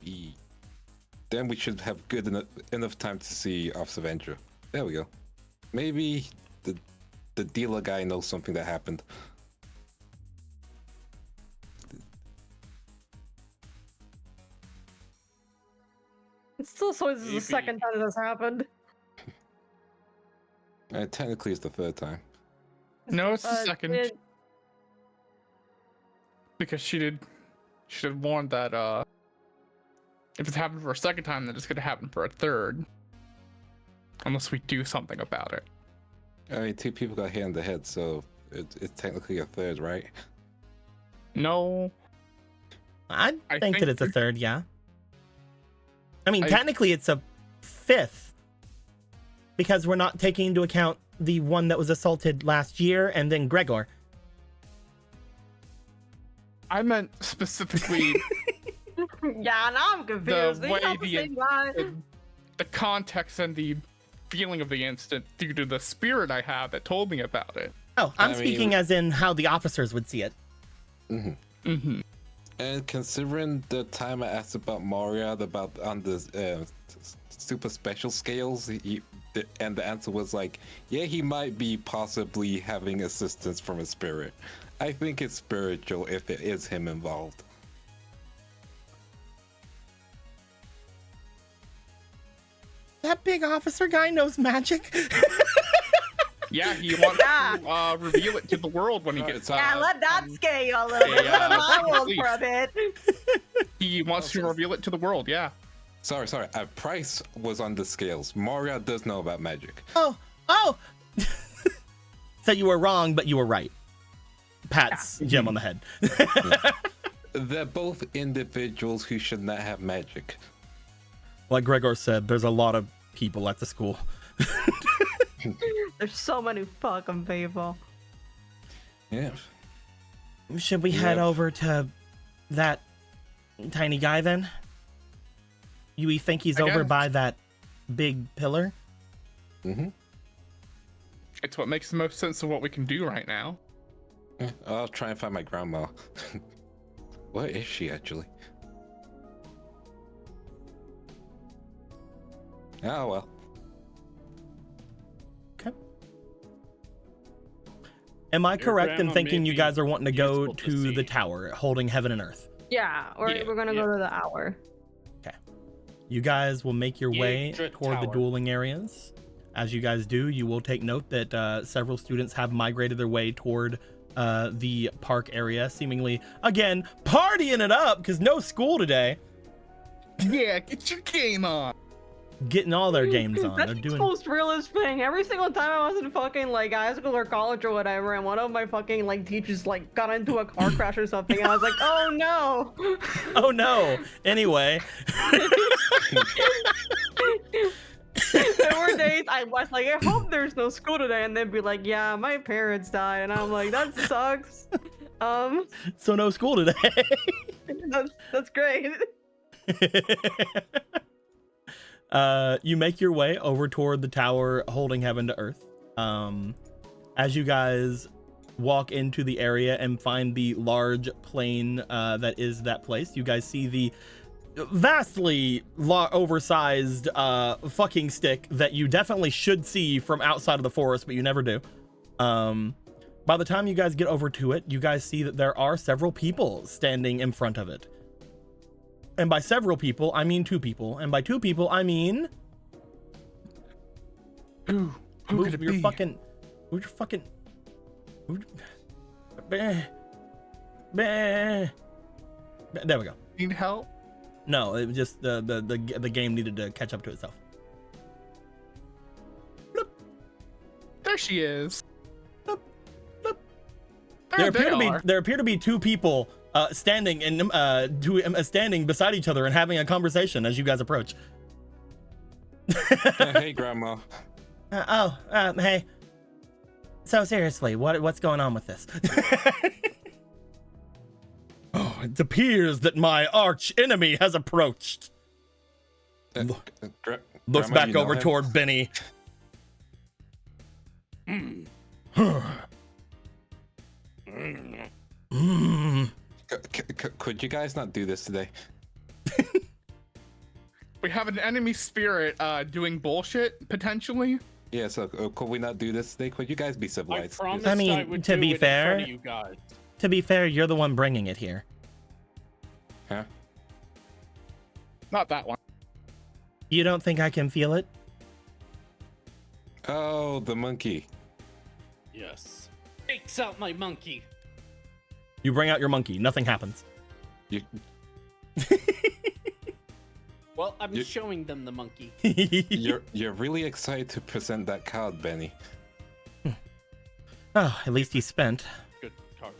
E: have good enough time to see Officer Venture. There we go. Maybe the dealer guy knows something that happened.
C: It's still so this is the second time this happened.
E: Technically, it's the third time.
B: No, it's the second.
C: It-
B: Because she did warn that if it's happened for a second time, then it's gonna happen for a third. Unless we do something about it.
E: I mean, 2 people got hit in the head, so it's technically a third, right?
B: No.
A: I think
B: think
A: that it's a third, yeah. I mean,
B: I-
A: technically it's a 5th because we're not taking into account the one that was assaulted last year and then Gregor.
B: I meant specifically
C: Yeah, now I'm confused.
B: The
C: These
B: way
C: not the
B: the-
C: same guy.
B: the context and the feeling of the incident due to the spirit I have that told me about it.
A: Oh, I'm
E: I mean-
A: speaking as in how the officers would see it.
B: Mm-hmm.
E: And considering the time I asked about Moria, about on the super special scales, and the answer was like, yeah, he might be possibly having assistance from a spirit. I think it's spiritual if it is him involved.
A: That big officer guy knows magic.
B: Yeah, he wants
C: Yeah.
B: to reveal it to the world when he gets
C: Yeah, let that scare you a little bit. Let him my world for a bit.
B: He wants to reveal it to the world, yeah.
E: Sorry. Price was on the scales. Moria does know about magic.
A: Oh. So you were wrong, but you were right. Pats Jim on the head.
E: They're both individuals who should not have magic.
A: Like Gregor said, there's a lot of people at the school.
C: There's so many fucking people.
E: Yeah.
A: Should we head
E: Yep.
A: over to that tiny guy then? You think he's
B: I
A: over
B: guess.
A: by that big pillar?
E: Mm-hmm.
B: It's what makes the most sense of what we can do right now.
E: Yeah, I'll try and find my grandma. Where is she actually? Oh well.
A: Okay. Am I
D: Your
A: correct in
D: grandma
A: thinking
D: may
A: you
D: be
A: guys are wanting to go
D: useful to
A: to the
D: see.
A: tower holding heaven and earth?
C: Yeah, we're gonna go to the hour.
A: You guys will make your way
D: Yggdra
A: toward the
D: Tower.
A: dueling areas. As you guys do, you will take note that several students have migrated their way toward the park area, seemingly, again, partying it up because no school today.
B: Yeah, get your game on.
A: Getting all their games on.
C: That's
A: They're
C: the
A: doing.
C: most realist thing. Every single time I was in fucking like high school or college or whatever, and one of my fucking like teachers like got into a car crash or something, and I was like, oh no.
A: Oh no. Anyway.
C: There were days I was like, I hope there's no school today, and they'd be like, yeah, my parents died, and I'm like, that sucks.
A: So no school today.
C: That's great.
A: You make your way over toward the tower holding heaven to earth. As you guys walk into the area and find the large plane that is that place, you guys see the vastly oversized fucking stick that you definitely should see from outside of the forest, but you never do. By the time you guys get over to it, you guys see that there are several people standing in front of it. And by several people, I mean 2 people. And by 2 people, I mean...
B: Who could it be?
A: Fucking... Move your fucking... There we go.
B: Need help?
A: No, it was just the game needed to catch up to itself.
B: There she is.
A: Bloop, bloop.
B: There they are.
A: There appear to be 2 people standing and standing beside each other and having a conversation as you guys approach.
E: Hey, Grandma.
A: Hey. So seriously, what's going on with this? Oh, it appears that my arch enemy has approached. Looks
E: Grandma,
A: back
E: you know
A: over
E: him?
A: toward Benny.
E: Could you guys not do this today?
B: We have an enemy spirit doing bullshit, potentially.
E: Yeah, so could we not do this today? Could you guys be
D: I
E: civilized?
D: promised
A: I mean,
D: I would
A: to
D: do
A: be
D: it in
A: fair-
D: front of you guys.
A: To be fair, you're the one bringing it here.
E: Huh?
B: Not that one.
A: You don't think I can feel it?
E: Oh, the monkey.
D: Yes. Takes out my monkey.
A: You bring out your monkey, nothing happens.
E: You,
D: Well, I'm
E: You-
D: showing them the monkey.
E: you're really excited to present that card, Benny.
A: Oh, at least he's spent.
D: Good card.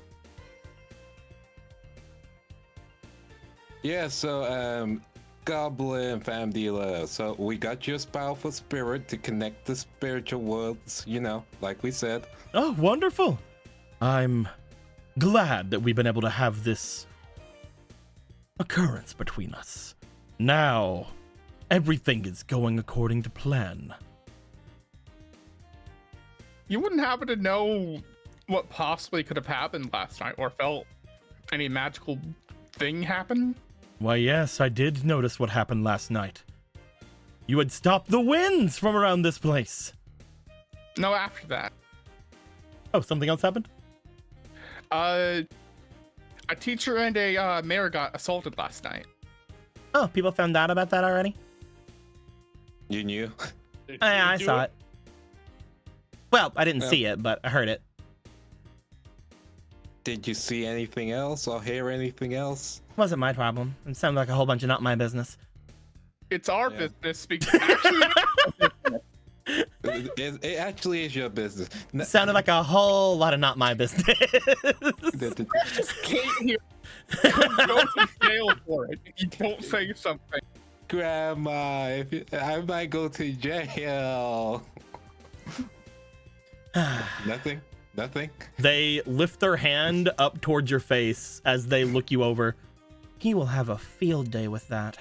E: Yeah, so Goblin Fam Dealer. So we got your powerful spirit to connect the spiritual worlds, you know, like we said.
A: Oh, wonderful. I'm glad that we've been able to have this occurrence between us. Now, everything is going according to plan.
B: You wouldn't happen to know what possibly could have happened last night or felt any magical thing happen?
A: Why, yes, I did notice what happened last night. You had stopped the winds from around this place.
B: No, after that.
A: Oh, something else happened?
B: A teacher and a mayor got assaulted last night.
A: Oh, people found out about that already?
E: You knew?
D: Did
A: Yeah,
D: you
A: I
D: do
A: saw it. Well, I didn't
E: Yeah.
A: see it, but I heard it.
E: Did you see anything else or hear anything else?
A: Wasn't my problem. It sounded like a whole bunch of not my business.
B: It's our
E: Yeah.
B: business because actually,
E: It actually is your business.
A: It sounded like a whole lot of not my business.
B: just Kate here could go to jail for it if you don't say something.
E: Grandma, I might go to jail. Nothing? Nothing?
A: They lift their hand up towards your face as they look you over. He will have a field day with that.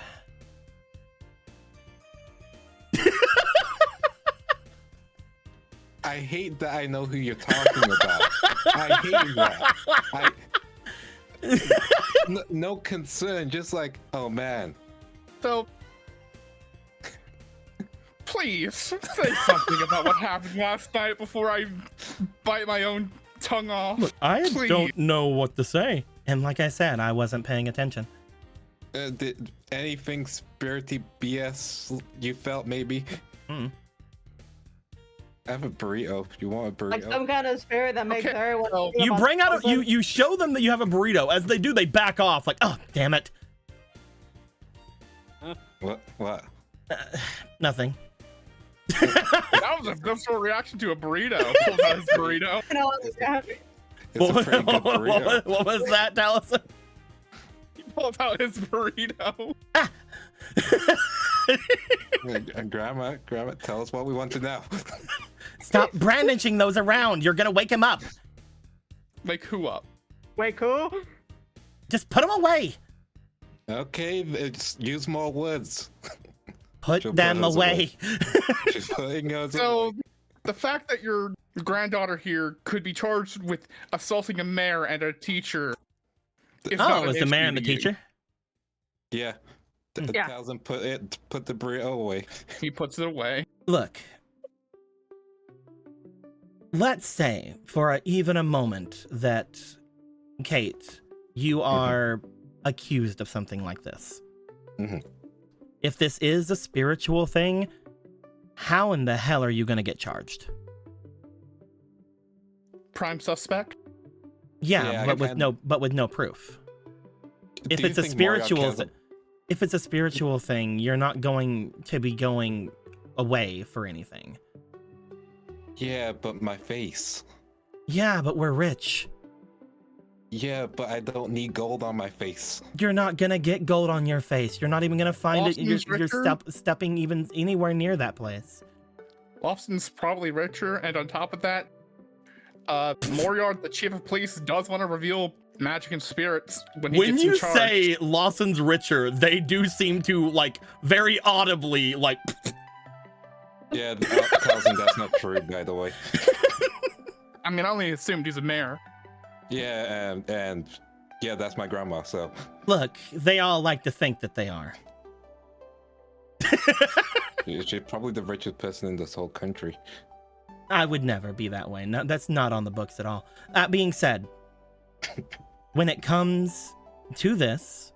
E: I hate that I know who you're talking about. I hate that. No concern, just like, oh man.
B: So, please say something about what happened last night before I bite my own tongue off.
A: Look, I
B: Please.
A: don't know what to say. And like I said, I wasn't paying attention.
E: Did anything spirity BS you felt maybe?
A: Mm.
E: I have a burrito. You want a burrito?
C: Like some kind of spirit that makes
B: Okay,
C: everyone.
B: so
C: think
A: You
C: about
A: bring out a,
C: something.
A: you show them that you have a burrito. As they do, they back off like, oh, damn it.
E: What?
A: Nothing.
B: That was a visceral reaction to a burrito. Pulls out his burrito.
C: You know, yeah.
E: It's a pretty good burrito.
A: What was that, Taliesin?
B: He pulls out his burrito.
E: Grandma, tell us what we want to know.
A: Stop brandishing those around. You're gonna wake him up.
B: Like who up?
C: Wait, cool.
A: Just put them away.
E: Okay, let's use more words.
A: Put
E: She'll
A: them
E: put us
A: away.
E: She's putting us
B: So
E: away.
B: the fact that your granddaughter here could be charged with assaulting a mayor and a teacher. Is
A: Oh,
B: not
A: it
B: an
A: was the
B: issue
A: mayor and the
B: to you.
A: teacher?
E: Yeah.
C: Yeah.
E: Tells him put the burrito away.
B: He puts it away.
A: Look. Let's say for even a moment that, Kate, you are accused of something like this.
E: Mhm.
A: If this is a spiritual thing, how in the hell are you going to get charged?
B: Prime suspect.
A: Yeah,
E: Yeah,
A: but with no proof. If
E: Do you
A: it's a
E: think Mario
A: spiritual
E: kills him?
A: if it's a spiritual thing, you're not going to be going away for anything.
E: Yeah, but my face.
A: Yeah, but we're rich.
E: Yeah, but I don't need gold on my face.
A: You're not gonna get gold on your face. You're not even gonna find it.
B: Austin's
A: You're
B: richer?
A: stepping even anywhere near that place.
B: Lawson's probably richer, and on top of that, Moriard, the chief of police, does want to reveal magic and spirits when he
A: When
B: gets
A: you
B: in charge.
A: say Lawson's richer, they do seem to like very audibly like.
E: Yeah, tells him that's not true, by the way.
B: I mean, I only assumed he's a mayor.
E: Yeah, and yeah, that's my grandma. So
A: Look, they all like to think that they are.
E: she's probably the richest person in this whole country.
A: I would never be that way. No, that's not on the books at all. That being said, when it comes to this,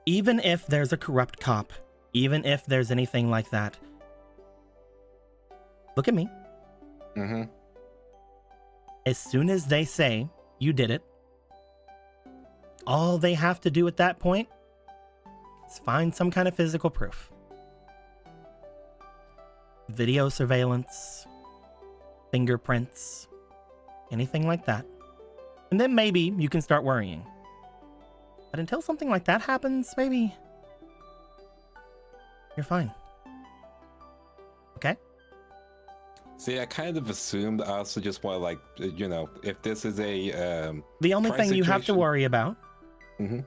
A: even if there's a corrupt cop, even if there's anything like that, look at me.
E: Mm-hmm.
A: As soon as they say you did it, all they have to do at that point is find some kind of physical proof. Video surveillance, fingerprints, anything like that. And then maybe you can start worrying. But until something like that happens, maybe you're fine. Okay?
E: See, I kind of assumed. I also just want, like, you know, if this is a
A: The only
E: Price
A: thing you have to
E: situation.
A: worry about
E: Mhm.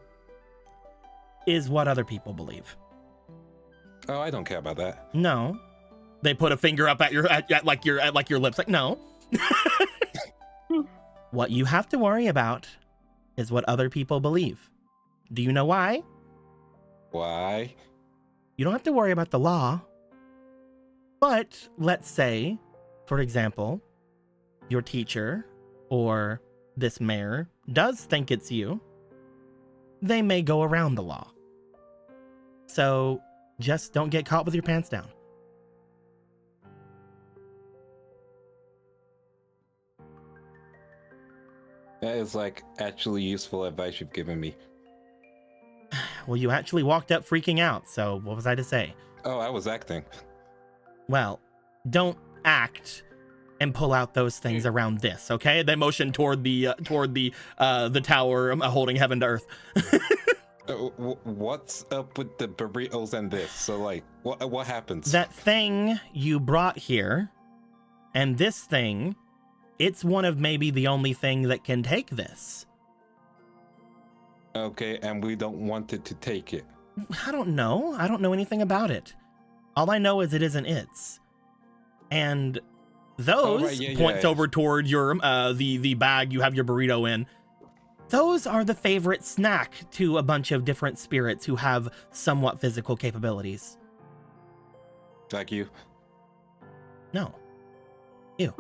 A: is what other people believe.
E: Oh, I don't care about that.
A: No. They put a finger up at your your lips like no. What you have to worry about is what other people believe. Do you know why?
E: Why?
A: You don't have to worry about the law. But let's say, for example, your teacher or this mayor does think it's you. They may go around the law. So just don't get caught with your pants down.
E: That is, like, actually useful advice you've given me.
A: Well, you actually walked up freaking out, so what was I to say?
E: Oh, I was acting.
A: Well, don't act and pull out those things around this, okay? They motion toward the tower holding heaven to earth.
E: What's up with the burritos and this? So, like, what happens?
A: That thing you brought here and this thing, it's one of maybe the only thing that can take this.
E: Okay, and we don't want it to take it.
A: I don't know. I don't know anything about it. All I know is it isn't its. And those
E: right, yeah,
A: points
E: yeah.
A: over toward your the bag you have your burrito in. Those are the favorite snack to a bunch of different spirits who have somewhat physical capabilities.
E: Like you.
A: No. Ew.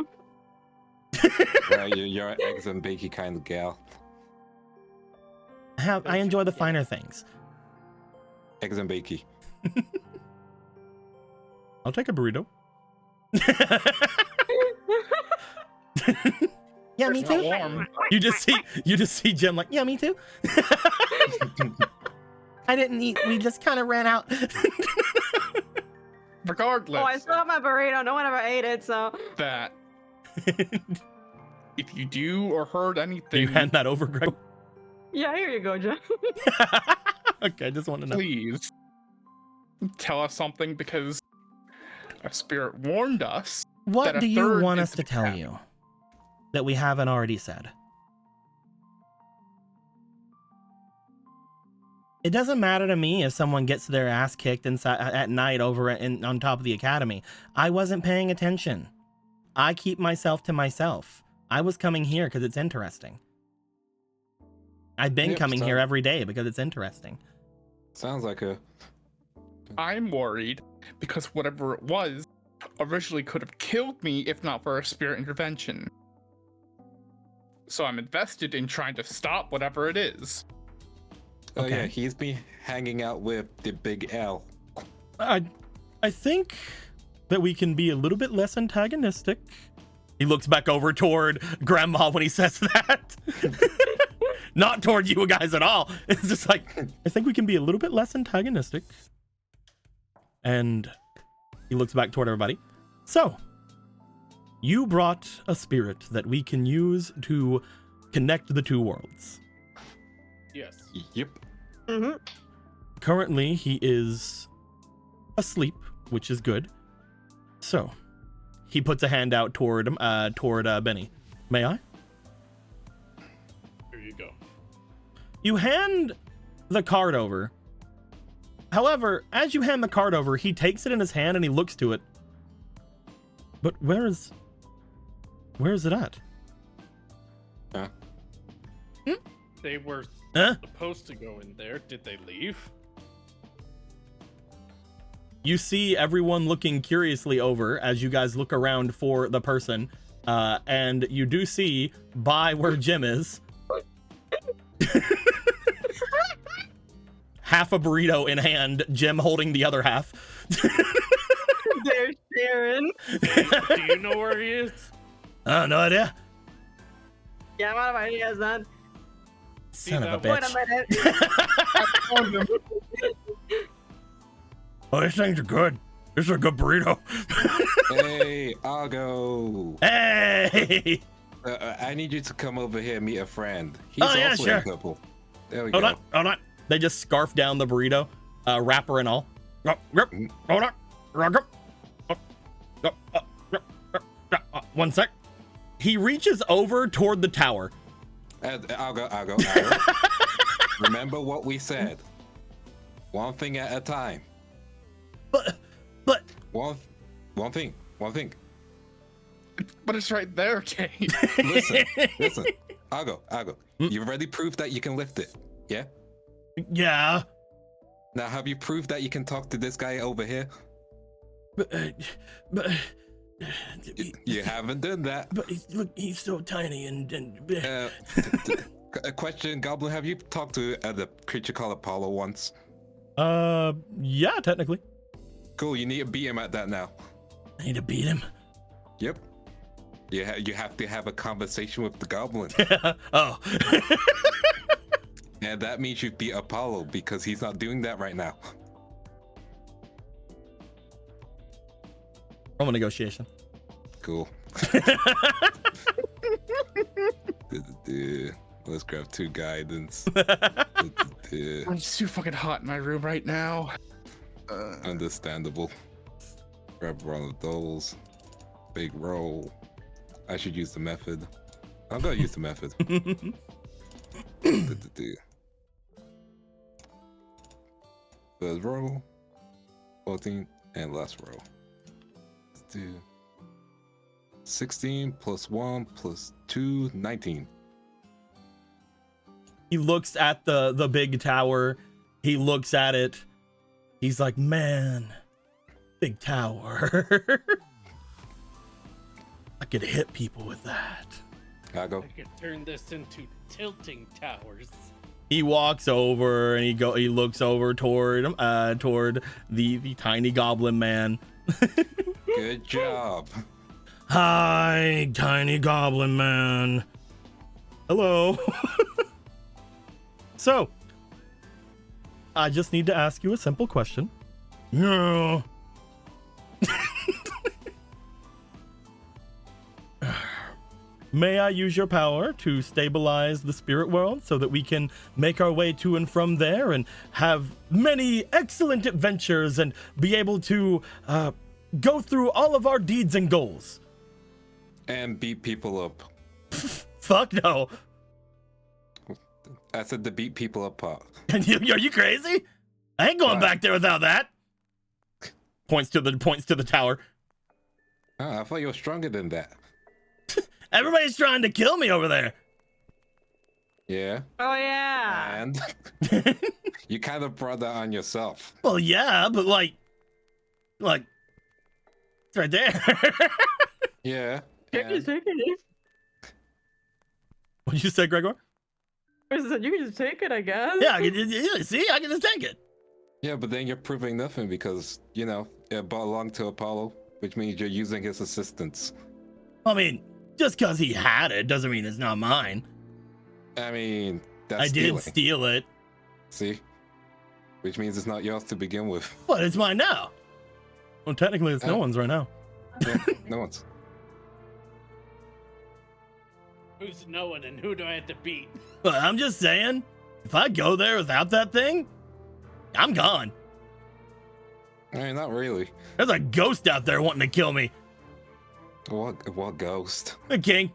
E: Right, you're an eggs and bakey kind of gal.
A: I enjoy the finer things.
E: Eggs and bakey.
A: I'll take a burrito. Yeah, me
B: It's not
A: too.
B: warm.
A: You just see Jim like, yeah, me too. I didn't eat. We just kind of ran out.
B: Regardless.
C: Oh, I still have my burrito. No one ever ate it, so.
B: That. If you do or heard
A: Do
B: anything,
A: you hand that over, Greg?
C: Yeah, here you go, Jeff.
A: Okay, I just want to know.
B: please tell us something, because a spirit warned us.
A: What
B: that a
A: do you
B: third
A: want
B: is
A: us
B: to
A: to
B: be
A: tell
B: had.
A: you that we haven't already said? It doesn't matter to me if someone gets their ass kicked inside at night over on top of the academy. I wasn't paying attention. I keep myself to myself. I was coming here because it's interesting. I've been
E: Yep,
A: coming
E: so-
A: here every day because it's interesting.
E: Sounds like a.
B: I'm worried because whatever it was originally could have killed me if not for a spirit intervention. So I'm invested in trying to stop whatever it is.
E: Oh
A: Okay.
E: yeah, he's been hanging out with the big L.
A: I think that we can be a little bit less antagonistic. He looks back over toward Grandma when he says that. Not toward you guys at all. It's just like, I think we can be a little bit less antagonistic. And he looks back toward everybody. So, you brought a spirit that we can use to connect the two worlds.
D: Yes.
E: Yep.
C: Mm-hmm.
A: Currently, he is asleep, which is good. So, he puts a hand out toward Benny. May I?
D: Here you go.
A: You hand the card over. However, as you hand the card over, he takes it in his hand and he looks to it. But where is it at?
E: Huh?
D: They were
A: Huh?
D: supposed to go in there. Did they leave?
A: You see everyone looking curiously over as you guys look around for the person. And you do see by where Jim is. Half a burrito in hand, Jim holding the other half.
C: There's Sharon.
D: Do you know where he is?
A: No idea.
C: Yeah, I'm out of ideas then.
A: Son of a
D: that
C: Wait a
A: bitch.
C: minute.
A: Oh, these things are good. This is a good burrito.
E: Hey, I'll go.
A: Hey!
E: I need you to come over here and meet a friend. He's
A: Oh, yeah,
E: also
A: sure.
E: in purple. There we
A: Hold
E: go.
A: on. They just scarf down the burrito, wrapper and all. Hold on. 1 sec. He reaches over toward the tower.
E: I'll go. Remember what we said. One thing at a time.
A: But
E: One thing.
B: But it's right there, Kate.
E: Listen. I'll go. You've already proved that you can lift it. Yeah?
A: yeah.
E: Now have you proved that you can talk to this guy over here?
A: But
E: You haven't done that.
A: look, he's so tiny and
E: A question, Goblin, have you talked to the creature called Apollo once?
A: yeah, technically.
E: Cool, you need to beat him at that now.
A: I need to beat him.
E: Yep. You have to have a conversation with the goblin.
A: Oh.
E: And that means you beat Apollo because he's not doing that right now.
A: Roll a negotiation.
E: Cool. Let's grab 2 guidance.
B: I'm just too fucking hot in my room right now.
E: Understandable. Grab one of those. Big roll. I should use the method. I'm gonna use the method. First roll, 14, and last roll. Let's do 16 plus 1 plus 2, 19.
A: He looks at the big tower. He looks at it. He's like, man, big tower. I could hit people with that.
E: I go.
D: I could turn this into tilting towers.
A: He walks over and he looks over toward the tiny goblin man.
E: Good job.
A: Hi, tiny goblin man. Hello. So, I just need to ask you a simple question. Yeah. May I use your power to stabilize the spirit world so that we can make our way to and from there and have many excellent adventures and be able to go through all of our deeds and goals?
E: And beat people up.
A: Fuck no.
E: I said to beat people up.
A: Are you crazy? I ain't going back there without that. Points to the tower.
E: Oh, I thought you were stronger than that.
A: Everybody's trying to kill me over there.
E: Yeah.
C: Oh yeah.
E: And you kind of brought that on yourself.
A: Well, yeah, but like, it's right there.
E: Yeah.
C: You can just take it.
A: What'd you say, Gregor?
C: I said you can just take it, I guess.
A: Yeah, see, I can just take it.
E: Yeah, but then you're proving nothing because, you know, it belonged to Apollo, which means you're using his assistance.
A: I mean, just because he had it doesn't mean it's not mine.
E: I mean, that's
A: I
E: stealing.
A: did steal it.
E: See? Which means it's not yours to begin with.
A: But it's mine now. Well, technically, it's no one's right now.
E: Yeah, no one's.
D: Who's no one and who do I have to beat?
A: But I'm just saying, if I go there without that thing, I'm gone.
E: I mean, not really.
A: There's a ghost out there wanting to kill me.
E: What ghost?
A: The king.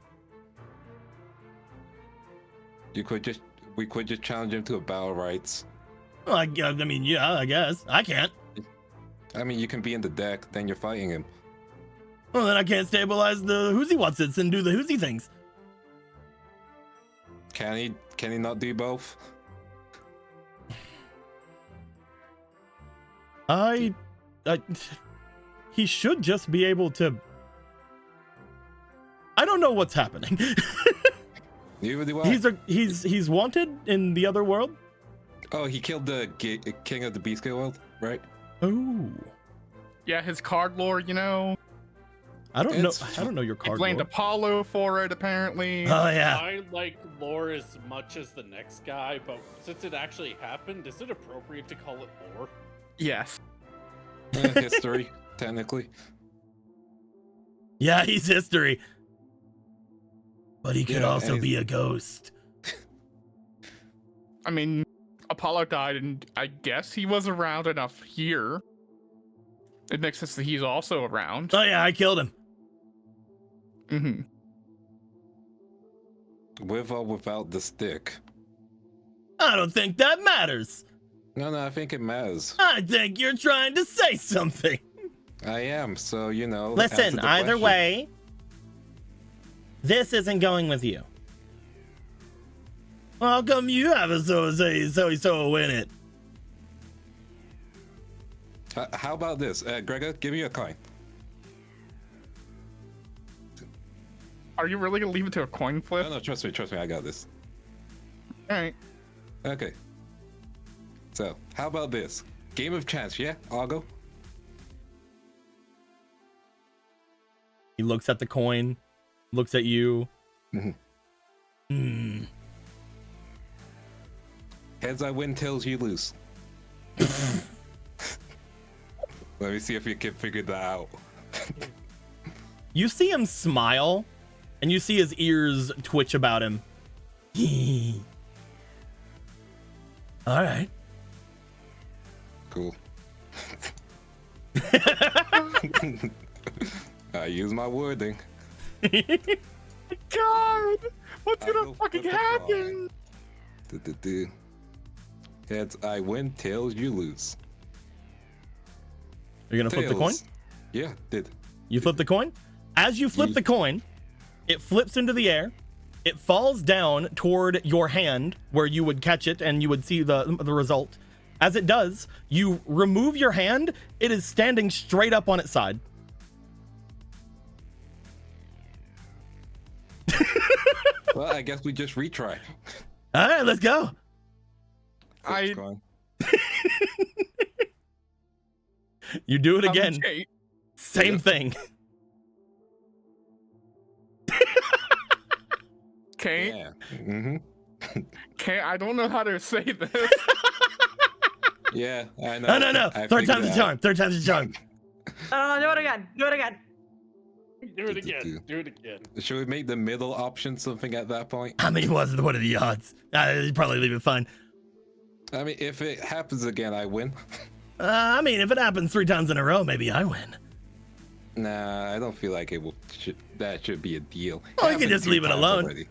E: We could just challenge him to a battle rights.
A: Well, I mean, yeah, I guess. I can't.
E: I mean, you can be in the deck, then you're fighting him.
A: Well, then I can't stabilize the Whoozy Watsits and do the Whoozy things.
E: Can he not do both?
A: He should just be able to. I don't know what's happening.
E: Neither do I.
A: He's wanted in the other world.
E: Oh, he killed the king of the beast world, right?
A: Oh.
B: Yeah, his card lore, you know.
A: I don't know your
B: He
A: card.
B: blamed
A: lore.
B: Apollo for it, apparently.
A: Oh yeah.
D: I like lore as much as the next guy, but since it actually happened, is it appropriate to call it lore?
B: Yes.
E: History, technically.
A: Yeah, he's history. But he could
E: Yeah,
A: also
E: and
A: be a ghost.
B: I mean, Apollo died, and I guess he was around enough here. It makes sense that he's also around.
A: Oh yeah, I killed him.
B: Mm-hmm.
E: With or without the stick.
A: I don't think that matters.
E: No, I think it matters.
A: I think you're trying to say something.
E: I am, so, you know.
A: Listen,
E: answer the
A: either
E: question.
A: way, this isn't going with you. Well, how come you have a so in it?
E: How about this? Gregor, give me a coin.
B: Are you really gonna leave it to a coin flip?
E: No, trust me, I got this.
B: All right.
E: Okay. So, how about this? Game of chance, yeah? I'll go.
A: He looks at the coin, looks at you.
E: Heads I win, tails you lose. Let me see if you can figure that out.
A: You see him smile, and you see his ears twitch about him. All right.
E: Cool. I use my wording.
B: God, what's
E: I'll
B: gonna
E: go
B: fucking
E: flip a
B: happen?
E: coin. Heads I win, tails you lose.
A: You're gonna flip the coin?
E: Tails. Yeah, did.
A: You flip the coin? As you flip the coin, it flips into the air. It falls down toward your hand where you would catch it and you would see the result. As it does, you remove your hand. It is standing straight up on its side.
E: Well, I guess we just retry.
A: All right, let's go.
E: Flips coin.
A: You do it again.
B: Kate,
A: Same thing.
B: Kate,
E: Yeah. Mm-hmm.
B: Kate, I don't know how to say this.
E: Yeah, I know.
A: No.
E: I
A: Third
E: figured
A: time's the
E: it
A: charm. Third time's the charm.
C: Do it again. Do it again.
D: Do it again. Do it again.
E: out. Should we make the middle option something at that point?
A: I mean, what are the odds? You probably leave it fine.
E: I mean, if it happens again, I win.
A: I mean, if it happens 3 times in a row, maybe I win.
E: Nah, I don't feel like it will. That should be a deal.
A: Well, you can just leave it alone.
E: Already.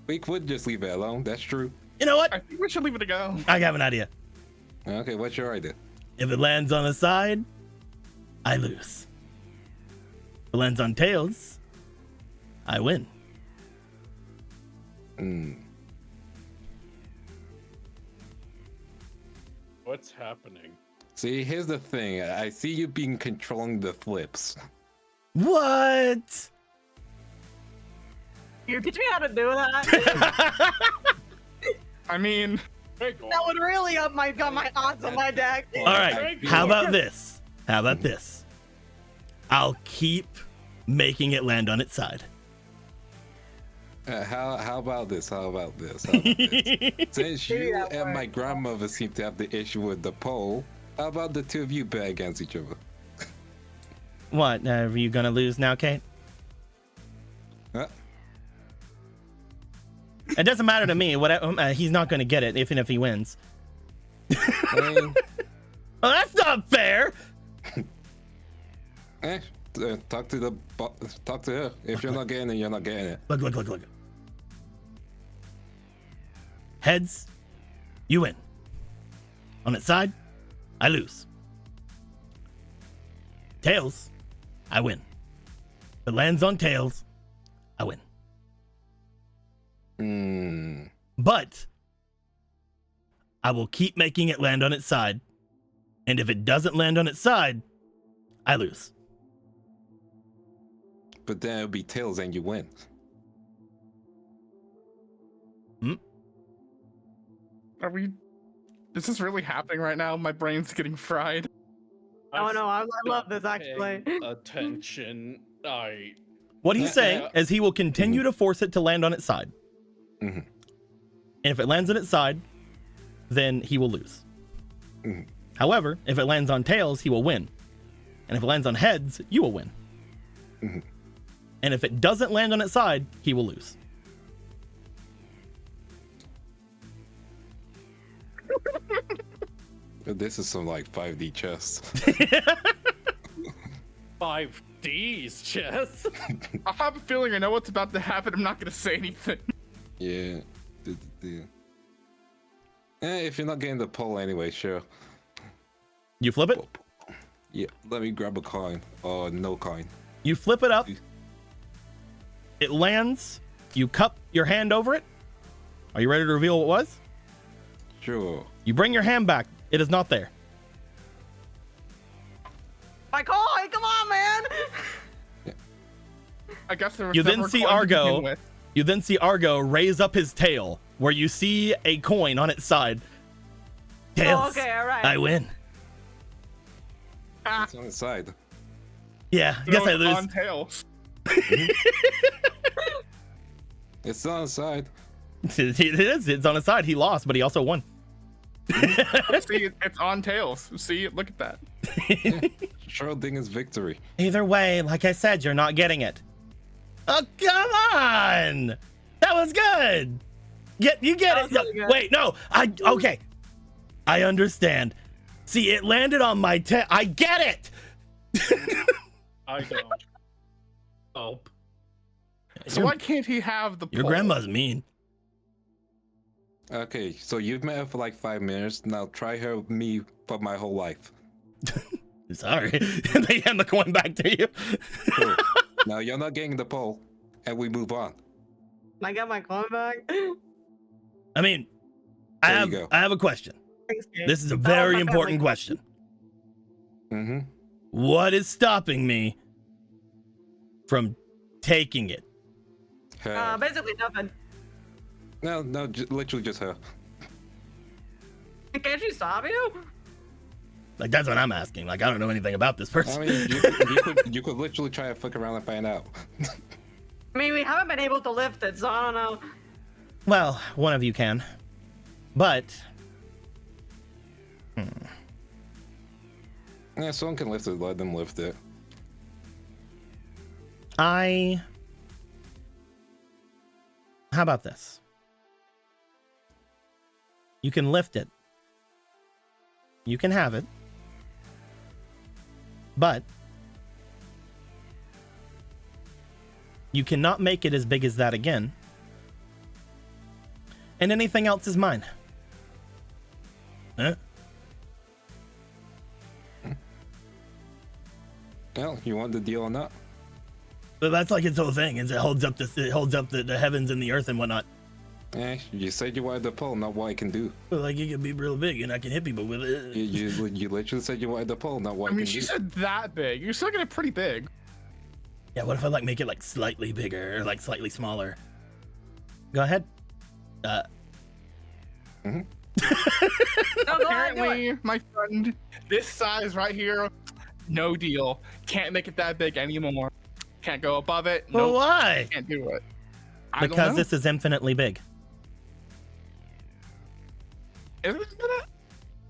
E: We could just leave it alone. That's true.
A: You know what?
B: I think we should leave it a go.
A: I have an idea.
E: Okay, what's your idea?
A: If it lands on the side, I lose. If it lands on tails, I win.
D: What's happening?
E: See, here's the thing. I see you being controlling the flips.
A: What?
C: You teach me how to do that?
B: I mean,
C: That would really up my odds on my deck.
A: All right. How about this? How about this? I'll keep making it land on its side.
E: How about this? How about this? How about this? Since
C: Maybe
E: you
C: that
E: and my
C: works.
E: grandmother seem to have the issue with the pole, how about the two of you bet against each other?
A: What? Are you gonna lose now, Kate?
E: Huh?
A: It doesn't matter to me. He's not gonna get it, even if he wins.
E: I mean,
A: Well, that's not fair.
E: talk to her. If you're not getting it, you're not getting it.
A: Look. Heads, you win. On its side, I lose. Tails, I win. If it lands on tails, I win. But I will keep making it land on its side. And if it doesn't land on its side, I lose.
E: But then it'll be tails and you win.
B: are we? Is this really happening right now? My brain's getting fried.
C: Oh no, I love this actually.
D: Paying attention.
A: What he's saying is he will continue to force it to land on its side.
E: Mhm.
A: And if it lands on its side, then he will lose.
E: Mhm.
A: However, if it lands on tails, he will win. And if it lands on heads, you will win.
E: Mhm.
A: And if it doesn't land on its side, he will lose.
E: This is some like 5D chess.
D: 5Ds, chess.
B: I have a feeling I know what's about to happen. I'm not gonna say anything.
E: Yeah. If you're not getting the pole anyway, sure.
A: You flip it,
E: Yeah, let me grab a coin. Or no coin.
A: you flip it up, it lands, you cup your hand over it. Are you ready to reveal what it was?
E: Sure.
A: You bring your hand back, it is not there.
C: My coin, come on, man!
B: I guess there was
A: You then
B: never a
A: see
B: coin to
A: Argo.
B: begin with.
A: You then see Argo raise up his tail, where you see a coin on its side. Tails.
C: Oh, okay, all right.
A: I win.
B: Ah,
E: It's on the side.
A: Yeah, I guess I
B: no,
A: lose.
B: on tails.
E: It's on the side.
A: It is. It's on his side. He lost, but he also won.
B: See, it's on tails. See, look at that.
E: Schrodinger's victory.
A: Either way, like I said, you're not getting it. Oh, come on! That was good. You get
C: That
A: it.
C: was really good.
A: Wait, no. Okay. I understand. See, it landed on my tail. I get it.
D: I don't. Oh.
B: So why can't he have the
A: Your
B: pole?
A: grandma's mean.
E: Okay, so you've met her for like 5 minutes. Now try her with me for my whole life.
A: Sorry. They hand the coin back to you.
E: Cool. Now you're not getting the pole, and we move on.
C: Can I get my coin back?
A: I mean, I
E: There you go.
A: have a question.
C: Thanks, Kate.
A: This is a
C: That was
A: very
C: my
A: important
C: family.
A: question.
E: Mm-hmm.
A: What is stopping me from taking it?
E: Her.
C: Basically nothing.
E: No, literally just her.
C: Can she stop you?
A: Like, that's what I'm asking. Like, I don't know anything about this
E: I
A: person.
E: mean, you could literally try to fuck around and find out.
C: I mean, we haven't been able to lift it, so I don't know.
A: Well, one of you can. But...
E: Yeah, someone can lift it. Let them lift it.
A: How about this? You can lift it. You can have it. But you cannot make it as big as that again. And anything else is mine. Huh?
E: Well, you want the deal or not?
A: But that's like its whole thing. Is it holds up the heavens and the earth and whatnot.
E: Eh, you said you wanted the pole, not what I can do.
A: Well, like it can be real big and I can hit people with it.
E: You literally said you wanted the pole, not what I
B: I mean,
E: can
B: she
E: do.
B: said that big. You're still getting pretty big.
A: Yeah, what if I like make it like slightly bigger or like slightly smaller? Go ahead.
C: No, go ahead, do it.
B: Apparently, my friend, this size right here, no deal. Can't make it that big anymore. Can't go above it.
A: Well,
B: Nope,
A: why?
B: can't do it. I don't
A: Because
B: know.
A: this is infinitely big.
B: Is it gonna?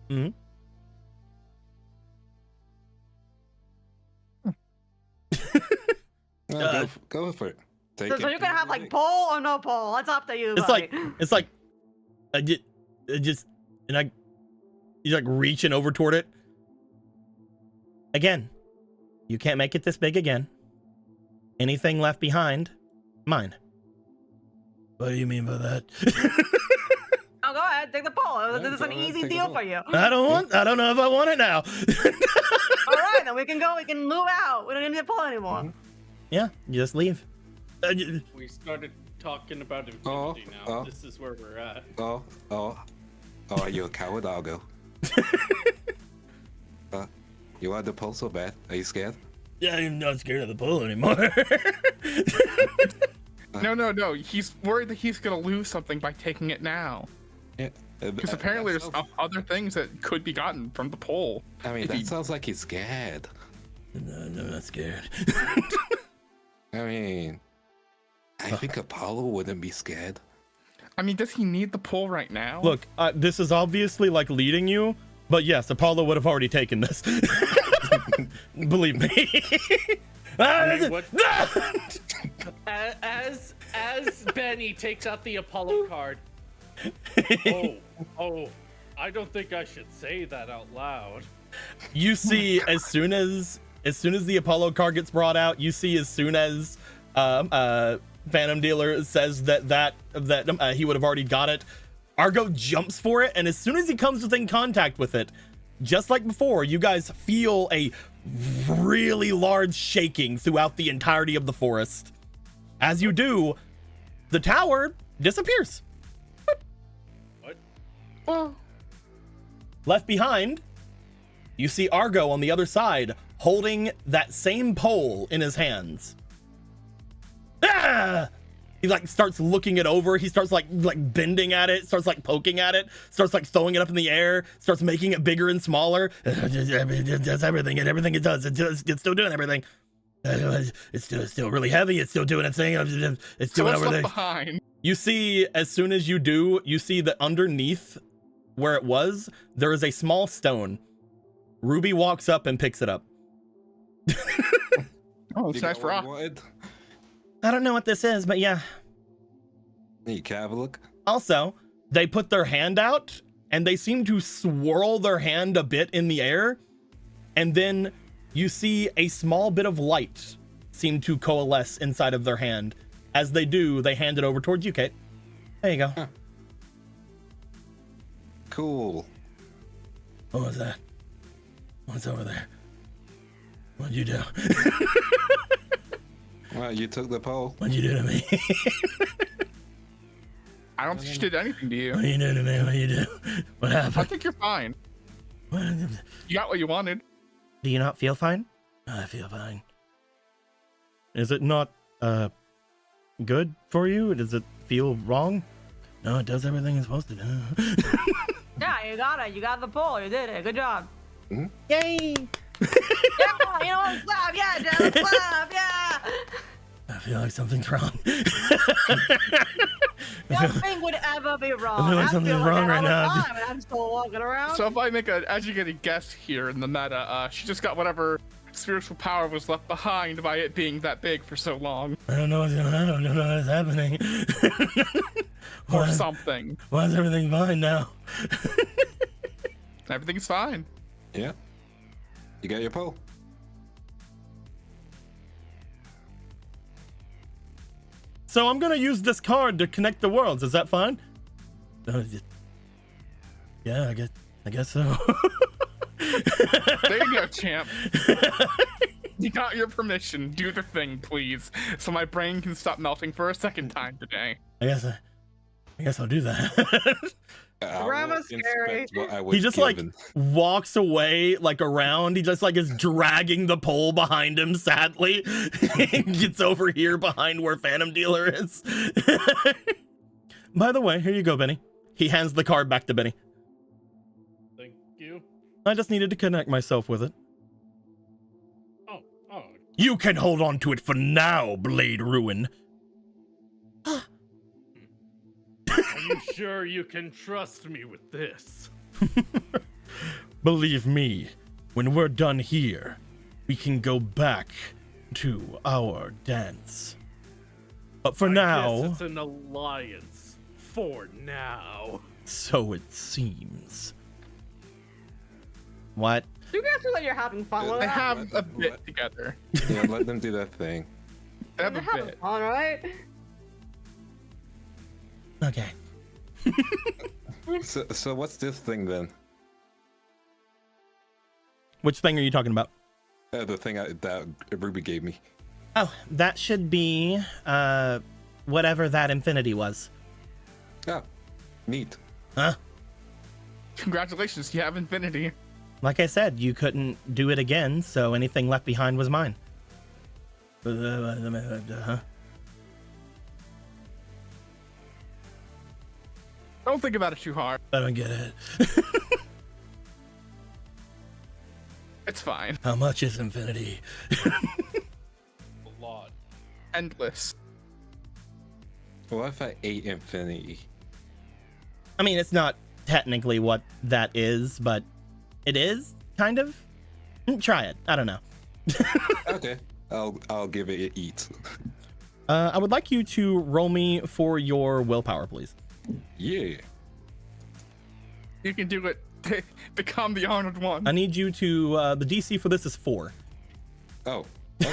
A: Hmm.
E: No, go for it. Take
C: So you
E: it.
C: can have like pole or no pole. That's up to you.
A: It's
C: buddy.
A: like you're like reaching over toward it. Again, you can't make it this big again. Anything left behind, mine. What do you mean by that?
C: Oh, go ahead, take the pole.
E: Yeah,
C: This is
E: go
C: an
E: ahead,
C: easy
E: take the
C: deal
E: pole.
C: for you.
A: I don't know if I want it now.
C: All right, then we can go. We can move out. We don't need the pole anymore.
A: Yeah, you just leave.
D: We started talking about
E: Oh,
D: infinity now.
E: oh.
D: This is where we're at.
E: Oh, are you a coward? I'll go. You want the pole so bad? Are you scared?
A: Yeah, I'm not scared of the pole anymore.
B: No. He's worried that he's gonna lose something by taking it now.
E: Yeah.
B: Because apparently there's other things that could be gotten from the pole.
E: I mean,
B: if
E: that
B: he-
E: sounds like he's scared.
A: No, I'm not scared.
E: I mean, I think Apollo wouldn't be scared.
B: I mean, does he need the pole right now?
A: Look, this is obviously like leading you, but yes, Apollo would have already taken this. Believe me.
D: I mean, what- as Benny takes out the Apollo card. Oh, I don't think I should say that out loud.
A: You see, as soon as the Apollo card gets brought out, you see as soon as Phantom Dealer says that he would have already got it, Argo jumps for it, and as soon as he comes within contact with it, just like before, you guys feel a really large shaking throughout the entirety of the forest. As you do, the tower disappears.
D: What?
B: Well,
A: Left behind, you see Argo on the other side holding that same pole in his hands. Ah! He like starts looking it over. He starts like bending at it, starts like poking at it, starts like throwing it up in the air, starts making it bigger and smaller. It does everything, and everything it does, it's still doing everything. It's still really heavy. It's still doing its thing. It's
B: so
A: doing
B: what's left
A: everything.
B: behind?
A: You see, as soon as you do, you see that underneath where it was, there is a small stone. Ruby walks up and picks it up.
B: Oh, it's
E: You
B: nice
E: got what
B: rock.
E: you wanted?
A: I don't know what this is, but yeah.
E: You can have a look.
A: Also, they put their hand out and they seem to swirl their hand a bit in the air. And then you see a small bit of light seem to coalesce inside of their hand. As they do, they hand it over towards you, Kate. There you go.
E: Huh. Cool.
A: What was that? What's over there? What'd you do?
E: Well, you took the pole.
A: What'd you do to me?
B: I don't think she did anything to you.
A: What you do to me? What you do? What
B: I
A: happened?
B: think you're fine.
A: What?
B: You got what you wanted.
A: Do you not feel fine? I feel fine. Is it not good for you? Does it feel wrong? No, it does everything it's supposed to do.
C: Yeah, you got it. You got the pole. You did it. Good job.
A: Yay!
C: Yeah, you know what? Slap. Yeah, Jeff. Slap. Yeah.
A: I feel like something's wrong.
C: Nothing would ever be wrong.
A: I feel like something's wrong right now.
C: All the time, and I'm still walking around.
B: So if I make an educated guess here in the meta, she just got whatever spiritual power was left behind by it being that big for so long.
A: I don't know what's going on. I don't know what's happening.
B: Or something.
A: Why is everything fine now?
B: Everything's fine.
E: Yeah. You got your pole.
A: So I'm gonna use this card to connect the worlds. Is that fine? Yeah, I guess so.
B: There you go, champ. You got your permission. Do the thing, please, so my brain can stop melting for a second time today.
A: I guess I'll do that.
C: Grandma's scary.
A: He just like walks away like around. He just like is dragging the pole behind him sadly. Gets over here behind where Phantom Dealer is. By the way, here you go, Benny. He hands the card back to Benny.
D: Thank you.
A: I just needed to connect myself with it.
D: Oh.
A: You can hold on to it for now, Blade Ruin.
D: Are you sure you can trust me with this?
A: Believe me, when we're done here, we can go back to our dance. But for
D: I
A: now,
D: guess it's an alliance. For now.
A: so it seems. What?
C: You guys feel like you're having fun with
B: They
C: that?
B: have a bit together.
E: Yeah, let them do that thing.
B: They have
C: They're
B: a
C: having
B: bit.
C: fun, right?
A: Okay.
E: So what's this thing then?
A: Which thing are you talking about?
E: The thing that Ruby gave me.
A: Oh, that should be whatever that infinity was.
E: Oh, neat.
A: Huh?
B: Congratulations, you have infinity.
A: Like I said, you couldn't do it again, so anything left behind was mine. Huh?
B: Don't think about it too hard.
A: I don't get it.
B: It's fine.
A: How much is infinity?
D: A lot.
B: Endless.
E: What if I ate infinity?
A: I mean, it's not technically what that is, but it is, kind of. Try it. I don't know.
E: Okay, I'll give it a eat.
A: I would like you to roll me for your willpower, please.
E: Yeah.
B: You can do it. Become the Arnold one.
A: I need you to, the DC for this is 4.
E: Oh. Okay.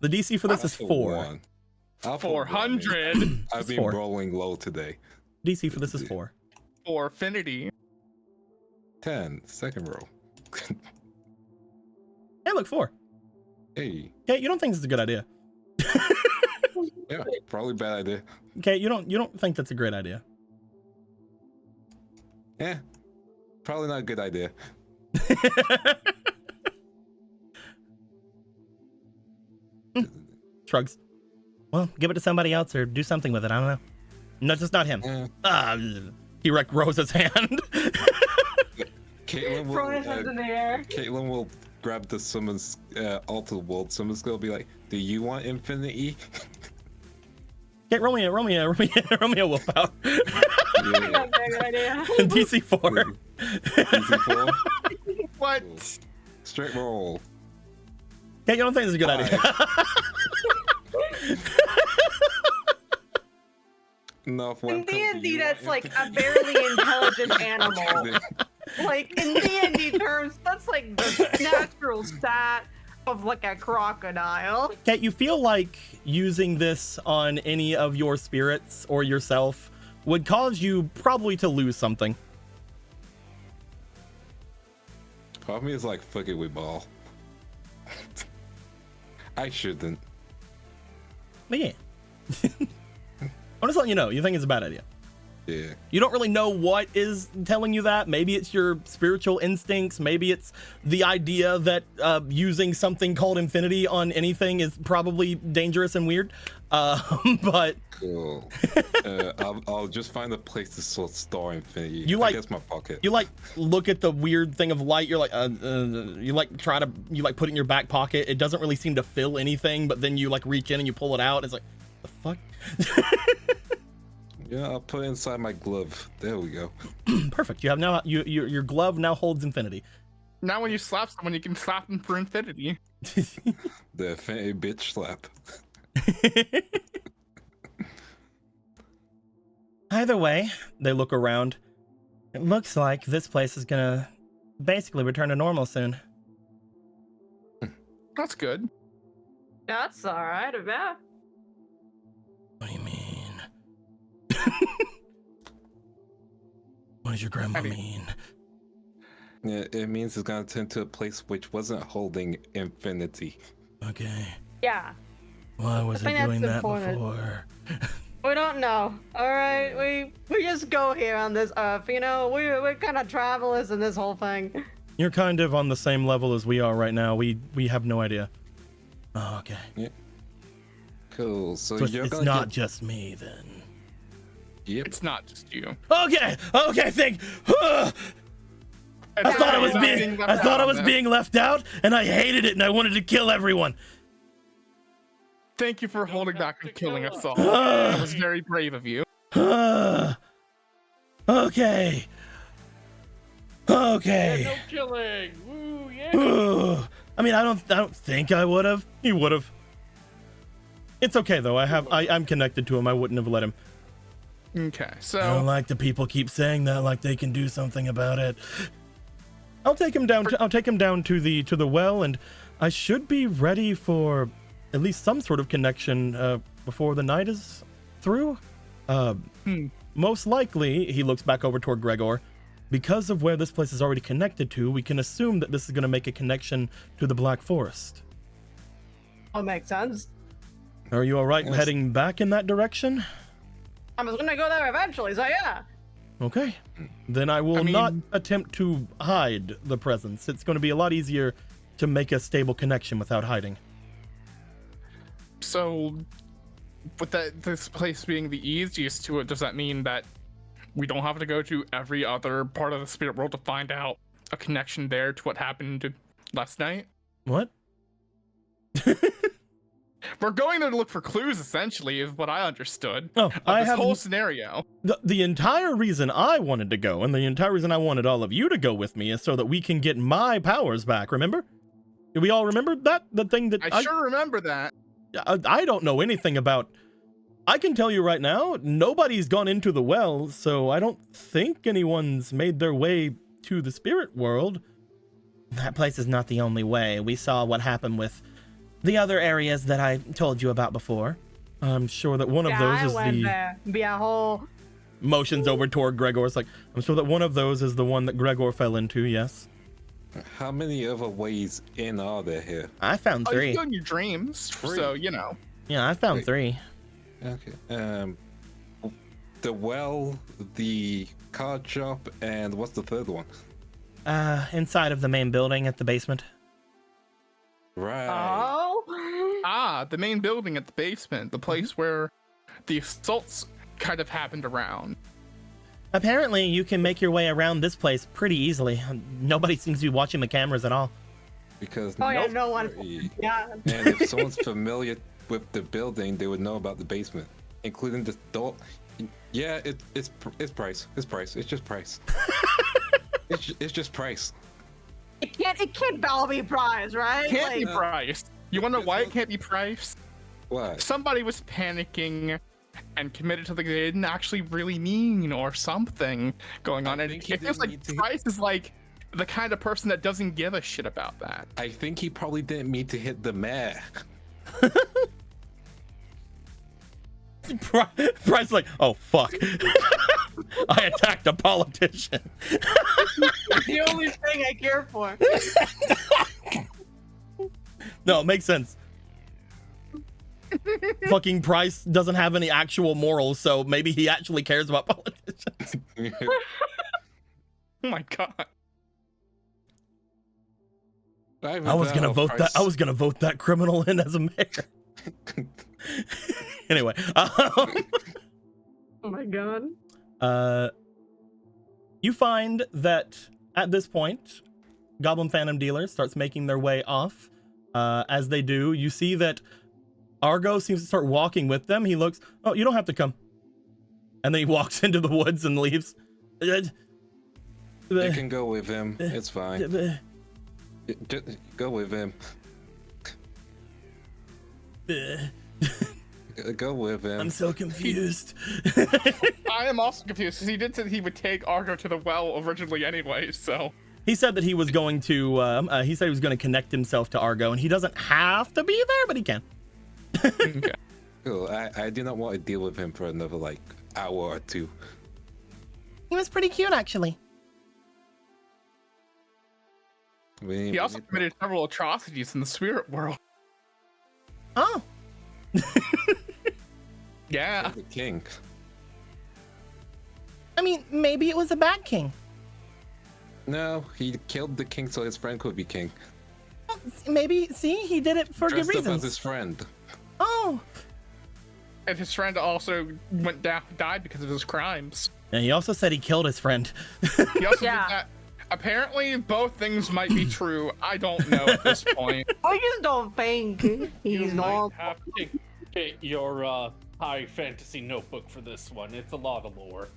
A: The DC for this is
E: That's a
A: 4.
E: 1. I'll put
B: 400
E: 1. I've
A: It's
E: been
A: 4.
E: rolling low today.
A: DC for this is 4.
B: for infinity.
E: 10. Second roll.
A: Hey, look, 4.
E: Hey.
A: Okay, you don't think this is a good idea.
E: Yeah, probably bad idea.
A: Okay, you don't think that's a great idea.
E: Yeah. Probably not a good idea.
A: Shrugs. Well, give it to somebody else or do something with it. I don't know. No, just not him.
E: Yeah.
A: He wrecked Rose's hand.
E: Caitlin
C: Throwing his hands in the air.
E: Caitlin will grab the summons alter world summons skill, be like, "Do you want infinity?"
A: Okay, roll me a willpower.
E: Yeah.
C: Not a good idea.
A: DC 4.
E: Easy 4.
B: What?
E: Straight roll.
A: Okay, you don't think this is a good idea.
E: No,
C: In D&D, that's like a barely intelligent animal. Like, in D&D terms, that's like the natural stat of like a crocodile.
A: Okay, you feel like using this on any of your spirits or yourself would cause you probably to lose something.
E: Part of me is like, fuck it with ball. I shouldn't.
A: But yeah. I'm just letting you know, you think it's a bad idea.
E: Yeah.
A: You don't really know what is telling you that. Maybe it's your spiritual instincts. Maybe it's the idea that using something called infinity on anything is probably dangerous and weird. But
E: Cool. I'll just find a place to store infinity.
A: You like-
E: I guess my pocket.
A: you like look at the weird thing of light. You're like, you like try to, you like put it in your back pocket. It doesn't really seem to fill anything, but then you like reach in and you pull it out. It's like, the fuck?
E: Yeah, I'll put it inside my glove. There we go.
A: Perfect. You have now, your glove now holds infinity.
B: Now when you slap someone, you can slap them for infinity.
E: The infinity bitch slap.
A: Either way, they look around. It looks like this place is gonna basically return to normal soon.
B: That's good.
C: That's all right. Yeah.
A: What do you mean? What does your grandma mean?
E: Yeah, it means it's gonna turn to a place which wasn't holding infinity.
A: Okay.
C: Yeah.
A: Why was
C: I
A: I
C: think
A: doing
C: that's
A: that
C: important.
A: before?
C: We don't know. All right, we just go here on this earth. You know, we're kind of travelers in this whole thing.
A: You're kind of on the same level as we are right now. We have no idea. Oh, okay.
E: Cool. So
A: So
E: you're
A: it's
E: gonna
A: not
E: get...
A: just me then.
E: Yep.
B: It's not just you.
A: Okay. Think. I thought I was being left out, and I hated it, and I wanted to kill everyone.
B: Thank you for holding back from killing us all. That was very brave of you.
A: Okay.
D: Yeah, no killing. Woo, yeah.
A: I mean, I don't think I would have. He would have. It's okay though. I'm connected to him. I wouldn't have let him.
B: Okay,
A: I don't
B: so
A: like the people keep saying that like they can do something about it. I'll take him down to the well, and I should be ready for at least some sort of connection before the night is through. Most likely, he looks back over toward Gregor. Because of where this place is already connected to, we can assume that this is going to make a connection to the Black Forest.
C: That makes sense.
A: Are you all right
E: Yes.
A: heading back in that direction?
C: I was gonna go there eventually, so yeah.
A: Okay. Then I will
B: I mean-
A: not attempt to hide the presence. It's going to be a lot easier to make a stable connection without hiding.
B: So, with this place being the easiest to it, does that mean that we don't have to go to every other part of the spirit world to find out a connection there to what happened last night?
A: What?
B: We're going there to look for clues, essentially, is what I understood.
A: Oh,
B: Of
A: I
B: this
A: have
B: whole scenario.
A: the entire reason I wanted to go, and the entire reason I wanted all of you to go with me, is so that we can get my powers back. Remember? Do we all remember that? The thing that
B: I sure remember that.
A: I don't know anything about. I can tell you right now, nobody's gone into the well, so I don't think anyone's made their way to the spirit world. That place is not the only way. We saw what happened with the other areas that I told you about before. I'm sure that one of those
C: I
A: is
C: went
A: the
C: there. Be a whole.
A: motions over toward Gregor. It's like, I'm sure that one of those is the one that Gregor fell into, yes.
E: How many other ways in are there here?
A: I found
B: Oh, you
A: 3.
B: can go in your dreams,
E: Three.
B: so, you know.
A: Yeah, I found
E: Wait.
A: 3.
E: Okay. The well, the card shop, and what's the third one?
A: Inside of the main building at the basement.
E: Right.
C: Oh.
B: Ah, the main building at the basement, the place where the assaults kind of happened around.
A: Apparently, you can make your way around this place pretty easily. Nobody seems to be watching the cameras at all.
E: Because
C: Oh yeah,
E: nope.
C: no one. Yeah.
E: And if someone's familiar with the building, they would know about the basement, including the door. Yeah, it's price. It's price. It's just price. it's just price.
C: It can't all be prize, right?
B: Can't be
C: Like,
B: priced. You wanna know why it can't be priced?
E: Why?
B: Somebody was panicking and committed to something they didn't actually really mean or something going on. And
E: think
B: it
E: he
B: feels
E: didn't
B: like
E: mean to-
B: Price is like the kind of person that doesn't give a shit about that.
E: I think he probably didn't mean to hit the mayor.
A: Price like, oh fuck. I attacked a politician.
C: the only thing I care for.
A: No, it makes sense. Fucking Price doesn't have any actual morals, so maybe he actually cares about politicians.
B: Oh my god.
A: I was gonna vote that. I was gonna vote that criminal in as a mayor. Anyway,
C: Oh my god.
A: you find that at this point, Goblin Phantom Dealer starts making their way off. As they do, you see that Argo seems to start walking with them. He looks, oh, you don't have to come. And then he walks into the woods and leaves.
E: You can go with him. It's fine. Just go with him. Go with him.
A: I'm so confused.
B: I am also confused because he did say he would take Argo to the well originally anyway, so.
A: He said that he was going to, he said he was going to connect himself to Argo, and he doesn't have to be there, but he can.
B: Okay.
E: Cool. I do not want to deal with him for another, like, hour or two.
A: He was pretty cute, actually.
B: He also committed several atrocities in the spirit world.
A: Oh.
B: Yeah.
E: The king.
A: I mean, maybe it was a bad king.
E: No, he killed the king so his friend could be king.
A: Well, maybe, see, he did it for good
E: Dressed up as
A: reasons.
E: his friend.
A: Oh.
B: And his friend also went down, died because of his crimes.
A: And he also said he killed his friend.
B: He also
C: Yeah.
B: did that. Apparently, both things might be true. I don't know at this point.
C: I just don't think
D: You
C: he's
D: might
C: not.
D: have to get your high fantasy notebook for this one. It's a lot of lore.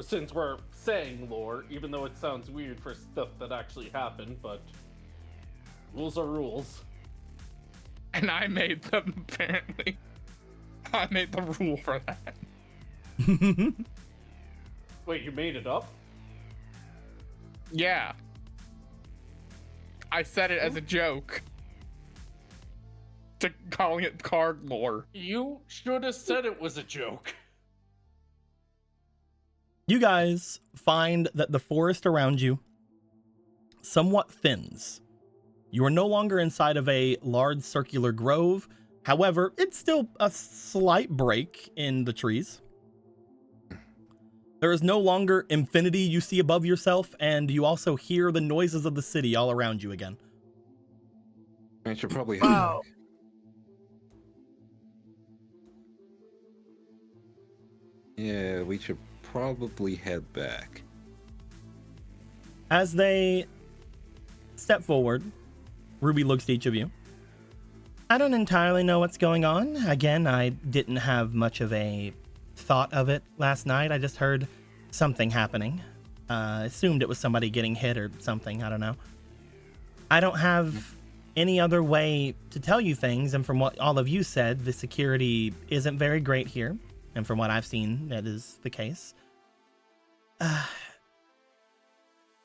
D: Since we're saying lore, even though it sounds weird for stuff that actually happened, but rules are rules.
B: And I made them, apparently. I made the rule for that.
D: Wait, you made it up?
B: Yeah. I said it as a joke. To calling it card lore.
D: You should have said it was a joke.
A: You guys find that the forest around you somewhat thins. You are no longer inside of a large circular grove. However, it's still a slight break in the trees. There is no longer infinity you see above yourself, and you also hear the noises of the city all around you again.
E: I should probably
C: Wow.
E: Yeah, we should probably head back.
A: As they step forward, Ruby looks at each of you. I don't entirely know what's going on. Again, I didn't have much of a thought of it last night. I just heard something happening. Assumed it was somebody getting hit or something. I don't know. I don't have any other way to tell you things, and from what all of you said, the security isn't very great here. And from what I've seen, that is the case.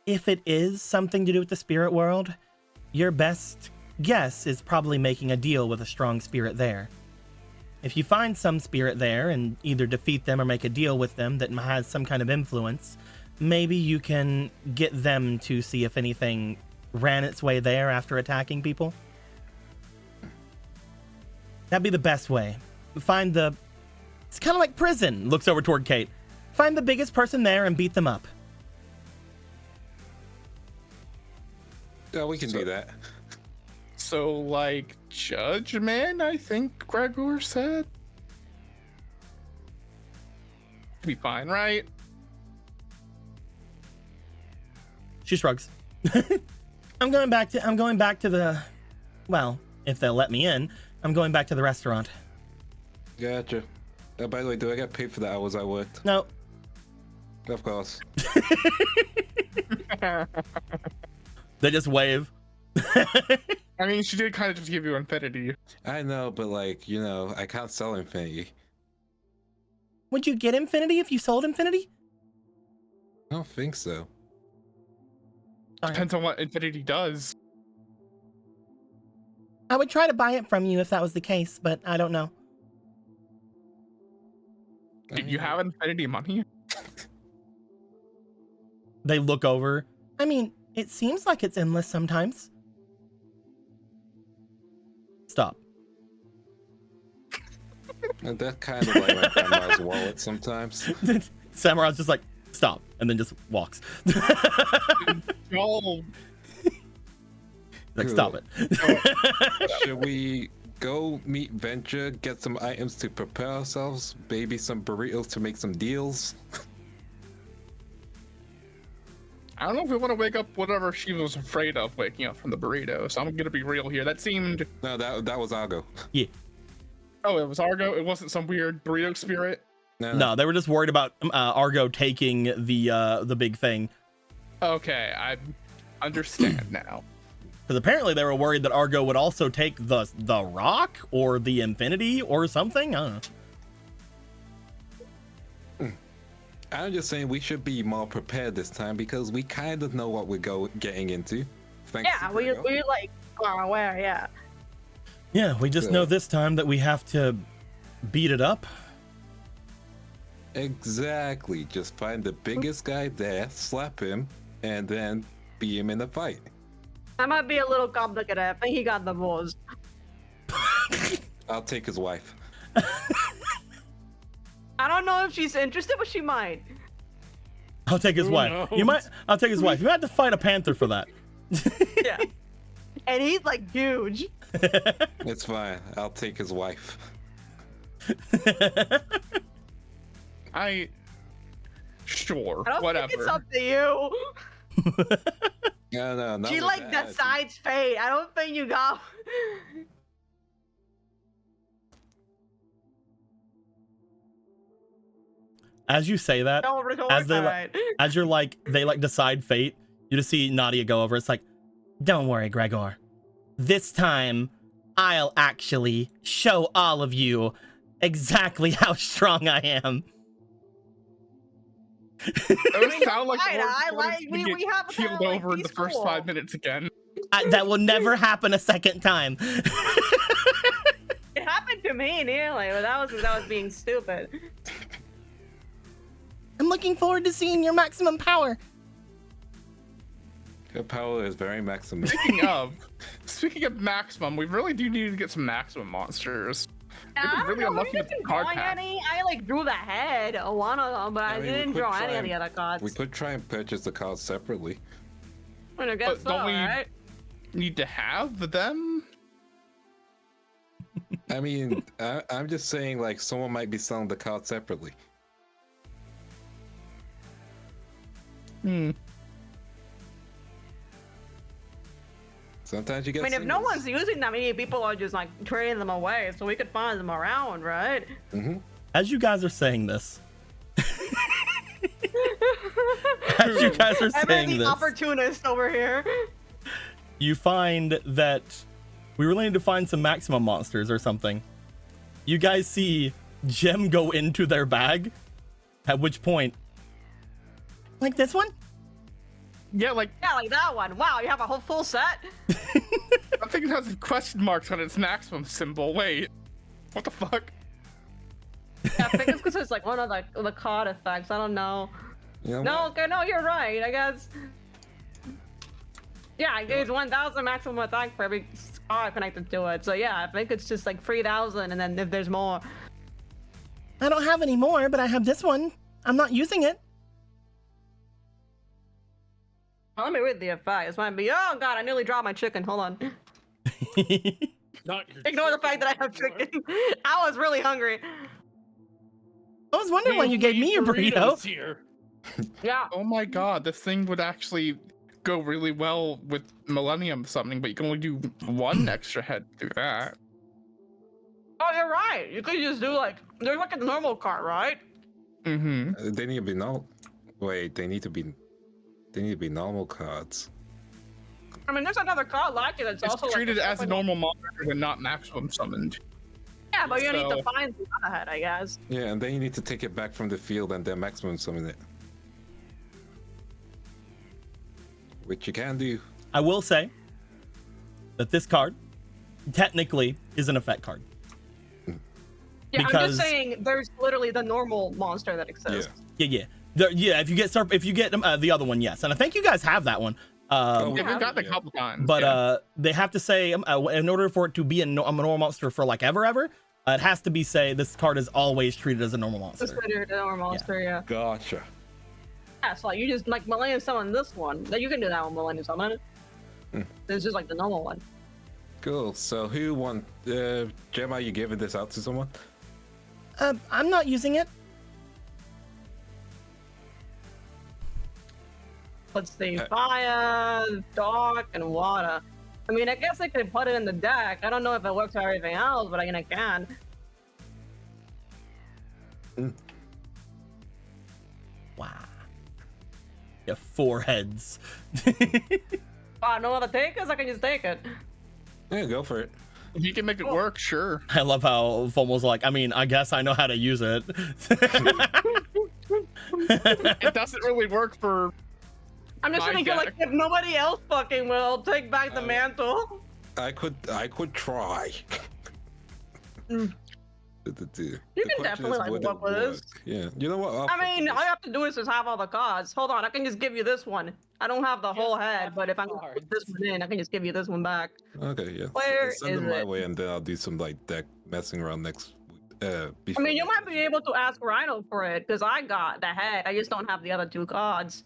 A: If it is something to do with the spirit world, your best guess is probably making a deal with a strong spirit there. If you find some spirit there and either defeat them or make a deal with them that has some kind of influence, maybe you can get them to see if anything ran its way there after attacking people. That'd be the best way. Find the... It's kind of like prison. Looks over toward Kate. Find the biggest person there and beat them up.
E: Yeah, we can do that.
B: So, like, judgment, I think Gregor said? Be fine, right?
A: She shrugs. I'm going back to the, well, if they'll let me in, I'm going back to the restaurant.
E: Gotcha. By the way, do I get paid for the hours I worked?
A: No.
E: Of course.
A: They just wave.
B: I mean, she did kind of just give you infinity.
E: I know, but like, you know, I can't sell infinity.
A: Would you get infinity if you sold infinity?
E: I don't think so.
B: Depends on what infinity does.
A: I would try to buy it from you if that was the case, but I don't know.
B: Do you have infinity money?
A: They look over. I mean, it seems like it's endless sometimes. Stop.
E: And that's kind of like my grandma's wallet sometimes.
A: Samurai's just like, stop. and then just walks.
B: Oh,
A: Like, stop it.
E: Should we go meet Venture, get some items to prepare ourselves, maybe some burritos to make some deals?
B: I don't know if we want to wake up whatever she was afraid of waking up from the burrito. So I'm gonna be real here. That seemed.
E: No, that was Argo.
A: Yeah.
B: Oh, it was Argo. It wasn't some weird burrito spirit.
A: No, they were just worried about Argo taking the big thing.
B: Okay, I understand now.
A: Because apparently they were worried that Argo would also take the rock or the infinity or something. I don't know.
E: I'm just saying we should be more prepared this time because we kind of know what we're getting into. Thanks
C: Yeah,
E: to
C: we
E: Gregor.
C: like are aware. Yeah.
A: Yeah, we just know this time that we have to beat it up.
E: Exactly. Just find the biggest guy there, slap him, and then beat him in the fight.
C: That might be a little complicated. I think he got the balls.
E: I'll take his wife.
C: I don't know if she's interested, but she might.
A: I'll take his wife.
D: knows?
A: You might. I'll take his wife. You might have to fight a panther for that.
C: Yeah. And he's like huge.
E: It's fine. I'll take his wife.
B: Sure,
C: I don't
B: whatever.
C: think it's up to you.
E: No, not
C: She
E: with
C: like
E: that.
C: decides fate. I don't think you got.
A: As you say that,
C: Don't retort.
A: As they
C: Alright.
A: as you're like, they like decide fate, you just see Nadia go over. It's like, don't worry, Gregor. This time, I'll actually show all of you exactly how strong I am.
B: Those sound like
C: Fine,
B: the
C: I
B: words
C: like-
B: going to
C: we
B: get
C: have
B: keeled
C: kinda, like,
B: over in the first
C: peaceful.
B: 5 minutes again.
A: That will never happen a second time.
C: It happened to me nearly, but that was being stupid.
A: I'm looking forward to seeing your maximum power.
E: Her power is very maximum.
B: Speaking of maximum, we really do need to get some maximum monsters.
C: I
B: We've been
C: don't
B: really
C: know,
B: unlucky
C: we
B: with the
C: didn't
B: card
C: draw
B: pack.
C: any. I like drew the head of one of them, but I
E: I mean, we
C: didn't
E: could
C: draw
E: try
C: any of
E: and-
C: the other cards.
E: We could try and purchase the cards separately.
C: I guess
B: But
C: so,
B: don't we-
C: right?
B: Need to have them?
E: I mean, I'm just saying, like, someone might be selling the cards separately.
B: Hmm.
E: Sometimes you get.
C: I mean, if no
E: singles.
C: one's using them, maybe people are just like trading them away, so we could find them around, right?
E: Mhm.
A: As you guys are saying this, as you guys are
C: I'm
A: saying
C: the
A: this,
C: opportunist over here.
A: you find that we really need to find some maximum monsters or something. You guys see Gem go into their bag, at which point, like this one?
B: Yeah, like,
C: Yeah, like that one. Wow, you have a whole full set.
B: I think it has question marks on its maximum symbol. Wait, what the fuck?
C: Yeah, I think it's because it's like one of the card effects. I don't know.
E: You know
C: No,
E: what?
C: okay, no, you're right. I guess. Yeah, it's 1,000 maximum attack for every card connected to it. So yeah, I think it's just like 3,000, and then if there's more.
A: I don't have any more, but I have this one. I'm not using it.
C: Let me read the effect. It's might be. Oh god, I nearly dropped my chicken. Hold on.
D: Not your
C: Ignore the fact that I have
D: chicken
C: chicken. I was really hungry.
A: I was wondering why you gave me your burrito.
D: burritos here.
C: Yeah.
B: Oh my god, this thing would actually go really well with Millennium Summoning, but you can only do one extra head to do that.
C: Oh, you're right. You could just do like there's like a normal card, right?
B: Mm-hmm.
E: They need to be normal. Wait, they need to be normal cards.
C: I mean, there's another card like it that's
B: It's
C: also
B: treated
C: like,
B: as a normal monster and not maximum summoned.
C: Yeah, but you need to
B: So-
C: find the other head, I guess.
E: Yeah, and then you need to take it back from the field and then maximum summon it. Which you can do.
A: I will say that this card technically is an effect card.
C: Yeah, I'm
A: Because-
C: just saying there's literally the normal monster that exists.
A: Yeah. If you get the other one, yes, and I think you guys have that one.
E: Oh,
B: Yeah,
C: Yeah.
B: we've gotten a couple times.
A: But
B: yeah.
A: they have to say in order for it to be a normal monster for like ever, it has to be say this card is always treated as a normal
C: Just
A: monster.
C: considered a normal monster, yeah.
E: Gotcha.
C: Yeah, so like you just like Millennium Summon this one. Then you can do that one, Millennium Summon. It's just like the normal one.
E: Cool. So who won? Gem, are you giving this out to someone?
A: I'm not using it.
C: Let's see, fire, dark, and water. I mean, I guess I could put it in the deck. I don't know if it works for everything else, but I mean, I can.
A: Wow. You have 4 heads.
C: No other takers? I can just take it.
E: Yeah, go for it.
B: If you can make it work, sure.
A: I love how Fomel's like, I mean, I guess I know how to use it.
B: It doesn't really work for.
C: I'm just
B: My
C: thinking, like,
B: deck.
C: if nobody else fucking will, take back the mantle.
E: I could try.
C: You can definitely like work with this.
E: Yeah, you know what? I'll
C: I mean,
E: fuck
C: all you have to do is just have all the cards. Hold on, I can just give you this one. I don't have the whole
D: Just
C: head,
D: have
C: but
D: the
C: if I can put
D: cards.
C: this one in, I can just give you this one back.
E: this. Okay, yeah.
C: Where
E: Send
C: is
E: them my
C: it?
E: way, and then I'll do some like deck messing around next.
C: I
E: Before
C: mean, you
E: next
C: might be able to ask Rhino for it, because I got the head. I just don't have the other 2 cards.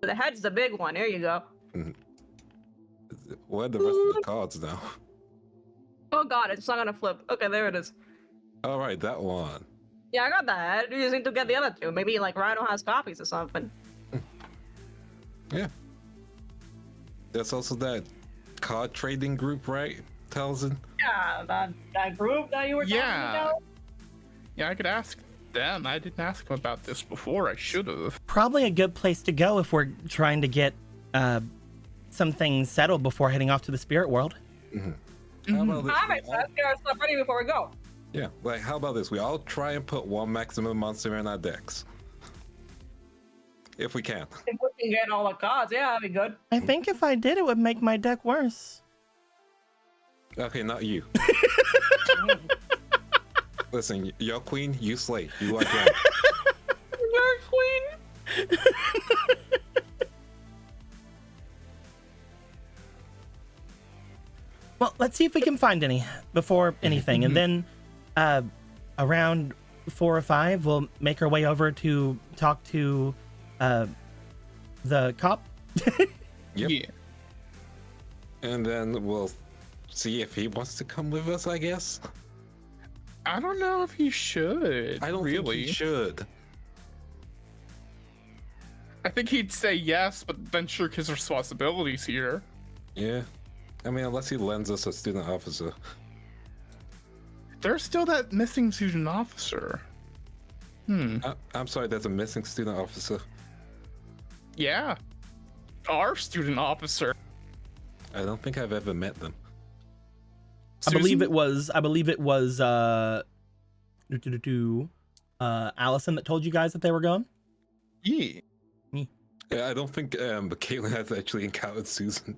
C: The head's the big one. There you go.
E: Where are the rest of the cards now?
C: Oh god, it's not gonna flip. Okay, there it is.
E: All right, that one.
C: Yeah, I got that. You just need to get the other 2. Maybe like Rhino has copies or something.
E: Yeah. There's also that card trading group, right, Talzin?
C: Yeah, that group that you were talking
B: Yeah.
C: about.
B: Yeah, I could ask them. I didn't ask them about this before. I should have.
A: Probably a good place to go if we're trying to get some things settled before heading off to the spirit world.
E: How about this?
C: That
E: We
C: makes
E: all-
C: sense. Get our stuff ready before we go.
E: Yeah, like how about this? We all try and put 1 maximum monster in our decks. If we can.
C: If we can get all the cards, yeah, that'd be good.
A: I think if I did, it would make my deck worse.
E: Okay, not you. Listen, you're queen, you slay. You are grand.
C: You're a queen.
A: Well, let's see if we can find any before anything, and then around 4 or 5, we'll make our way over to talk to the cop.
E: Yep.
B: Yeah.
E: And then we'll see if he wants to come with us, I guess.
B: I don't know if he should.
E: I don't
B: really.
E: think he should.
B: I think he'd say yes, but then shirk his responsibilities here.
E: Yeah. I mean, unless he lends us a student officer.
B: There's still that missing student officer.
E: I'm sorry, there's a missing student officer.
B: Yeah. Our student officer.
E: I don't think I've ever met them.
A: I believe
B: Susan?
A: it was Allison that told you guys that they were going.
B: Yeah.
E: Yeah, I don't think Caitlin has actually encountered Susan.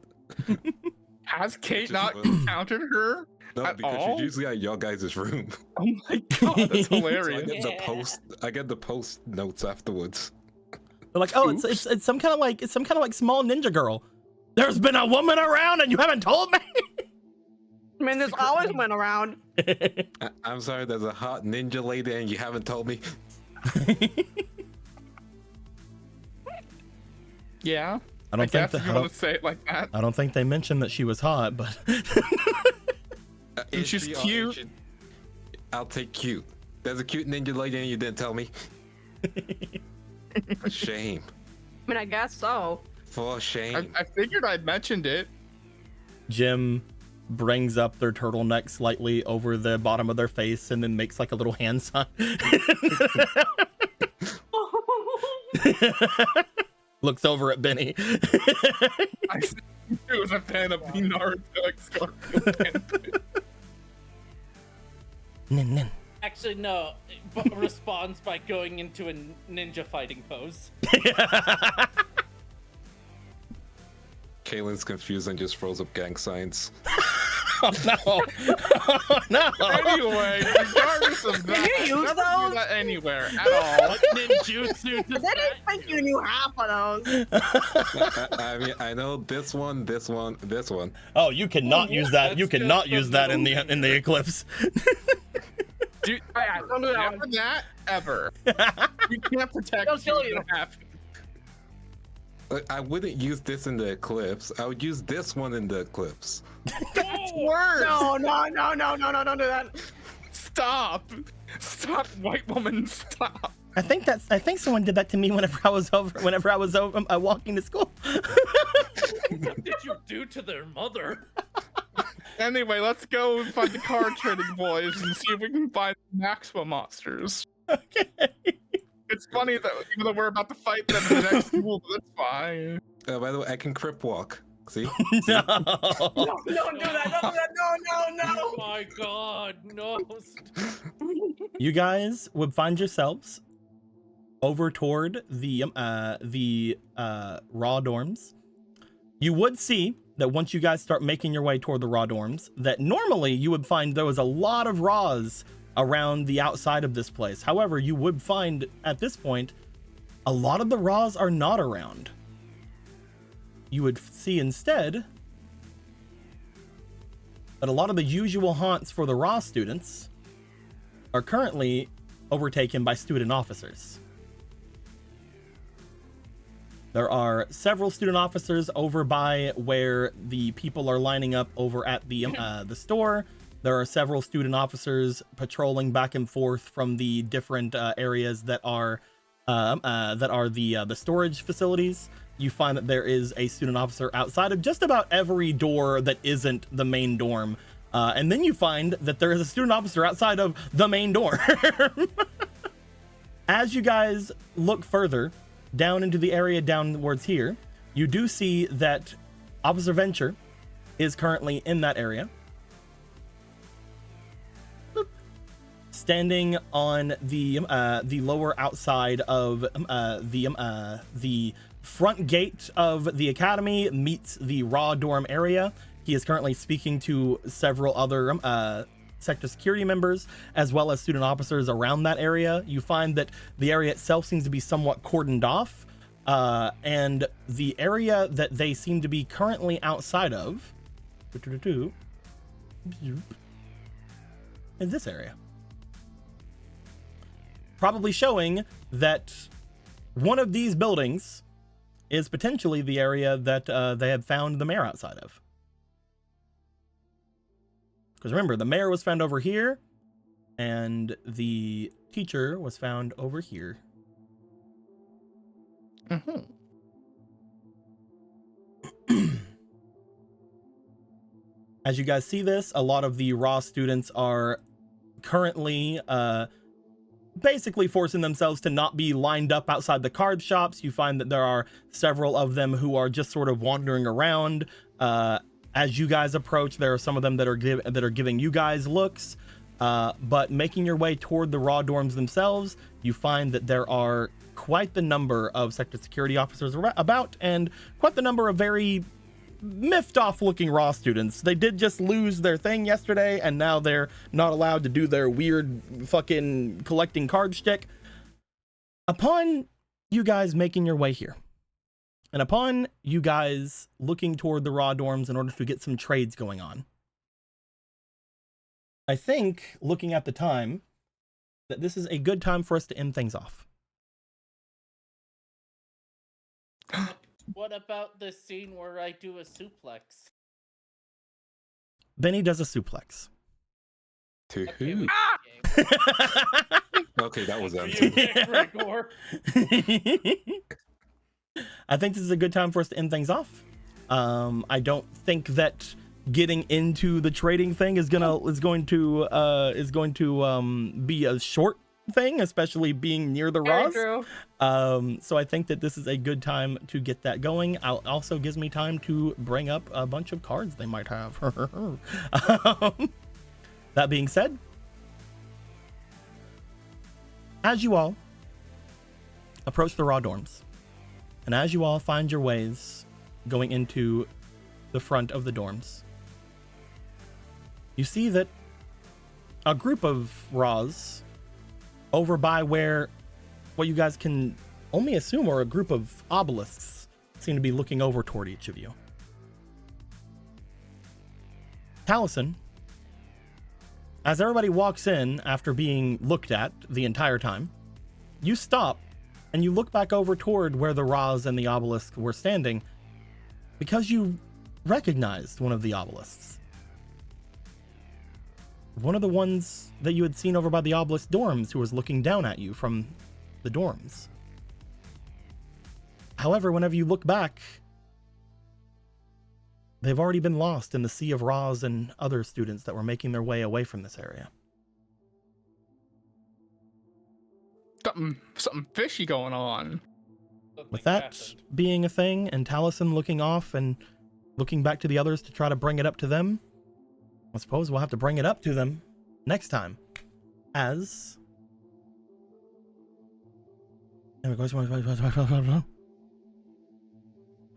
B: Has Kate
E: Just
B: not
E: what-
B: encountered her?
E: No,
B: At
E: because
B: all?
E: she's usually at your guys' room.
B: Oh my god, that's
E: So I
B: hilarious.
E: get I get the post notes afterwards.
A: They're like, oh,
B: Oops.
A: it's some kind of like small ninja girl. There's been a woman around and you haven't told me.
C: I mean, this always went around.
E: I'm sorry, there's a hot ninja lady and you haven't told me.
B: Yeah.
A: I don't think
B: guess if you want to say it like that.
A: I don't think they mentioned that she was hot, but
E: Is
B: she's
E: she or
B: cute.
E: ain't she? I'll take cute. There's a cute ninja lady and you didn't tell me. For shame.
C: I mean, I guess so.
E: For shame.
B: I figured I'd mentioned it.
A: Jim brings up their turtleneck slightly over the bottom of their face and then makes like a little hand sign. Looks over at Benny.
B: I said he was a fan of the Naruto X Scorpion.
A: Nin, nin.
D: Actually, no. But responds by going into a ninja fighting pose.
E: Kaylin's confused and just throws up gang signs.
A: Oh no! Oh no!
B: Anyway, regardless of that,
C: you use
B: never
C: those?
B: do that anywhere at all.
D: What ninjutsu
C: I
D: does
C: didn't
D: that
C: think you
D: do?
C: knew half of those.
E: I mean, I know this one.
A: Oh, you cannot use that. You
D: That's
A: cannot
D: just
A: use
D: the
A: that in
D: movie.
A: the eclipse.
B: Dude,
C: Alright, don't do that
B: never
C: one.
B: that ever. You can't protect
C: They'll kill
B: you.
C: you.
B: Have.
E: I wouldn't use this in the eclipse. I would use this one in the eclipse.
B: That's worse.
C: No, don't do that.
B: Stop. Stop, white woman. Stop.
A: I think someone did that to me whenever I was walking to school.
D: What did you do to their mother?
B: Anyway, let's go find the card trading boys and see if we can find Maxima monsters.
A: Okay.
B: It's funny that even though we're about to fight them in the next duel, but that's fine.
E: By the way, I can crip walk. See?
A: No.
C: No, don't do that. Don't do that. No.
D: Oh my god, no.
A: You guys would find yourselves over toward the raw dorms. You would see that once you guys start making your way toward the raw dorms, that normally you would find there was a lot of raws around the outside of this place. However, you would find at this point, a lot of the raws are not around. You would see instead that a lot of the usual haunts for the raw students are currently overtaken by student officers. There are several student officers over by where the people are lining up over at the store. There are several student officers patrolling back and forth from the different areas that are the storage facilities. You find that there is a student officer outside of just about every door that isn't the main dorm. And then you find that there is a student officer outside of the main dorm. As you guys look further down into the area downwards here, you do see that Officer Venture is currently in that area. Standing on the lower outside of the front gate of the academy meets the raw dorm area. He is currently speaking to several other sector security members as well as student officers around that area. You find that the area itself seems to be somewhat cordoned off, and the area that they seem to be currently outside of is this area. Probably showing that one of these buildings is potentially the area that they had found the mayor outside of. Because remember, the mayor was found over here, and the teacher was found over here.
B: Mm-hmm.
A: As you guys see this, a lot of the raw students are currently basically forcing themselves to not be lined up outside the card shops. You find that there are several of them who are just sort of wandering around. As you guys approach, there are some of them that are giving you guys looks, but making your way toward the raw dorms themselves, you find that there are quite the number of sector security officers about, and quite the number of very miffed off looking raw students. They did just lose their thing yesterday, and now they're not allowed to do their weird fucking collecting card shtick. Upon you guys making your way here, and upon you guys looking toward the raw dorms in order to get some trades going on, I think, looking at the time, that this is a good time for us to end things off.
D: What about the scene where I do a suplex?
A: Benny does a suplex.
E: To
D: Okay,
E: who?
D: we
E: Okay, that was
D: You
E: empty.
D: pick Gregor.
A: I think this is a good time for us to end things off. I don't think that getting into the trading thing is going to be a short thing, especially being near the
C: Very
A: Raws.
C: true.
A: So I think that this is a good time to get that going. Also gives me time to bring up a bunch of cards they might have. That being said, as you all approach the raw dorms, and as you all find your ways going into the front of the dorms, you see that a group of Raws over by where what you guys can only assume are a group of obelisks seem to be looking over toward each of you. Taliesin, as everybody walks in after being looked at the entire time, you stop and you look back over toward where the Raz and the obelisk were standing because you recognized one of the obelisks. One of the ones that you had seen over by the obelisk dorms who was looking down at you from the dorms. However, whenever you look back, they've already been lost in the sea of Raz and other students that were making their way away from this area.
B: Something fishy going on.
A: With that being a thing, and Taliesin looking off and looking back to the others to try to bring it up to them, I suppose we'll have to bring it up to them next time. As...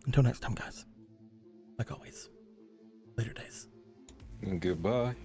A: Until next time, guys. Like always, later days.
E: Goodbye.